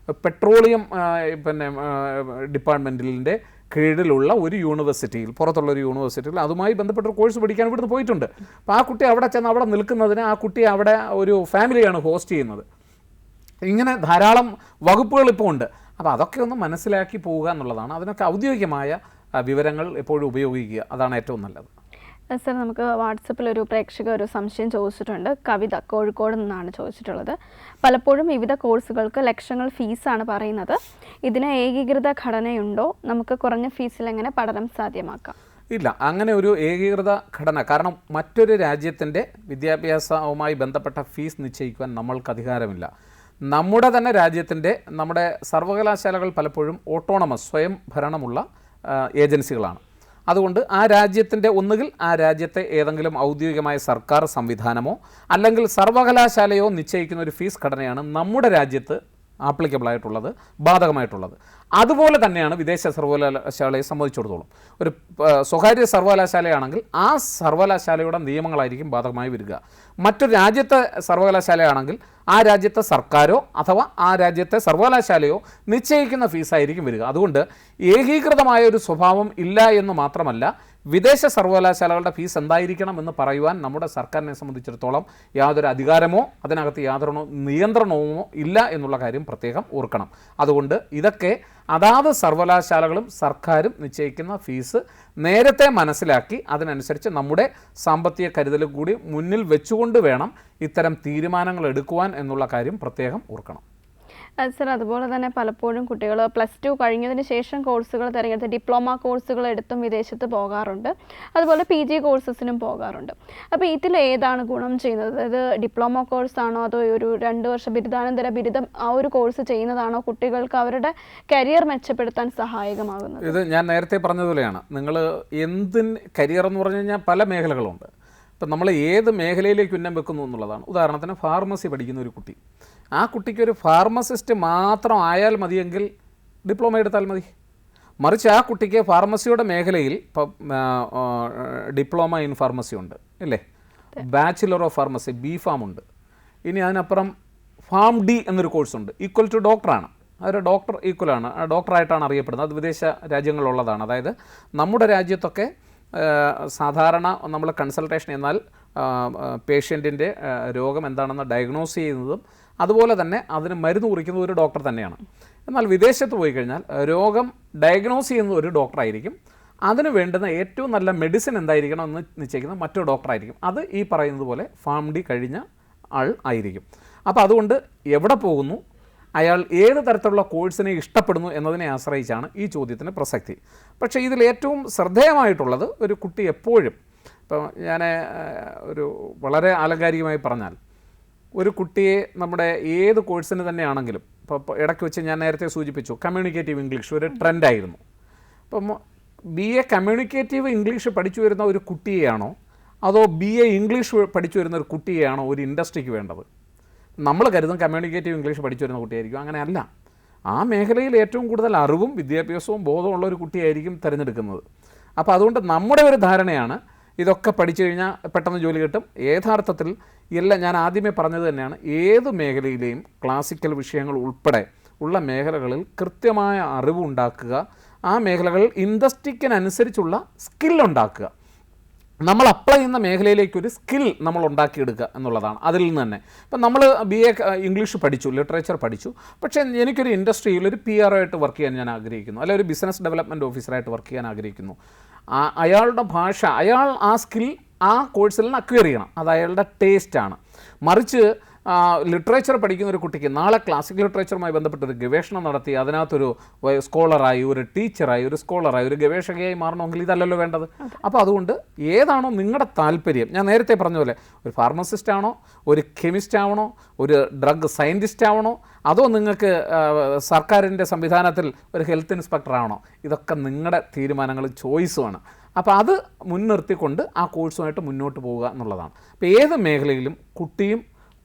പെട്രോളിയം ഡിപ്പാർട്ട്മെൻറ്റിൻ്റെ കീഴിലുള്ള ഒരു യൂണിവേഴ്സിറ്റിയിൽ, പുറത്തുള്ളൊരു യൂണിവേഴ്സിറ്റിയിൽ അതുമായി ബന്ധപ്പെട്ട കോഴ്സ് പഠിക്കാൻ ഇവിടുന്ന് പോയിട്ടുണ്ട്. അപ്പോൾ ആ കുട്ടി അവിടെ ചെന്ന് അവിടെ നിൽക്കുന്നതിന് ആ കുട്ടി അവിടെ ഒരു ഫാമിലിയാണ് ഹോസ്റ്റ് ചെയ്യുന്നത്. ഇങ്ങനെ ധാരാളം വകുപ്പുകൾ ഇപ്പോൾ ഉണ്ട്. അപ്പോൾ അതൊക്കെ ഒന്ന് മനസ്സിലാക്കി പോവുക എന്നുള്ളതാണ്. അതിനൊക്കെ ഔദ്യോഗികമായ വിവരങ്ങൾ എപ്പോഴും ഉപയോഗിക്കുക, അതാണ് ഏറ്റവും നല്ലത്. സർ, നമുക്ക് വാട്സപ്പിൽ ഒരു പ്രേക്ഷക ഒരു സംശയം ചോദിച്ചിട്ടുണ്ട്. കവിത കോഴിക്കോട് നിന്നാണ് ചോദിച്ചിട്ടുള്ളത്. പലപ്പോഴും വിവിധ കോഴ്സുകൾക്ക് ലക്ഷങ്ങൾ ഫീസാണ് പറയുന്നത്. ഇതിന് ഏകീകൃത ഘടനയുണ്ടോ? നമുക്ക് കുറഞ്ഞ ഫീസിൽ എങ്ങനെ പഠനം സാധ്യമാക്കാം? ഇല്ല, അങ്ങനെ ഒരു ഏകീകൃത ഘടന, കാരണം മറ്റൊരു രാജ്യത്തിൻ്റെ വിദ്യാഭ്യാസവുമായി ബന്ധപ്പെട്ട ഫീസ് നിശ്ചയിക്കുവാൻ നമ്മൾക്ക് അധികാരമില്ല. നമ്മുടെ തന്നെ രാജ്യത്തിൻ്റെ നമ്മുടെ സർവകലാശാലകൾ പലപ്പോഴും ഓട്ടോണമസ്, സ്വയം ഭരണമുള്ള ഏജൻസികളാണ്. അതുകൊണ്ട് ആ രാജ്യത്തിൻ്റെ ഒന്നുകിൽ ആ രാജ്യത്തെ ഏതെങ്കിലും ഔദ്യോഗികമായ സർക്കാർ സംവിധാനമോ അല്ലെങ്കിൽ സർവകലാശാലയോ നിശ്ചയിക്കുന്ന ഒരു ഫീസ് ഘടനയാണ് നമ്മുടെ രാജ്യത്ത് ആപ്ലിക്കബിൾ ആയിട്ടുള്ളത്, ബാധകമായിട്ടുള്ളത്. അതുപോലെ തന്നെയാണ് വിദേശ സർവകലാശാലയെ സംബന്ധിച്ചിടത്തോളം. ഒരു സ്വകാര്യ സർവകലാശാലയാണെങ്കിൽ ആ സർവകലാശാലയുടെ നിയമങ്ങളായിരിക്കും ബാധകമായി വരിക. മറ്റൊരു രാജ്യത്തെ സർവകലാശാലയാണെങ്കിൽ ആ രാജ്യത്തെ സർക്കാരോ അഥവാ ആ രാജ്യത്തെ സർവകലാശാലയോ നിശ്ചയിക്കുന്ന ഫീസായിരിക്കും വരിക. അതുകൊണ്ട് ഏകീകൃതമായ ഒരു സ്വഭാവം ഇല്ല എന്ന് മാത്രമല്ല, വിദേശ സർവകലാശാലകളുടെ ഫീസ് എന്തായിരിക്കണം എന്ന് പറയുവാൻ നമ്മുടെ സർക്കാരിനെ സംബന്ധിച്ചിടത്തോളം യാതൊരു അധികാരമോ അതിനകത്ത് യാതൊരു നിയന്ത്രണമോ ഇല്ല എന്നുള്ള കാര്യം പ്രത്യേകം ഓർക്കണം. അതുകൊണ്ട് ഇതൊക്കെ അതാത് സർവകലാശാലകളും സർക്കാരും നിശ്ചയിക്കുന്ന ഫീസ് നേരത്തെ മനസ്സിലാക്കി അതിനനുസരിച്ച് നമ്മുടെ സാമ്പത്തിക കരുതൽ കൂടി മുന്നിൽ വെച്ചുകൊണ്ട് വേണം ഇത്തരം തീരുമാനങ്ങൾ എടുക്കുവാൻ എന്നുള്ള കാര്യം പ്രത്യേകം ഓർക്കണം. സർ, അതുപോലെ തന്നെ പലപ്പോഴും കുട്ടികൾ +2 കഴിഞ്ഞതിന് ശേഷം കോഴ്സുകൾ തിരഞ്ഞെടുത്ത് ഡിപ്ലോമ കോഴ്സുകൾ എടുത്തും വിദേശത്ത് പോകാറുണ്ട്. അതുപോലെ PG കോഴ്സസിനും പോകാറുണ്ട്. അപ്പോൾ ഇതിൽ ഏതാണ് ഗുണം ചെയ്യുന്നത്? അതായത് ഡിപ്ലോമ കോഴ്സാണോ അതോ ഒരു 2 വർഷ ബിരുദാനന്തര ബിരുദം ആ ഒരു കോഴ്സ് ചെയ്യുന്നതാണോ കുട്ടികൾക്ക് അവരുടെ കരിയർ മെച്ചപ്പെടുത്താൻ സഹായകമാകുന്നത്? ഇത് ഞാൻ നേരത്തെ പറഞ്ഞതുപോലെയാണ്. നിങ്ങൾ കരിയർ എന്ന് പറഞ്ഞു കഴിഞ്ഞാൽ പല മേഖലകളുണ്ട്. ഇപ്പം നമ്മൾ ഏത് മേഖലയിലേക്ക് ഉന്നം വെക്കുന്നു എന്നുള്ളതാണ്. ഉദാഹരണത്തിന് ഫാർമസി പഠിക്കുന്ന ഒരു കുട്ടി, ആ കുട്ടിക്കൊരു ഫാർമസിസ്റ്റ് മാത്രം ആയാൽ മതിയെങ്കിൽ ഡിപ്ലോമ എടുത്താൽ മതി. മറിച്ച് ആ കുട്ടിക്ക് ഫാർമസിയുടെ മേഖലയിൽ ഇപ്പം ഡിപ്ലോമ ഇൻ ഫാർമസി ഉണ്ട് അല്ലേ, ബാച്ചിലർ ഓഫ് ഫാർമസി B.Pharm ഉണ്ട്, ഇനി അതിനപ്പുറം ഫാം ഡി എന്നൊരു കോഴ്സുണ്ട്, ഈക്വൽ ടു ഡോക്ടറാണ്, അതൊരു ഡോക്ടർ ഈക്വലാണ്, ഡോക്ടറായിട്ടാണ് അറിയപ്പെടുന്നത്. അത് വിദേശ രാജ്യങ്ങളിലുള്ളതാണ്. അതായത് നമ്മുടെ രാജ്യത്തൊക്കെ സാധാരണ നമ്മൾ കൺസൾട്ടേഷൻ എന്നാൽ പേഷ്യൻറ്റിൻ്റെ രോഗം എന്താണെന്ന് ഡയഗ്നോസ് ചെയ്യുന്നതും അതുപോലെ തന്നെ അതിന് മരുന്ന് കുറിക്കുന്നത് ഒരു ഡോക്ടർ തന്നെയാണ്. എന്നാൽ വിദേശത്ത് പോയി കഴിഞ്ഞാൽ രോഗം ഡയഗ്നോസ് ചെയ്യുന്നത് ഒരു ഡോക്ടറായിരിക്കും, അതിന് വേണ്ടുന്ന ഏറ്റവും നല്ല മെഡിസിൻ എന്തായിരിക്കണം എന്ന് നിശ്ചയിക്കുന്നത് മറ്റൊരു ഡോക്ടറായിരിക്കും. അത് ഈ പറയുന്നത് പോലെ ഫാം ഡി കഴിഞ്ഞ ആൾ ആയിരിക്കും. അപ്പോൾ അതുകൊണ്ട് എവിടെ പോകുന്നു, അയാൾ ഏത് തരത്തിലുള്ള കോഴ്സിനെ ഇഷ്ടപ്പെടുന്നു എന്നതിനെ ആശ്രയിച്ചാണ് ഈ ചോദ്യത്തിന് പ്രസക്തി. പക്ഷേ ഇതിൽ ഏറ്റവും ശ്രദ്ധേയമായിട്ടുള്ളത് ഒരു കുട്ടി എപ്പോഴും, ഇപ്പോൾ ഞാൻ ഒരു വളരെ ആലങ്കാരികമായി പറഞ്ഞാൽ, ഒരു കുട്ടിയെ നമ്മുടെ ഏത് കോഴ്സിന് തന്നെയാണെങ്കിലും, ഇപ്പോൾ ഇടയ്ക്ക് വെച്ച് ഞാൻ നേരത്തെ സൂചിപ്പിച്ചു കമ്മ്യൂണിക്കേറ്റീവ് ഇംഗ്ലീഷ് ഒരു ട്രെൻഡായിരുന്നു. അപ്പം BA കമ്മ്യൂണിക്കേറ്റീവ് ഇംഗ്ലീഷ് പഠിച്ചു വരുന്ന ഒരു കുട്ടിയെയാണോ അതോ BA ഇംഗ്ലീഷ് പഠിച്ചു വരുന്ന ഒരു കുട്ടിയെയാണോ ഒരു ഇൻഡസ്ട്രിക്ക് വേണ്ടത്? നമ്മൾ കരുതും കമ്മ്യൂണിക്കേറ്റീവ് ഇംഗ്ലീഷ് പഠിച്ചു വരുന്ന കുട്ടിയായിരിക്കും. അങ്ങനെയല്ല. ആ മേഖലയിൽ ഏറ്റവും കൂടുതൽ അറിവും വിദ്യാഭ്യാസവും ബോധമുള്ള ഒരു കുട്ടിയായിരിക്കും തിരഞ്ഞെടുക്കുന്നത്. അപ്പോൾ അതുകൊണ്ട് നമ്മുടെ ഒരു ധാരണയാണ് ഇതൊക്കെ പഠിച്ചു കഴിഞ്ഞാൽ പെട്ടെന്ന് ജോലി കിട്ടും. യഥാർത്ഥത്തിൽ എല്ലാം ഞാൻ ആദ്യമേ പറഞ്ഞത് തന്നെയാണ്, ഏത് മേഖലയിലെയും ക്ലാസിക്കൽ വിഷയങ്ങൾ ഉൾപ്പെടെ ഉള്ള മേഖലകളിൽ കൃത്യമായ അറിവുണ്ടാക്കുക, ആ മേഖലകളിൽ ഇൻഡസ്ട്രിക്കിനനുസരിച്ചുള്ള സ്കില്ലുണ്ടാക്കുക. നമ്മൾ അപ്ലൈ ചെയ്യുന്ന മേഖലയിലേക്കൊരു സ്കിൽ നമ്മൾ ഉണ്ടാക്കിയെടുക്കുക എന്നുള്ളതാണ്. അതിൽ നിന്ന് തന്നെ ഇപ്പം നമ്മൾ BA ഇംഗ്ലീഷ് പഠിച്ചു, ലിറ്ററേച്ചർ പഠിച്ചു, പക്ഷേ എനിക്കൊരു ഇൻഡസ്ട്രിയിൽ ഒരു PR ആയിട്ട് വർക്ക് ചെയ്യാൻ ഞാൻ ആഗ്രഹിക്കുന്നു, അല്ലെങ്കിൽ ഒരു ബിസിനസ് ഡെവലപ്മെൻറ്റ് ഓഫീസറായിട്ട് വർക്ക് ചെയ്യാൻ ആഗ്രഹിക്കുന്നു. അയാളുടെ ഭാഷ, അയാൾ ആ സ്കിൽ ആ കോഴ്സിൽ നിന്ന് അക്വയർ ചെയ്യണം. അത് അയാളുടെ ടേസ്റ്റാണ്. മറിച്ച് ലിറ്ററേച്ചർ പഠിക്കുന്ന ഒരു കുട്ടിക്ക് നാളെ ക്ലാസിക്കൽ ലിറ്ററേച്ചറുമായി ബന്ധപ്പെട്ടൊരു ഗവേഷണം നടത്തി അതിനകത്തൊരു സ്കോളറായി, ഒരു ടീച്ചറായി, ഒരു സ്കോളറായി, ഒരു ഗവേഷകയായി മാറണമെങ്കിൽ ഇതല്ലല്ലോ വേണ്ടത്. അപ്പോൾ അതുകൊണ്ട് ഏതാണോ നിങ്ങളുടെ താല്പര്യം, ഞാൻ നേരത്തെ പറഞ്ഞ പോലെ ഒരു ഫാർമസിസ്റ്റ് ആണോ, ഒരു കെമിസ്റ്റ് ആവണോ, ഒരു ഡ്രഗ് സയൻറ്റിസ്റ്റ് ആവണോ, അതോ നിങ്ങൾക്ക് സർക്കാരിൻ്റെ സംവിധാനത്തിൽ ഒരു ഹെൽത്ത് ഇൻസ്പെക്ടർ ആണോ, ഇതൊക്കെ നിങ്ങളുടെ തീരുമാനങ്ങളും ചോയ്സുമാണ്. അപ്പോൾ അത് മുൻനിർത്തിക്കൊണ്ട് ആ കോഴ്സുമായിട്ട് മുന്നോട്ട് പോവുക എന്നുള്ളതാണ്. അപ്പോൾ ഏത് മേഖലയിലും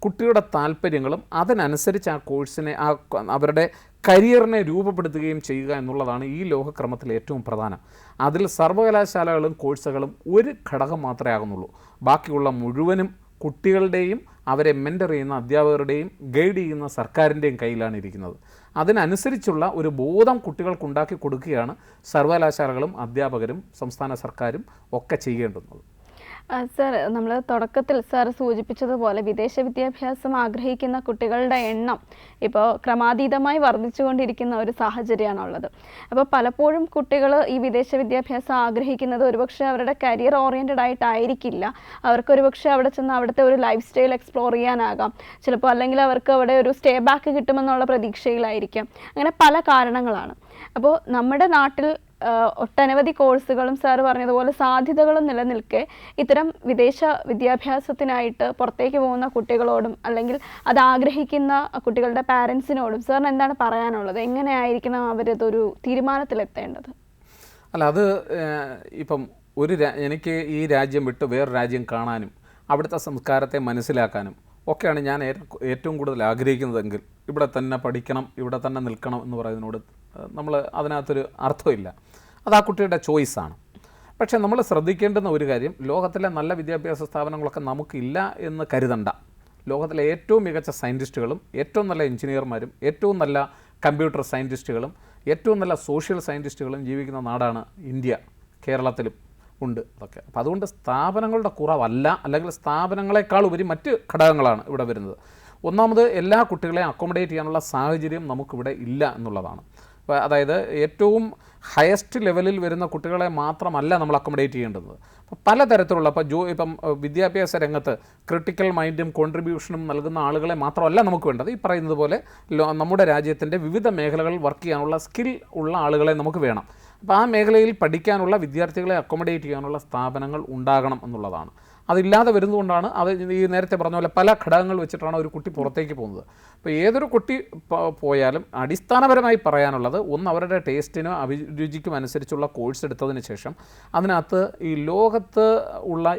കുട്ടിയുടെ താല്പര്യങ്ങളും അതിനനുസരിച്ച് ആ കോഴ്സിനെ അവരുടെ കരിയറിനെ രൂപപ്പെടുത്തുകയും ചെയ്യുക എന്നുള്ളതാണ് ഈ ലോകക്രമത്തിൽ ഏറ്റവും പ്രധാനം. അതിൽ സർവകലാശാലകളും കോഴ്സുകളും ഒരു ഘടകം മാത്രമേ ആകുന്നുള്ളൂ. ബാക്കിയുള്ള മുഴുവനും കുട്ടികളുടെയും അവരെ മെൻ്റർ ചെയ്യുന്ന അധ്യാപകരുടെയും ഗൈഡ് ചെയ്യുന്ന സർക്കാരിൻ്റെയും കയ്യിലാണ് ഇരിക്കുന്നത്. അതിനനുസരിച്ചുള്ള ഒരു ബോധം കുട്ടികൾക്കുണ്ടാക്കി കൊടുക്കുകയാണ് സർവകലാശാലകളും അധ്യാപകരും സംസ്ഥാന സർക്കാരും ഒക്കെ ചെയ്യേണ്ടുന്നത്. സർ, നമ്മൾ തുടക്കത്തിൽ സാർ സൂചിപ്പിച്ചതുപോലെ വിദേശ വിദ്യാഭ്യാസം ആഗ്രഹിക്കുന്ന കുട്ടികളുടെ എണ്ണം ഇപ്പോൾ ക്രമാതീതമായി വർദ്ധിച്ചുകൊണ്ടിരിക്കുന്ന ഒരു സാഹചര്യമാണുള്ളത്. അപ്പോൾ പലപ്പോഴും കുട്ടികൾ ഈ വിദേശ വിദ്യാഭ്യാസം ആഗ്രഹിക്കുന്നത് ഒരുപക്ഷെ അവരുടെ കരിയർ ഓറിയൻറ്റഡ് ആയിട്ടായിരിക്കില്ല. അവർക്കൊരുപക്ഷെ അവിടെ ചെന്ന് അവിടുത്തെ ഒരു ലൈഫ് സ്റ്റൈൽ എക്സ്പ്ലോർ ചെയ്യാനാകാം ചിലപ്പോൾ, അല്ലെങ്കിൽ അവർക്ക് അവിടെ ഒരു സ്റ്റേ ബാക്ക് കിട്ടുമെന്നുള്ള പ്രതീക്ഷയിലായിരിക്കാം. അങ്ങനെ പല കാരണങ്ങളാണ്. അപ്പോൾ നമ്മുടെ നാട്ടിൽ ഒട്ടനവധി കോഴ്സുകളും സാർ പറഞ്ഞതുപോലെ സാധ്യതകളും നിലനിൽക്കെ ഇത്തരം വിദേശ വിദ്യാഭ്യാസത്തിനായിട്ട് പുറത്തേക്ക് പോകുന്ന കുട്ടികളോടും അല്ലെങ്കിൽ അത് ആഗ്രഹിക്കുന്ന കുട്ടികളുടെ പാരൻസിനോടും സാറിന് എന്താണ് പറയാനുള്ളത്? എങ്ങനെയായിരിക്കണം അവരതൊരു തീരുമാനത്തിലെത്തേണ്ടത്? അല്ല, അത് ഇപ്പം എനിക്ക് ഈ രാജ്യം വിട്ട് വേറൊരു രാജ്യം കാണാനും അവിടുത്തെ സംസ്കാരത്തെ മനസ്സിലാക്കാനും ഒക്കെയാണ് ഞാൻ ഏറ്റവും കൂടുതൽ ആഗ്രഹിക്കുന്നതെങ്കിൽ ഇവിടെ തന്നെ പഠിക്കണം, ഇവിടെ തന്നെ നിൽക്കണം എന്ന് പറയുന്നതിനോട് നമ്മൾ അതിനകത്തൊരു അർത്ഥമില്ല. അത് ആ കുട്ടിയുടെ ചോയ്സാണ്. പക്ഷേ നമ്മൾ ശ്രദ്ധിക്കേണ്ടുന്ന ഒരു കാര്യം, ലോകത്തിലെ നല്ല വിദ്യാഭ്യാസ സ്ഥാപനങ്ങളൊക്കെ നമുക്കില്ല എന്ന് കരുതണ്ട. ലോകത്തിലെ ഏറ്റവും മികച്ച സയൻറ്റിസ്റ്റുകളും ഏറ്റവും നല്ല എഞ്ചിനീയർമാരും ഏറ്റവും നല്ല കമ്പ്യൂട്ടർ സയൻറ്റിസ്റ്റുകളും ഏറ്റവും നല്ല സോഷ്യൽ സയൻറ്റിസ്റ്റുകളും ജീവിക്കുന്ന നാടാണ് ഇന്ത്യ. കേരളത്തിലും ഉണ്ട് അതൊക്കെ. അപ്പോൾ അതുകൊണ്ട് സ്ഥാപനങ്ങളുടെ കുറവല്ല, അല്ലെങ്കിൽ സ്ഥാപനങ്ങളെക്കാൾ ഉപരി മറ്റ് ഘടകങ്ങളാണ് ഇവിടെ വരുന്നത്. ഒന്നാമത് എല്ലാ കുട്ടികളെയും അക്കോമഡേറ്റ് ചെയ്യാനുള്ള സാഹചര്യം നമുക്കിവിടെ ഇല്ല എന്നുള്ളതാണ്. അപ്പോൾ അതായത് ഏറ്റവും ഹയസ്റ്റ് ലെവലിൽ വരുന്ന കുട്ടികളെ മാത്രമല്ല നമ്മൾ അക്കോമഡേറ്റ് ചെയ്യേണ്ടത്. അപ്പോൾ പലതരത്തിലുള്ള ഇപ്പം വിദ്യാഭ്യാസ രംഗത്ത് ക്രിട്ടിക്കൽ മൈൻഡും കോൺട്രിബ്യൂഷനും നൽകുന്ന ആളുകളെ മാത്രമല്ല നമുക്ക് വേണ്ടത്. ഈ പറയുന്നത് പോലെ നമ്മുടെ രാജ്യത്തിൻ്റെ വിവിധ മേഖലകളിൽ വർക്ക് ചെയ്യാനുള്ള സ്കിൽ ഉള്ള ആളുകളെ നമുക്ക് വേണം. അപ്പോൾ ആ മേഖലയിൽ പഠിക്കാനുള്ള വിദ്യാർത്ഥികളെ അക്കോമഡേറ്റ് ചെയ്യാനുള്ള സ്ഥാപനങ്ങൾ ഉണ്ടാകണം എന്നുള്ളതാണ്. അതില്ലാതെ വരുന്നതുകൊണ്ടാണ് അത് ഈ നേരത്തെ പറഞ്ഞ പോലെ പല ഘടകങ്ങൾ വെച്ചിട്ടാണ് ഒരു കുട്ടി പുറത്തേക്ക് പോകുന്നത്. അപ്പോൾ ഏതൊരു കുട്ടി പോയാലും അടിസ്ഥാനപരമായി പറയാനുള്ളത്, ഒന്ന് അവരുടെ ടേസ്റ്റിനും അഭിരുചിക്കും അനുസരിച്ചുള്ള കോഴ്സ് എടുത്തതിന് ശേഷം അതിനകത്ത് ഈ ലോകത്ത് ഉള്ള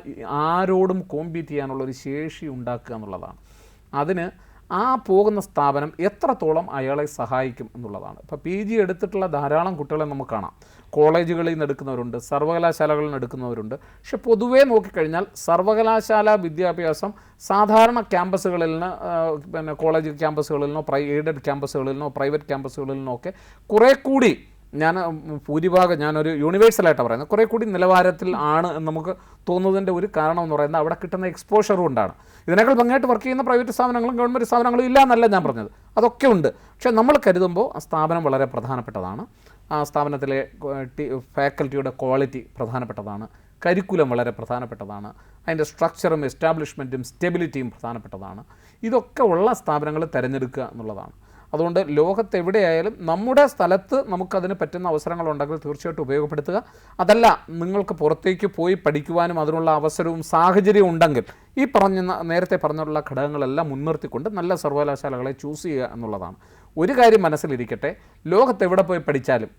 ആരോടും കോമ്പീറ്റ് ചെയ്യാനുള്ളൊരു ശേഷി ഉണ്ടാക്കുക എന്നുള്ളതാണ്. അതിന് ആ പോകുന്ന സ്ഥാപനം എത്രത്തോളം അയാളെ സഹായിക്കും എന്നുള്ളതാണ്. ഇപ്പോൾ PG എടുത്തിട്ടുള്ള ധാരാളം കുട്ടികളെ നമുക്ക് കാണാം. കോളേജുകളിൽ നിന്ന് എടുക്കുന്നവരുണ്ട്, സർവകലാശാലകളിൽ നിന്ന് എടുക്കുന്നവരുണ്ട്. പക്ഷെ പൊതുവേ നോക്കിക്കഴിഞ്ഞാൽ സർവകലാശാല വിദ്യാഭ്യാസം സാധാരണ ക്യാമ്പസുകളിൽ നിന്ന്, പിന്നെ കോളേജ് ക്യാമ്പസുകളിൽ നിന്നോ എയ്ഡഡ് ക്യാമ്പസുകളിൽ നിന്നോ പ്രൈവറ്റ് ക്യാമ്പസുകളിൽ നിന്നോ ഒക്കെ കുറേ കൂടി ഭൂരിഭാഗം ഞാനൊരു യൂണിവേഴ്സലായിട്ടാണ് പറയുന്നത്, കുറേ കൂടി നിലവാരത്തിൽ ആണ് എന്ന് നമുക്ക് തോന്നുന്നതിൻ്റെ ഒരു കാരണം എന്ന് പറയുന്നത് അവിടെ കിട്ടുന്ന എക്സ്പോഷർ കൊണ്ടാണ്. ഇതിനേക്കാൾ ഭംഗിയായിട്ട് വർക്ക് ചെയ്യുന്ന പ്രൈവറ്റ് സ്ഥാപനങ്ങളും ഗവൺമെൻറ് സ്ഥാപനങ്ങളും ഇല്ല എന്നല്ല ഞാൻ പറഞ്ഞത്, അതൊക്കെ ഉണ്ട്. പക്ഷേ നമ്മൾ കരുതുമ്പോൾ ആ സ്ഥാപനം വളരെ പ്രധാനപ്പെട്ടതാണ്. ആ സ്ഥാപനത്തിലെ ഫാക്കൽറ്റിയുടെ ക്വാളിറ്റി പ്രധാനപ്പെട്ടതാണ്, കരിക്കുലം വളരെ പ്രധാനപ്പെട്ടതാണ്, അതിൻ്റെ സ്ട്രക്ചറും എസ്റ്റാബ്ലിഷ്മെൻറ്റും സ്റ്റെബിലിറ്റിയും പ്രധാനപ്പെട്ടതാണ്. ഇതൊക്കെ ഉള്ള സ്ഥാപനങ്ങൾ തിരഞ്ഞെടുക്കുക എന്നുള്ളതാണ്. അതുകൊണ്ട് ലോകത്തെവിടെയായാലും നമ്മുടെ സ്ഥലത്ത് നമുക്കതിന് പറ്റുന്ന അവസരങ്ങളുണ്ടെങ്കിൽ തീർച്ചയായിട്ടും ഉപയോഗപ്പെടുത്തുക. അതല്ല, നിങ്ങൾക്ക് പുറത്തേക്ക് പോയി പഠിക്കുവാനും അതിനുള്ള അവസരവും സാഹചര്യവും ഉണ്ടെങ്കിൽ ഈ നേരത്തെ പറഞ്ഞുള്ള ഘടകങ്ങളെല്ലാം മുൻനിർത്തിക്കൊണ്ട് നല്ല സർവകലാശാലകളെ ചൂസ് ചെയ്യുക എന്നുള്ളതാണ്. ഒരു കാര്യം മനസ്സിലിരിക്കട്ടെ, ലോകത്തെവിടെ പോയി പഠിച്ചാലും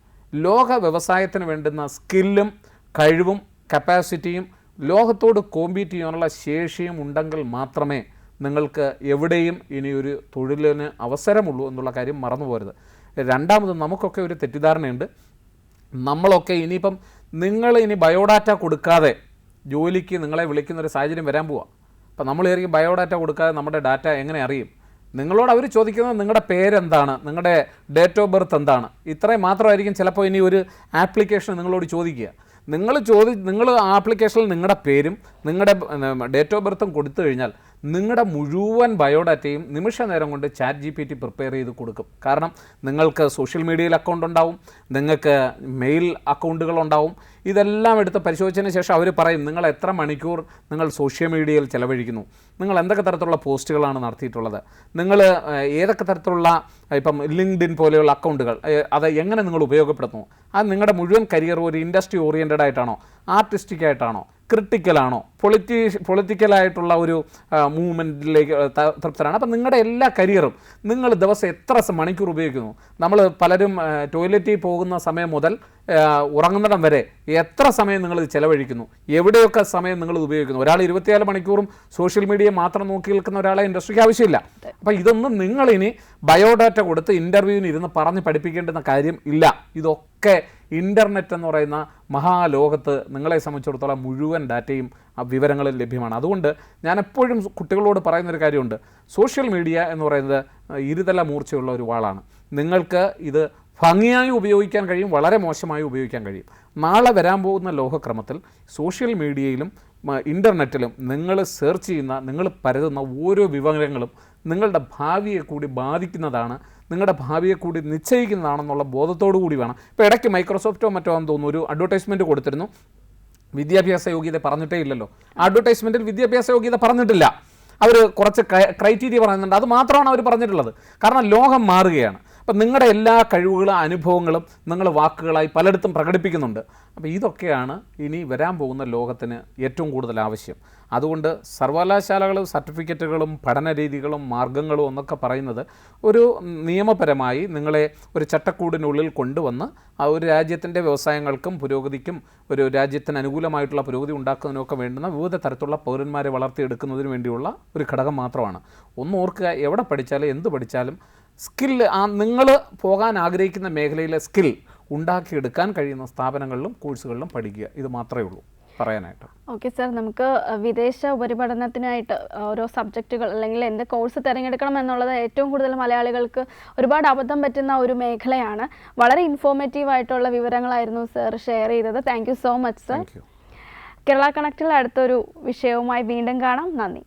ലോക വ്യവസായത്തിന് വേണ്ടുന്ന സ്കില്ലും കഴിവും കപ്പാസിറ്റിയും ലോകത്തോട് കോമ്പീറ്റ് ചെയ്യാനുള്ള ശേഷിയും ഉണ്ടെങ്കിൽ മാത്രമേ നിങ്ങൾക്ക് എവിടെയും ഇനിയൊരു തൊഴിലിന് അവസരമുള്ളൂ എന്നുള്ള കാര്യം മറന്നു പോരുത്. രണ്ടാമത്, നമുക്കൊക്കെ ഒരു തെറ്റിദ്ധാരണയുണ്ട്, നമ്മളൊക്കെ ഇനിയിപ്പം നിങ്ങൾ ഇനി ബയോഡാറ്റ കൊടുക്കാതെ ജോലിക്ക് നിങ്ങളെ വിളിക്കുന്നൊരു സാഹചര്യം വരാൻ പോവുക. അപ്പം നമ്മൾ ആയിരിക്കും ബയോഡാറ്റ കൊടുക്കാതെ നമ്മുടെ ഡാറ്റ എങ്ങനെ അറിയും? നിങ്ങളോട് അവർ ചോദിക്കുന്നത് നിങ്ങളുടെ പേരെന്താണ്, നിങ്ങളുടെ ഡേറ്റ് ഓഫ് ബർത്ത് എന്താണ്, ഇത്രയും മാത്രമായിരിക്കും ചിലപ്പോൾ ഇനി ഒരു ആപ്ലിക്കേഷൻ നിങ്ങളോട് ചോദിക്കുക. നിങ്ങൾ ആപ്ലിക്കേഷനിൽ നിങ്ങളുടെ പേരും നിങ്ങളുടെ ഡേറ്റ് ഓഫ് ബർത്തും കൊടുത്തു കഴിഞ്ഞാൽ നിങ്ങളുടെ മുഴുവൻ ബയോഡാറ്റയും നിമിഷ നേരം കൊണ്ട് ChatGPT പ്രിപ്പയർ ചെയ്ത് കൊടുക്കും. കാരണം നിങ്ങൾക്ക് സോഷ്യൽ മീഡിയയിൽ അക്കൗണ്ട് ഉണ്ടാവും, നിങ്ങൾക്ക് മെയിൽ അക്കൗണ്ടുകളുണ്ടാവും. ഇതെല്ലാം എടുത്ത് പരിശോധിച്ചതിന് ശേഷം അവർ പറയും നിങ്ങൾ എത്ര മണിക്കൂർ നിങ്ങൾ സോഷ്യൽ മീഡിയയിൽ ചിലവഴിക്കുന്നു, നിങ്ങൾ എന്തൊക്കെ തരത്തിലുള്ള പോസ്റ്റുകളാണ് നടത്തിയിട്ടുള്ളത്, നിങ്ങൾ ഏതൊക്കെ തരത്തിലുള്ള ഇപ്പം ലിങ്ക്ഡിൻ പോലെയുള്ള അക്കൗണ്ടുകൾ അത് എങ്ങനെ നിങ്ങൾ ഉപയോഗപ്പെടുത്തുന്നു, അത് നിങ്ങളുടെ മുഴുവൻ കരിയർ ഒരു ഇൻഡസ്ട്രി ഓറിയൻറ്റഡ് ആയിട്ടാണോ, ആർട്ടിസ്റ്റിക് ആയിട്ടാണോ, ക്രിട്ടിക്കലാണോ, പൊളിറ്റിക്കലായിട്ടുള്ള ഒരു മൂവ്മെൻറ്റിലേക്ക് തൃപ്തരാണ്. അപ്പം നിങ്ങളുടെ എല്ലാ കരിയറും നിങ്ങൾ ദിവസം എത്ര മണിക്കൂർ ഉപയോഗിക്കുന്നു, നമ്മൾ പലരും ടോയ്ലറ്റിൽ പോകുന്ന സമയം മുതൽ ഉറങ്ങുന്നിടം വരെ എത്ര സമയം നിങ്ങൾ ചിലവഴിക്കുന്നു, എവിടെയൊക്കെ സമയം നിങ്ങൾ ഉപയോഗിക്കുന്നു. ഒരാൾ 24 മണിക്കൂറും സോഷ്യൽ മീഡിയ മാത്രം നോക്കി നിൽക്കുന്ന ഒരാളെ ഇൻഡസ്ട്രിക്ക് ആവശ്യമില്ല. അപ്പോൾ ഇതൊന്നും നിങ്ങളിനി ബയോഡാറ്റ കൊടുത്ത് ഇൻ്റർവ്യൂവിന് ഇരുന്ന് പറഞ്ഞ് പഠിപ്പിക്കേണ്ടുന്ന കാര്യം ഇല്ല. ഇതൊക്കെ ഇൻ്റർനെറ്റ് എന്ന് പറയുന്ന മഹാലോകത്ത് നിങ്ങളെ സംബന്ധിച്ചിടത്തോളം മുഴുവൻ ഡാറ്റയും വിവരങ്ങളും ലഭ്യമാണ്. അതുകൊണ്ട് ഞാൻ എപ്പോഴും കുട്ടികളോട് പറയുന്നൊരു കാര്യമുണ്ട്, സോഷ്യൽ മീഡിയ എന്ന് പറയുന്നത് ഇരുതല മൂർച്ചയുള്ള ഒരു വാളാണ്. നിങ്ങൾക്ക് ഇത് ഭംഗിയായി ഉപയോഗിക്കാൻ കഴിയും, വളരെ മോശമായി ഉപയോഗിക്കാൻ കഴിയും. നാളെ വരാൻ പോകുന്ന ലോകക്രമത്തിൽ സോഷ്യൽ മീഡിയയിലും ഇൻ്റർനെറ്റിലും നിങ്ങൾ സെർച്ച് ചെയ്യുന്ന, നിങ്ങൾ പരതുന്ന ഓരോ വിവരങ്ങളും നിങ്ങളുടെ ഭാവിയെ കൂടി ബാധിക്കുന്നതാണ്, നിങ്ങളുടെ ഭാവിയെ കൂടി നിശ്ചയിക്കുന്നതാണെന്നുള്ള ബോധത്തോടു കൂടി വേണം. ഇപ്പോൾ ഇടയ്ക്ക് മൈക്രോസോഫ്റ്റോ മറ്റോ ആണെന്ന് തോന്നുന്നു ഒരു അഡ്വർടൈസ്മെൻറ്റ് കൊടുത്തിരുന്നു, വിദ്യാഭ്യാസ യോഗ്യത പറഞ്ഞിട്ടേ ഇല്ലല്ലോ. അഡ്വർടൈസ്മെൻറ്റിൽ വിദ്യാഭ്യാസ യോഗ്യത പറഞ്ഞിട്ടില്ല, അവർ കുറച്ച് ക്രൈറ്റീരിയ പറയുന്നുണ്ട്, അത് മാത്രമാണ് അവർ പറഞ്ഞിട്ടുള്ളത്. കാരണം ലോകം മാറുകയാണ്. അപ്പം നിങ്ങളുടെ എല്ലാ കഴിവുകളും അനുഭവങ്ങളും നിങ്ങൾ വാക്കുകളായി പലയിടത്തും പ്രകടിപ്പിക്കുന്നുണ്ട്. അപ്പോൾ ഇതൊക്കെയാണ് ഇനി വരാൻ പോകുന്ന ലോകത്തിന് ഏറ്റവും കൂടുതൽ ആവശ്യം. അതുകൊണ്ട് സർവകലാശാലകളും സർട്ടിഫിക്കറ്റുകളും പഠന രീതികളും മാർഗങ്ങളും എന്നൊക്കെ പറയുന്നത് ഒരു നിയമപരമായി നിങ്ങളെ ഒരു ചട്ടക്കൂടിനുള്ളിൽ കൊണ്ടുവന്ന് ആ ഒരു രാജ്യത്തിൻ്റെ വ്യവസായങ്ങൾക്കും പുരോഗതിക്കും ഒരു രാജ്യത്തിന് അനുകൂലമായിട്ടുള്ള പുരോഗതി ഉണ്ടാക്കുന്നതിനൊക്കെ വേണ്ടുന്ന വിവിധ തരത്തിലുള്ള പൗരന്മാരെ വളർത്തിയെടുക്കുന്നതിന് വേണ്ടിയുള്ള ഒരു ഘടകം മാത്രമാണ്. ഒന്ന് ഓർക്കുക, എവിടെ പഠിച്ചാലും എന്ത് പഠിച്ചാലും സ്കില്ല്, നിങ്ങൾ പോകാൻ ആഗ്രഹിക്കുന്ന മേഖലയിലെ സ്കിൽ ഉണ്ടാക്കിയെടുക്കാൻ കഴിയുന്ന സ്ഥാപനങ്ങളിലും കോഴ്സുകളിലും പഠിക്കുക. ഇത് മാത്രമേ ഉള്ളൂ പറയാനായിട്ട്. ഓക്കെ സാർ, നമുക്ക് വിദേശ ഉപരിപഠനത്തിനായിട്ട് ഓരോ സബ്ജക്റ്റുകൾ അല്ലെങ്കിൽ എന്ത് കോഴ്സ് തിരഞ്ഞെടുക്കണം എന്നുള്ളത് ഏറ്റവും കൂടുതൽ മലയാളികൾക്ക് ഒരുപാട് അബദ്ധം പറ്റുന്ന ഒരു മേഖലയാണ്. വളരെ ഇൻഫോർമേറ്റീവ് ആയിട്ടുള്ള വിവരങ്ങളായിരുന്നു സാർ ഷെയർ ചെയ്തത്. Thank you so much sir. Kerala കണക്റ്റിൽ അടുത്തൊരു വിഷയവുമായി വീണ്ടും കാണാം. നന്ദി.